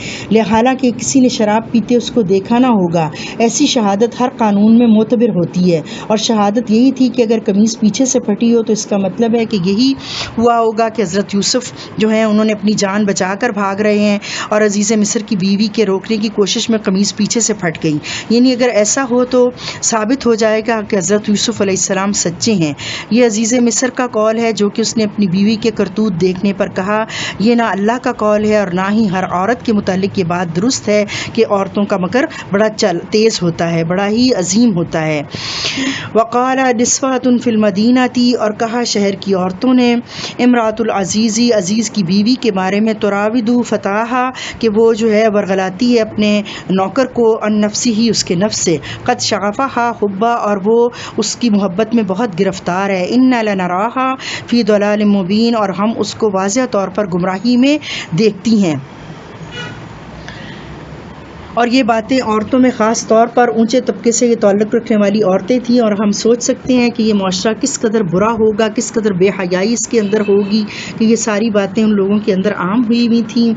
حالانکہ کسی نے شراب پیتے اس کو دیکھا نہ ہوگا۔ ایسی شہادت ہر قانون میں معتبر ہوتی ہے، اور شہادت یہی تھی کہ اگر قمیض پیچھے سے پھٹی ہو تو اس کا مطلب ہے کہ یہی ہوا ہوگا کہ حضرت یوسف جو ہیں انہوں نے اپنی جان بچا کر بھاگ رہے ہیں، اور عزیز مصر کی بیوی کے روکنے کی کوشش میں قمیص پیچھے سے پھٹ گئی. یعنی اگر ایسا ہو تو ثابت ہو جائے گا کہ حضرت یوسف علیہ السلام سچے ہیں. یہ عزیز مصر کا قول ہے جو کہ اس نے اپنی بیوی کے کرتوت دیکھنے پر کہا. یہ نہ اللہ کا قول ہے اور نہ ہی ہر عورت کے متعلق یہ بات درست ہے کہ عورتوں کا مکر بڑا تیز ہوتا ہے، بڑا ہی عظیم ہوتا ہے. وقال نسوۃ فی المدینہ، اور کہا شہر کی عورتوں نے امرات العزیزی، عزیز کی بیوی کے بارے میں، تراود فتاحا کہ وہ جو ہے ورغلاتی ہے اپنے نوکر کو، ان نفسی ہی اس کے نفس سے، قد شغفہا حبا اور وہ اس کی محبت میں بہت گرفتار ہے، انا لنراہا فی ضلال مبین اور ہم اس کو واضح طور پر گمراہی میں دیکھتی ہیں. اور یہ باتیں عورتوں میں خاص طور پر اونچے طبقے سے یہ تعلق رکھنے والی عورتیں تھیں، اور ہم سوچ سکتے ہیں کہ یہ معاشرہ کس قدر برا ہوگا، کس قدر بے حیائی اس کے اندر ہوگی کہ یہ ساری باتیں ان لوگوں کے اندر عام ہوئی تھیں.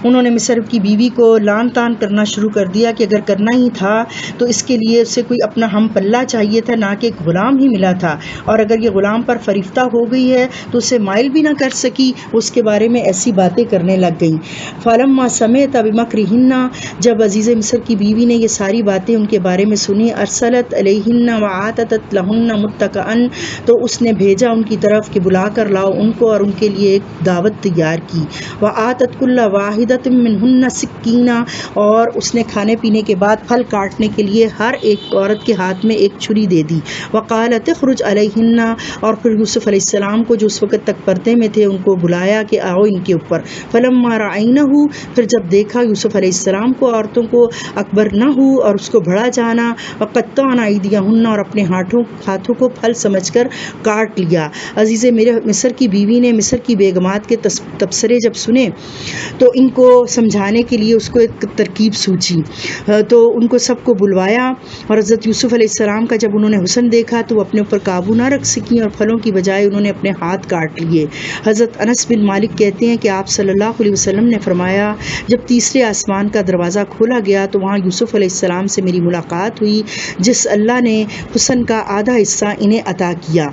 انہوں نے مصر کی بیوی کو لان تان کرنا شروع کر دیا کہ اگر کرنا ہی تھا تو اس کے لیے اسے کوئی اپنا ہم پلہ چاہیے تھا، نہ کہ ایک غلام ہی ملا تھا، اور اگر یہ غلام پر فریفتہ ہو گئی ہے تو اسے مائل بھی نہ کر سکی، اس کے بارے میں ایسی باتیں کرنے لگ گئیں. فلما سمعت بمکرہن جب عزیز مصر کی بیوی نے یہ ساری باتیں ان کے بارے میں سنی، ارسلت علیہن وعاتت لہن متکئن تو اس نے بھیجا ان کی طرف کہ بلا کر لاؤ ان کو اور ان کے لیے ایک دعوت تیار کی. وآتت کل واحدۃ منہن سکینہ اور اس نے کھانے پینے کے بعد پھل کاٹنے کے لیے ہر ایک عورت کے ہاتھ میں ایک چھری دے دی. وقالت اخرج علیہن اور پھر یوسف علیہ السلام کو جو اس وقت تک پردے میں تھے ان کو بلایا کہ آؤ ان کے اوپر. فلما رأینہ پھر جب دیکھا یوسف علیہ السلام کو عورتوں کو اکبر نہ ہو اور اس کو بڑھا جانا، وقطعن ایدیہن اور اپنے ہاتھوں کو پھل سمجھ کر کاٹ لیا. عزیز مصر کی بیوی نے مصر کی بیگمات کے تبصرے جب سنے تو ان کو سمجھانے کے لیے اس کو ایک ترکیب سوچی، تو ان کو سب کو بلوایا، اور حضرت یوسف علیہ السلام کا جب انہوں نے حسن دیکھا تو وہ اپنے اوپر قابو نہ رکھ سکیں اور پھلوں کی بجائے انہوں نے اپنے ہاتھ کاٹ لیے. حضرت انس بن مالک کہتے ہیں کہ آپ صلی اللہ علیہ وسلم نے فرمایا جب تیسرے آسمان کا دروازہ کھولا گیا تو وہاں یوسف علیہ السلام سے میری ملاقات ہوئی جس اللہ نے حسن کا آدھا حصہ انہیں عطا کیا.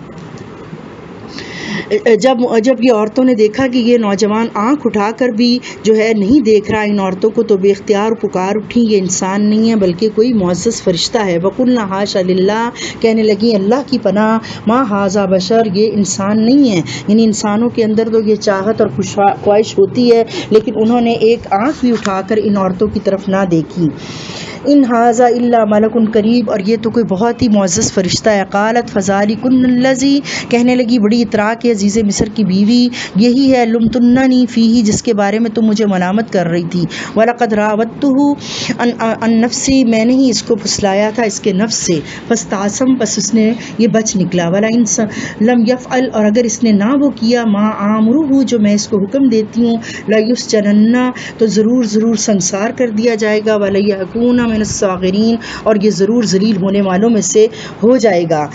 جب یہ عورتوں نے دیکھا کہ یہ نوجوان آنکھ اٹھا کر بھی جو ہے نہیں دیکھ رہا ان عورتوں کو تو بے اختیار پکار اٹھی یہ انسان نہیں ہے بلکہ کوئی معزز فرشتہ ہے. وقلنا حاشا للہ کہنے لگی اللہ کی پناہ، ما ھذا بشر یہ انسان نہیں ہے. یعنی انسانوں کے اندر تو یہ چاہت اور خواہش ہوتی ہے لیکن انہوں نے ایک آنکھ بھی اٹھا کر ان عورتوں کی طرف نہ دیکھی. ان ھذا الا ملک کریم اور یہ تو کوئی بہت ہی معزز فرشتہ ہے. قالت فذلکن الذی کہنے لگی بڑی اطراء کے عزیز مصر کی بیوی یہی ہے لمتننی فیہ جس کے بارے میں تم مجھے ملامت کر رہی تھی. ولقد راودتہ عن نفسی میں نے ہی اس کو پھسلایا تھا اس کے نفس سے. فاستعصم پس اس نے یہ بچ نکلا. ولئن لم یفعل اور اگر اس نے نہ وہ کیا ما آمرہ جو میں اس کو حکم دیتی ہوں لیسجنن تو ضرور سنسار کر دیا جائے گا. ولیکون من الصاغرین اور یہ ضرور ذلیل ہونے والوں میں سے ہو جائے گا.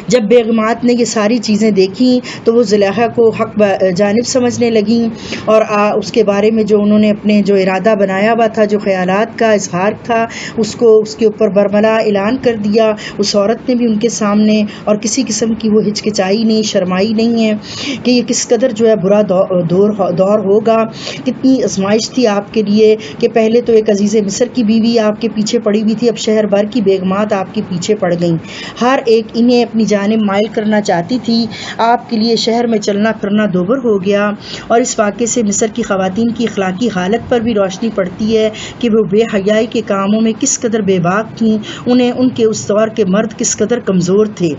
جب بیگمات نے یہ ساری چیزیں دیکھیں تو وہ زلیخا کو حق جانب سمجھنے لگیں اور اس کے بارے میں جو انہوں نے اپنے جو ارادہ بنایا ہوا تھا، جو خیالات کا اظہار تھا، اس کو اس کے اوپر برملا اعلان کر دیا. اس عورت نے بھی ان کے سامنے اور کسی قسم کی وہ ہچکچائی نہیں، شرمائی نہیں ہے کہ یہ کس قدر جو ہے برا دور ہوگا. کتنی آزمائش تھی آپ کے لیے کہ پہلے تو ایک عزیز مصر کی بیوی آپ کے پیچھے پڑی ہوئی تھی، اب شہر بھر کی بیگمات آپ کے پیچھے پڑ گئیں. ہر ایک انہیں اپنی جانب مائل کرنا چاہتی تھی. آپ کے لیے شہر میں چلنا پھرنا دوبر ہو گیا. اور اس واقعے سے مصر کی خواتین کی اخلاقی حالت پر بھی روشنی پڑتی ہے کہ وہ بے حیائی کے کاموں میں کس قدر بے باک تھیں. انہیں ان کے اس دور کے مرد کس قدر کمزور تھے.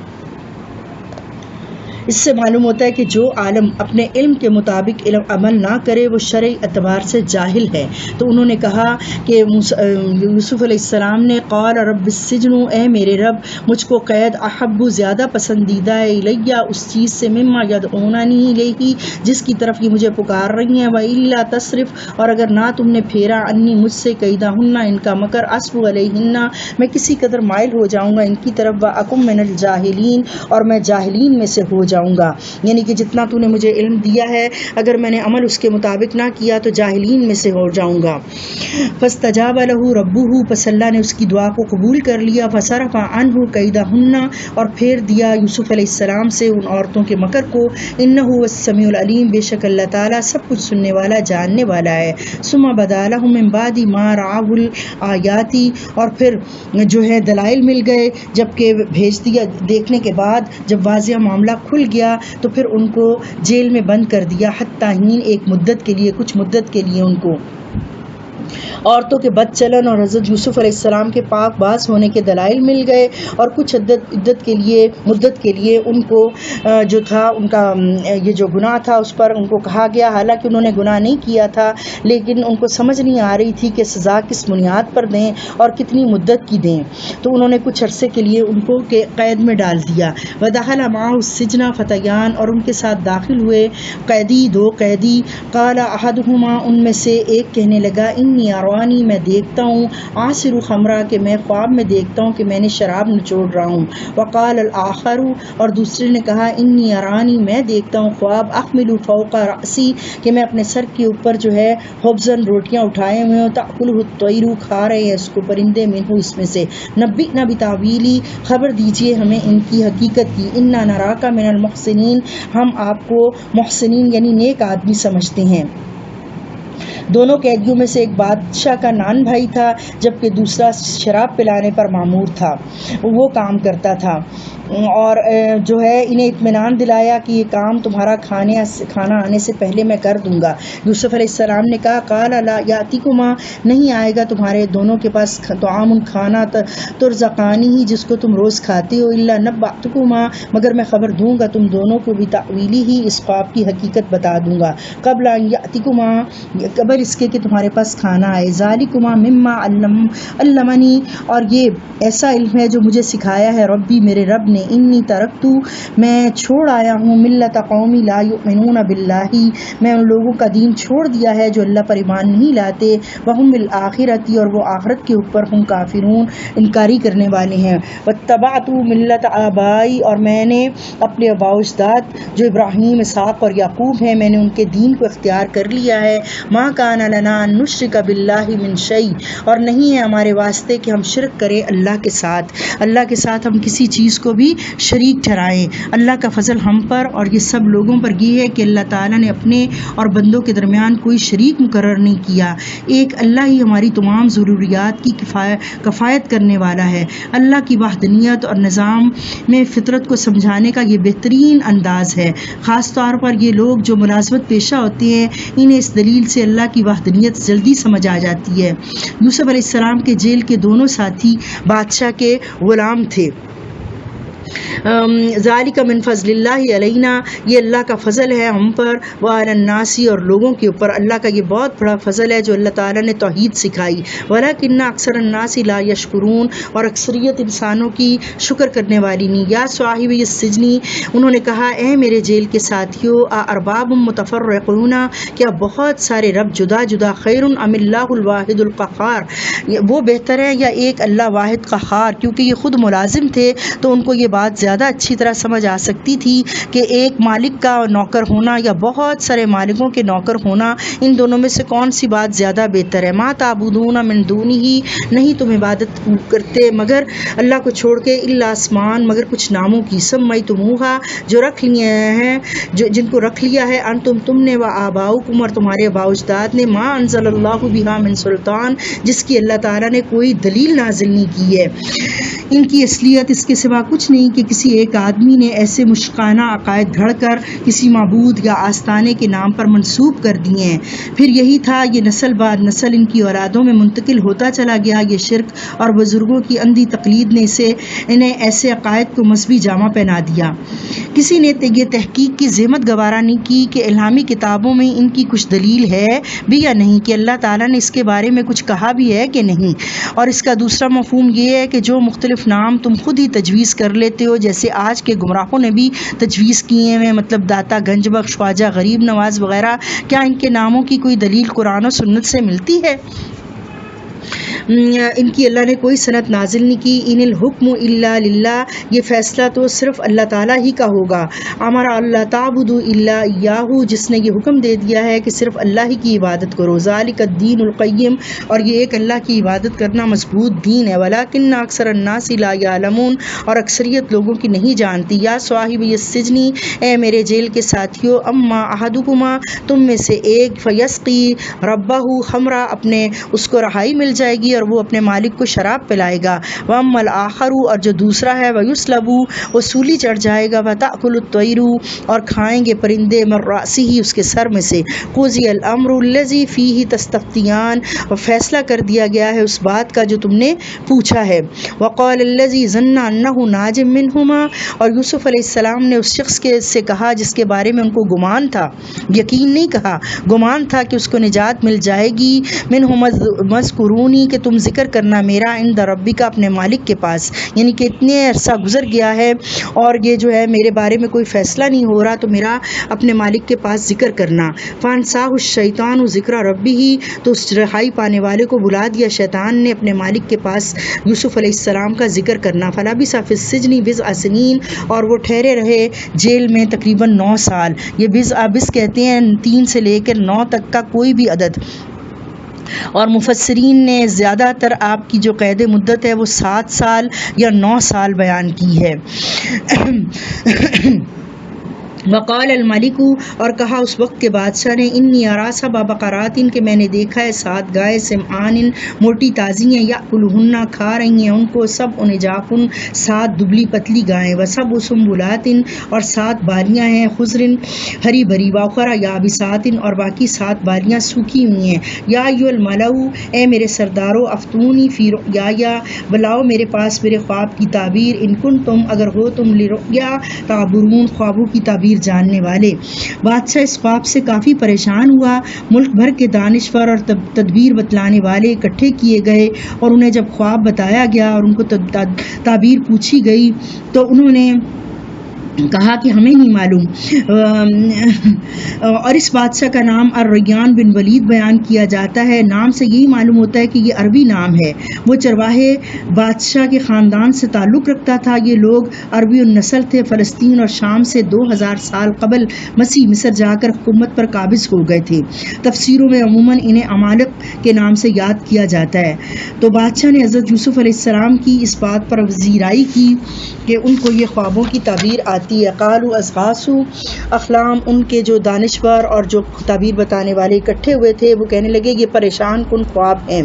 اس سے معلوم ہوتا ہے کہ جو عالم اپنے علم کے مطابق عمل نہ کرے وہ شرعی اعتبار سے جاہل ہے. تو انہوں نے کہا کہ یوسف علیہ السلام نے قال رب السجن اے میرے رب مجھ کو قید احب زیادہ پسندیدہ ہے الیہ اس چیز سے مما یدعوننی الیہ جس کی طرف یہ مجھے پکار رہی ہیں. والا تصرف اور اگر نہ تم نے پھیرا انی مجھ سے کیدہن ان کا مکر اصب علیہن میں کسی قدر مائل ہو جاؤں گا ان کی طرف. واکم من الجاہلین اور میں جاہلین میں سے ہو جاؤں جاؤں گا، یعنی کہ جتنا تو نے مجھے علم دیا ہے اگر میں نے عمل اس کے مطابق نہ کیا تو جاہلین میں سے ہو جاؤں گا۔ فاستجاب له ربه، پس اللہ نے اس کی دعا کو قبول کر لیا۔ فصرف عنہ کیدہن، اور پھیر دیا یوسف علیہ السلام سے ان عورتوں کے مکر کو۔ انہ هو السمیع العلیم، بے شک اللہ تعالیٰ سب کچھ سننے والا جاننے والا ہے۔ ثم بدا لهم من بعد ما رعوا الآیات، اور پھر جو ہے دلائل مل گئے جبکہ بھیج دیا دیکھنے کے بعد، جب واضح معاملہ کھل گیا تو پھر ان کو جیل میں بند کر دیا، حتی ہین، ایک مدت کے لیے، کچھ مدت کے لیے ان کو۔ عورتوں کے بد چلن اور حضرت یوسف علیہ السلام کے پاک باز ہونے کے دلائل مل گئے، اور کچھ مدت کے لیے ان کو جو تھا ان کا یہ جو گناہ تھا اس پر ان کو کہا گیا، حالانکہ انہوں نے گناہ نہیں کیا تھا، لیکن ان کو سمجھ نہیں آ رہی تھی کہ سزا کس بنیاد پر دیں اور کتنی مدت کی دیں، تو انہوں نے کچھ عرصے کے لیے ان کو قید میں ڈال دیا۔ ودخل معه السجن فتیان، اور ان کے ساتھ داخل ہوئے دو قیدی۔ قال احدهما، ان میں سے ایک کہنے لگا، انی ارانی، میں دیکھتا ہوں، عاصر خمرہ، کہ میں خواب میں دیکھتا ہوں کہ میں نے شراب نچوڑ رہا ہوں۔ وقال الاخر، اور دوسرے نے کہا، انی ارانی، میں دیکھتا ہوں خواب، احمل فوق رأسی، کہ میں اپنے سر کے اوپر جو ہے خبزن، روٹیاں اٹھائے ہوئے ہوں، تأکلہ الطیر، کھا رہے ہیں اس کو پرندے، منہ، اس میں سے۔ نبئنا بتاویلی، خبر دیجئے ہمیں ان کی حقیقت کی۔ انا نراک من المحسنین، ہم آپ کو محسنین یعنی نیک آدمی سمجھتے ہیں۔ دونوں قیدیوں میں سے ایک بادشاہ کا نان بھائی تھا، جبکہ دوسرا شراب پلانے پر مامور تھا، وہ کام کرتا تھا، اور جو ہے انہیں اطمینان دلایا کہ یہ کام تمہارا کھانا آنے سے پہلے میں کر دوں گا۔ یوسف علیہ السلام نے کہا، قال لا یاتیکما، نہیں آئے گا تمہارے دونوں کے پاس طعام، کھانا، ترزقانی ہی، جس کو تم روز کھاتے ہو، الا نبأتکما، مگر میں خبر دوں گا تم دونوں کو، بتأویلی ہی، اس خواب کی حقیقت بتا دوں گا، قبل ان یاتیکما، قبل اس کے کہ تمہارے پاس کھانا آئے، ذالکما مما علمنی، اور یہ ایسا علم ہے جو مجھے سکھایا ہے ربی، میرے رب نے، انی ترکتو، میں چھوڑ آیا ہوں، ملت قومی لا یؤمنون باللہ، میں ان لوگوں کا دین چھوڑ دیا ہے جو اللہ پر ایمان نہیں لاتے، وہم بالآخرۃ، اور وہ آخرت کے اوپر ہم کافرون، انکاری کرنے والے ہیں، واتبعت ملت آبائی، اور میں نے اپنے آباء و اجداد جو ابراہیم، اسحاق اور یعقوب ہیں، میں نے ان کے دین کو اختیار کر لیا ہے، ما کان لنا ان نشرک باللہ من شیء، اور نہیں ہے ہمارے واسطے کہ ہم شرک کریں اللہ کے ساتھ ہم کسی چیز کو بھی شریک ٹھہرائیں۔ اللہ کا فضل ہم پر اور یہ سب لوگوں پر یہ ہے کہ اللہ تعالیٰ نے اپنے اور بندوں کے درمیان کوئی شریک مقرر نہیں کیا، ایک اللہ ہی ہماری تمام ضروریات کی کفایت کرنے والا ہے۔ اللہ کی وحدانیت اور نظام میں فطرت کو سمجھانے کا یہ بہترین انداز ہے، خاص طور پر یہ لوگ جو ملازمت پیشہ ہوتے ہیں، انہیں اس دلیل سے اللہ کی وحدانیت جلدی سمجھ آ جاتی ہے۔ یوسف علیہ السلام کے جیل کے دونوں ساتھی بادشاہ کے غلام تھے۔ ذالک من فضل اللہ علینا، یہ اللہ کا فضل ہے ہم پر، وعلی الناس، اور لوگوں کے اوپر اللہ کا یہ بہت بڑا فضل ہے جو اللہ تعالیٰ نے توحید سکھائی، ولکن اکثر الناس لا یشکرون، اور اکثریت انسانوں کی شکر کرنے والی نہیں۔ یا صاحب السجن، انہوں نے کہا، اے میرے جیل کے ساتھیو، ارباب متفرقون، کیا بہت سارے رب جدا جدا، خیر ام اللہ الواحد القہار، وہ بہتر ہے یا ایک اللہ واحد قہار، کیونکہ یہ خود ملازم تھے تو ان کو یہ بات زیادہ اچھی طرح سمجھ آ سکتی تھی کہ ایک مالک کا نوکر ہونا یا بہت سارے مالکوں کے نوکر ہونا، ان دونوں میں سے کون سی بات زیادہ بہتر ہے۔ ما تعبدون من دونہ، نہیں تم عبادت کرتے مگر اللہ کو چھوڑ کے، الا اسمان، مگر کچھ ناموں کی، سمیتموہا، جو رکھ لیے ہیں، جن کو رکھ لیا ہے، انتم، تم نے، و آباؤکم، اور تمہارے آباء و اجداد نے، ما انزل اللہ بہا من سلطان، جس کی اللہ تعالیٰ نے کوئی دلیل نازل نہیں کی ہے۔ ان کی اصلیت اس کے سوا کچھ نہیں کہ کسی ایک آدمی نے ایسے مشرکانہ عقائد گھڑ کر کسی معبود یا آستانے کے نام پر منسوب کر دیے ہیں، پھر یہی تھا، یہ نسل بعد نسل ان کی اولادوں میں منتقل ہوتا چلا گیا۔ یہ شرک اور بزرگوں کی اندھی تقلید نے انہیں ایسے عقائد کو مذہبی جامہ پہنا دیا۔ کسی نے یہ تحقیق کی زحمت گوارا نہیں کی کہ الہامی کتابوں میں ان کی کچھ دلیل ہے بھی یا نہیں، کہ اللہ تعالیٰ نے اس کے بارے میں کچھ کہا بھی ہے کہ نہیں۔ اور اس کا دوسرا مفہوم یہ ہے کہ جو مختلف نام تم خود ہی تجویز کر لیتے ہو، جیسے آج کے گمراہوں نے بھی تجویز کیے ہیں، مطلب داتا، گنج بخش، خواجہ، غریب نواز وغیرہ، کیا ان کے ناموں کی کوئی دلیل قرآن و سنت سے ملتی ہے؟ ان کی اللہ نے کوئی سند نازل نہیں کی. ان الحکم الا للہ، یہ فیصلہ تو صرف اللہ تعالیٰ ہی کا ہوگا. امر اللہ تعبدوا الا اياه، جس نے یہ حکم دے دیا ہے کہ صرف اللہ ہی کی عبادت کرو. ذالک الدین القیم، اور یہ ایک اللہ کی عبادت کرنا مضبوط دین ہے. ولکن اکثر الناس لا يعلمون، اور اکثریت لوگوں کی نہیں جانتی. یا صاحب السجن، اے میرے جیل کے ساتھیو، اما احدکما، تم میں سے ایک، فیسقی ربہ خمرا، اپنے اس کو رہائی مل جائے گی اور وہ اپنے مالک کو شراب پلائے گا. واما الاخر، اور جو دوسرا ہے، ویسلب، وہ سولی چڑھ جائے گا. وتأکل الطیر، اور کھائیں گے پرندے، من رأسہ، اس کے سر میں سے. قضی الامر الذی فیہ تستفتیان، اور فیصلہ کر دیا گیا ہے اس بات کا جو تم نے پوچھا ہے. وقال الذی ظن انہ ناج منہما، اور یوسف علیہ السلام نے اس شخص سے کہا جس کے بارے میں ان کو گمان تھا، یقین نہیں کہا، گمان تھا کہ اس کو نجات مل جائے گی. منہما مذکرونی، کہ تم ذکر کرنا میرا، عند ربک، اپنے مالک کے پاس. یعنی کہ اتنے عرصہ گزر گیا ہے اور یہ جو ہے میرے بارے میں کوئی فیصلہ نہیں ہو رہا، تو میرا اپنے مالک کے پاس ذکر کرنا. فانساہ الشیطان ذکر ربہ، تو اس رہائی پانے والے کو بلا دیا شیطان نے اپنے مالک کے پاس یوسف علیہ السلام کا ذکر کرنا. فلبث فی السجن بضع سنین، اور وہ ٹھہرے رہے جیل میں تقریباً 9 سال. یہ بضع کہتے ہیں 3 سے لے کر 9 تک کا کوئی بھی عدد. اور مفسرین نے زیادہ تر آپ کی جو قید مدت ہے وہ 7 سال یا 9 سال بیان کی ہے. وقال الملک، اور کہا اس وقت کے بادشاہ نے، انی ارا سبع بقرات، کہ میں نے دیکھا ہے 7 گائے، سمعان، موٹی تازی ہیں، یاکلہن، کھا رہی ہیں ان کو، سبع نجاف، 7 دبلی پتلی گائیں، وسبع سنبلات، اور 7 بالیاں ہیں، خضر، ہری بھری، واخر یابسات، اور باقی 7 بالیاں سوکھی ہوئی ہیں. یا ایھا الملأ، اے میرے سردارو، افتونی فی رؤیایا، بلاؤ میرے پاس میرے خواب کی تعبیر، ان کنتم، اگر ہو تم، لرؤیا تعبرون، خوابوں کی تعبیر جاننے والے. بادشاہ اس خواب سے کافی پریشان ہوا. ملک بھر کے دانشور اور تدبیر بتلانے والے اکٹھے کیے گئے، اور انہیں جب خواب بتایا گیا اور ان کو تعبیر پوچھی گئی تو انہوں نے کہا کہ ہمیں نہیں معلوم. اور اس بادشاہ کا نام الریان بن ولید بیان کیا جاتا ہے. نام سے یہی معلوم ہوتا ہے کہ یہ عربی نام ہے. وہ چرواہے بادشاہ کے خاندان سے تعلق رکھتا تھا. یہ لوگ عربی النسل تھے. فلسطین اور شام سے 2000 سال قبل مسیح مصر جا کر حکومت پر قابض ہو گئے تھے. تفسیروں میں عموماً انہیں عمالق کے نام سے یاد کیا جاتا ہے. تو بادشاہ نے حضرت یوسف علیہ السلام کی اس بات پر وزیرائی کی کہ ان کو یہ خوابوں کی تعبیر آتی ہے. قالوا اضغاث احلام، ان کے جو دانشور اور جو تعبیر بتانے والے اکٹھے ہوئے تھے وہ کہنے لگے یہ پریشان کن خواب ہیں.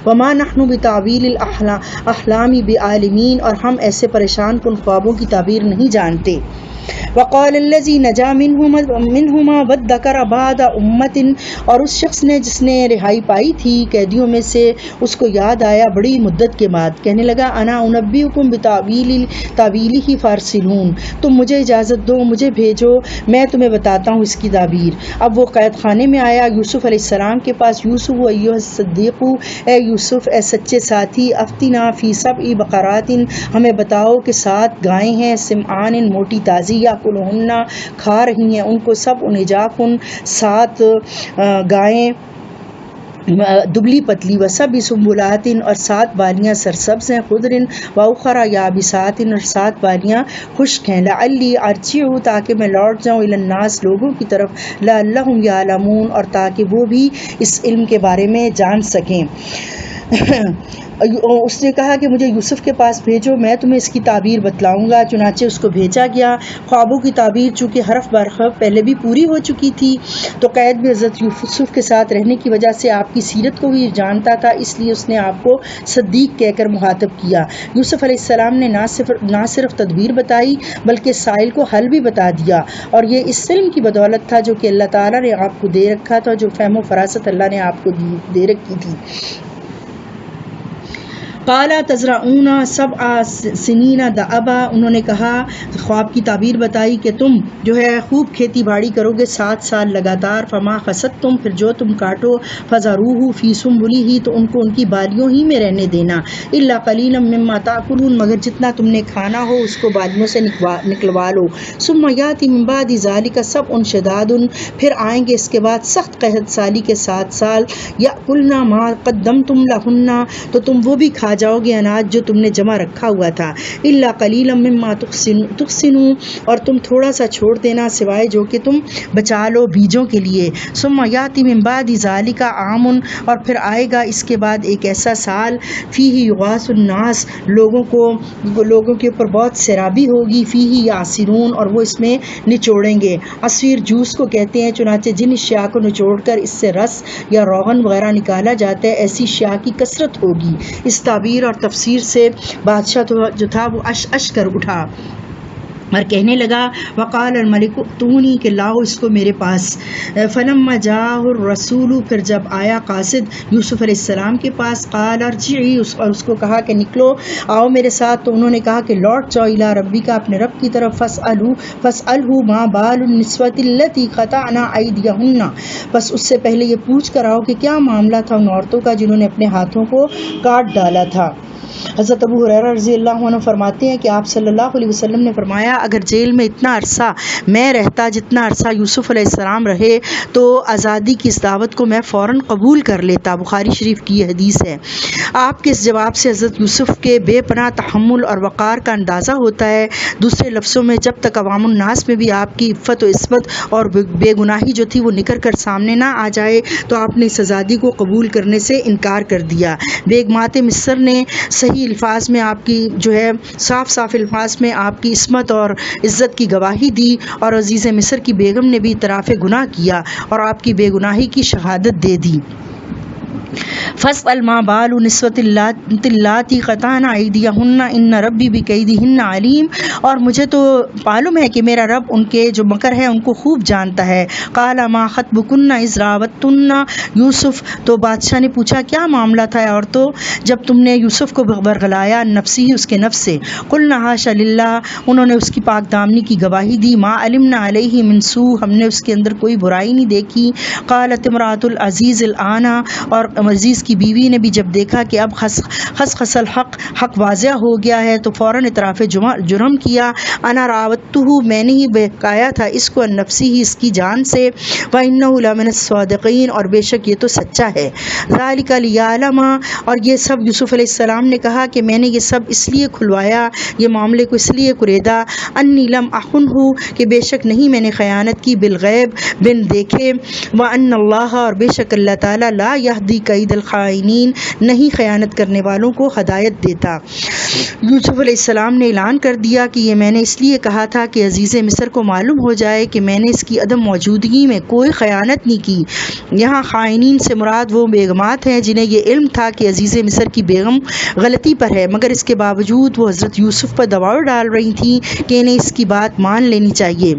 وما نحن بتاویل الاحلام بعالمین، اور ہم ایسے پریشان کن خوابوں کی تعبیر نہیں جانتے. وقال الذی نجا منہما وادکر بعد امت، اور اس شخص نے جس نے رہائی پائی تھی قیدیوں میں سے، اس کو یاد آیا بڑی مدت کے بعد، کہنے لگا انا انبئکم بتاویلہ فارسلون، تم مجھے اجازت دو، مجھے بھیجو، میں تمہیں بتاتا ہوں اس کی تعبیر. اب وہ قید خانے میں آیا یوسف علیہ السلام کے پاس. یوسف ایھا الصدیق، اے یوسف، اے سچے ساتھی، افتنا فی سبع بقرات، ہمیں بتاؤ کہ 7 گائیں ہیں، سمعان، موٹی تازی، یاکلہن، کھا رہی ہیں ان کو، سبع نجاف، 7 گائیں دبلی پتلی، وسبع سنبلات، اور 7 بالیاں سرسبز ہیں، خضر واخر یابسات، اور 7 بالیاں خشک ہیں. لعلی ارجع، تاکہ میں لوٹ جاؤں، الی الناس، لوگوں کی طرف، لعلہم یعلمون، اور تاکہ وہ بھی اس علم کے بارے میں جان سکیں. اس نے کہا کہ مجھے یوسف کے پاس بھیجو، میں تمہیں اس کی تعبیر بتلاؤں گا. چنانچہ اس کو بھیجا گیا. خوابوں کی تعبیر چونکہ حرف بر حرف پہلے بھی پوری ہو چکی تھی، تو قید میں حضرت یوسف کے ساتھ رہنے کی وجہ سے آپ کی سیرت کو بھی جانتا تھا، اس لیے اس نے آپ کو صدیق کہہ کر مخاطب کیا. یوسف علیہ السلام نے نہ صرف تدبیر بتائی بلکہ سائل کو حل بھی بتا دیا، اور یہ اس علم کی بدولت تھا جو کہ اللہ تعالیٰ نے آپ کو دے رکھا تھا، جو فہم و فراست اللہ نے آپ کو دے رکھی تھی. قال تزرعون سبع سنین دأبا، انہوں نے کہا، خواب کی تعبیر بتائی کہ تم جو ہے خوب کھیتی باڑی کرو گے 7 سال لگاتار، فما خسدتم، پھر جو تم کاٹو، فذروہ فی سنبلہ، تو ان کو ان کی بالیوں ہی میں رہنے دینا، الا قلیلا مما تاکلون، مگر جتنا تم نے کھانا ہو اس کو بالیوں سے نکلوا لو، ثم یاتی من بعد ذلک سبع شداد، پھر آئیں گے اس کے بعد سخت قحط سالی کے 7 سال، یأکلن ما قدمتم لہن، تو تم وہ بھی کھا جاؤ گے اناج جو تم نے جمع رکھا ہوا تھا، الا قلیلا مما تحسنون، اور تم تھوڑا سا چھوڑ دینا سوائے جو کہ تم بچا لو بیجوں کے لیے، ثم یاتی من بعد ذلک عام، اور پھر آئے گا اس کے بعد ایک ایسا سال، فیہ یغاث الناس، لوگوں کے اوپر بہت سیرابی ہوگی، فیہ یعصرون، اور وہ اس میں نچوڑیں گے، عصیر جوس کو کہتے ہیں، چنانچہ جن اشیاء کو نچوڑ کر اس سے رس یا روغن وغیرہ نکالا جاتا ہے ایسی اشیاء کی کثرت ہوگی۔ اس تعبیر اور تفسیر سے بادشاہ جو تھا وہ اش کر اٹھا اور کہنے لگا، وقال الملک ائتونی، کہ لاؤ اس کو میرے پاس، فلما جاءہ الرسول، پھر جب آیا قاصد یوسف علیہ السلام کے پاس، قال ارجعی، اور اس کو کہا کہ نکلو آؤ میرے ساتھ، تو انہوں نے کہا کہ لوٹ جاؤ الی ربک، اپنے رب کی طرف، فاسألہ ما بال النسوۃ اللتی قطعن ایدیہن، بس اس سے پہلے یہ پوچھ کر آؤ کہ کیا معاملہ تھا ان عورتوں کا جنہوں نے اپنے ہاتھوں کو کاٹ ڈالا تھا۔ حضرت ابو ہریرہ رضی اللہ عنہ فرماتے ہیں کہ آپ صلی اللہ علیہ وسلم نے فرمایا، اگر جیل میں اتنا عرصہ میں رہتا جتنا عرصہ یوسف علیہ السلام رہے تو آزادی کی اس دعوت کو میں فوراً قبول کر لیتا۔ بخاری شریف کی یہ حدیث ہے۔ آپ کے اس جواب سے حضرت یوسف کے بے پناہ تحمل اور وقار کا اندازہ ہوتا ہے۔ دوسرے لفظوں میں، جب تک عوام الناس میں بھی آپ کی عفت و عصمت اور بے گناہی جو تھی وہ نکھر کر سامنے نہ آ جائے تو آپ نے اس آزادی کو قبول کرنے سے انکار کر دیا۔ بیگمات مصر نے صحیح الفاظ میں آپ کی جو ہے صاف الفاظ میں آپ کی عصمت اور عزت کی گواہی دی، اور عزیز مصر کی بیگم نے بھی اعتراف گناہ کیا اور آپ کی بے گناہی کی شہادت دے دی۔ فاسأل ما بال النسوۃ اللاتی قطعن ایدیہن ان ربی بکیدہن علیم، اور مجھے تو معلوم ہے کہ میرا رب ان کے جو مکر ہے ان کو خوب جانتا ہے۔ قال ما خطبکن اذ راوتن یوسف، تو بادشاہ نے پوچھا کیا معاملہ تھا عورتوں جب تم نے یوسف کو برگلایا نفسی ہی، اس کے نفس سے، قلنا حاشا للہ، انہوں نے اس کی پاک دامنی کی گواہی دی، ما علمنا علیہ من سوء، ہم نے اس کے اندر کوئی برائی نہیں دیکھی۔ قالت امرأۃ العزیز الآن، اور عزیز کی بیوی نے بھی جب دیکھا کہ اب خس الحق واضح ہو گیا ہے تو فوراً اعتراف جرم کیا، انا راودتہ، میں نے ہی بہکایا تھا اس کو، نفسی ہی، اس کی جان سے، وانہ لمن الصادقین، اور بے شک یہ تو سچا ہے۔ ذالک لیعلم، اور یہ سب یوسف علیہ السلام نے کہا کہ میں نے یہ سب اس لیے کھلوایا، یہ معاملے کو اس لیے کریدا، انی لم اخنہ، کہ بے شک نہیں میں نے خیانت کی، بالغیب، بن دیکھے، وان اللہ، اور بے شک اللہ تعالیٰ، لا یہدی کید الخائنین، نہیں خیانت کرنے والوں کو ہدایت دیتا۔ یوسف علیہ السلام نے اعلان کر دیا کہ یہ میں نے اس لیے کہا تھا کہ عزیز مصر کو معلوم ہو جائے کہ میں نے اس کی عدم موجودگی میں کوئی خیانت نہیں کی۔ یہاں خائنین سے مراد وہ بیگمات ہیں جنہیں یہ علم تھا کہ عزیز مصر کی بیگم غلطی پر ہے، مگر اس کے باوجود وہ حضرت یوسف پر دباؤ ڈال رہی تھیں کہ انہیں اس کی بات مان لینی چاہیے۔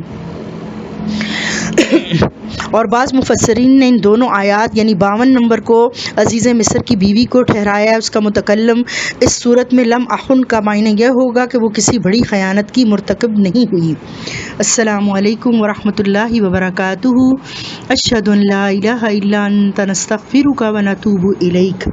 اور بعض مفسرین نے ان دونوں آیات یعنی 52 نمبر کو عزیز مصر کی بیوی کو ٹھہرایا، اس کا متکلم اس صورت میں لم اخن کا معنی یہ ہوگا کہ وہ کسی بڑی خیانت کی مرتکب نہیں ہوئی۔ السلام علیکم ورحمۃ اللہ وبرکاتہ۔ اشہد ان لا الہ الا انت نستغفرک ونتوب الیک۔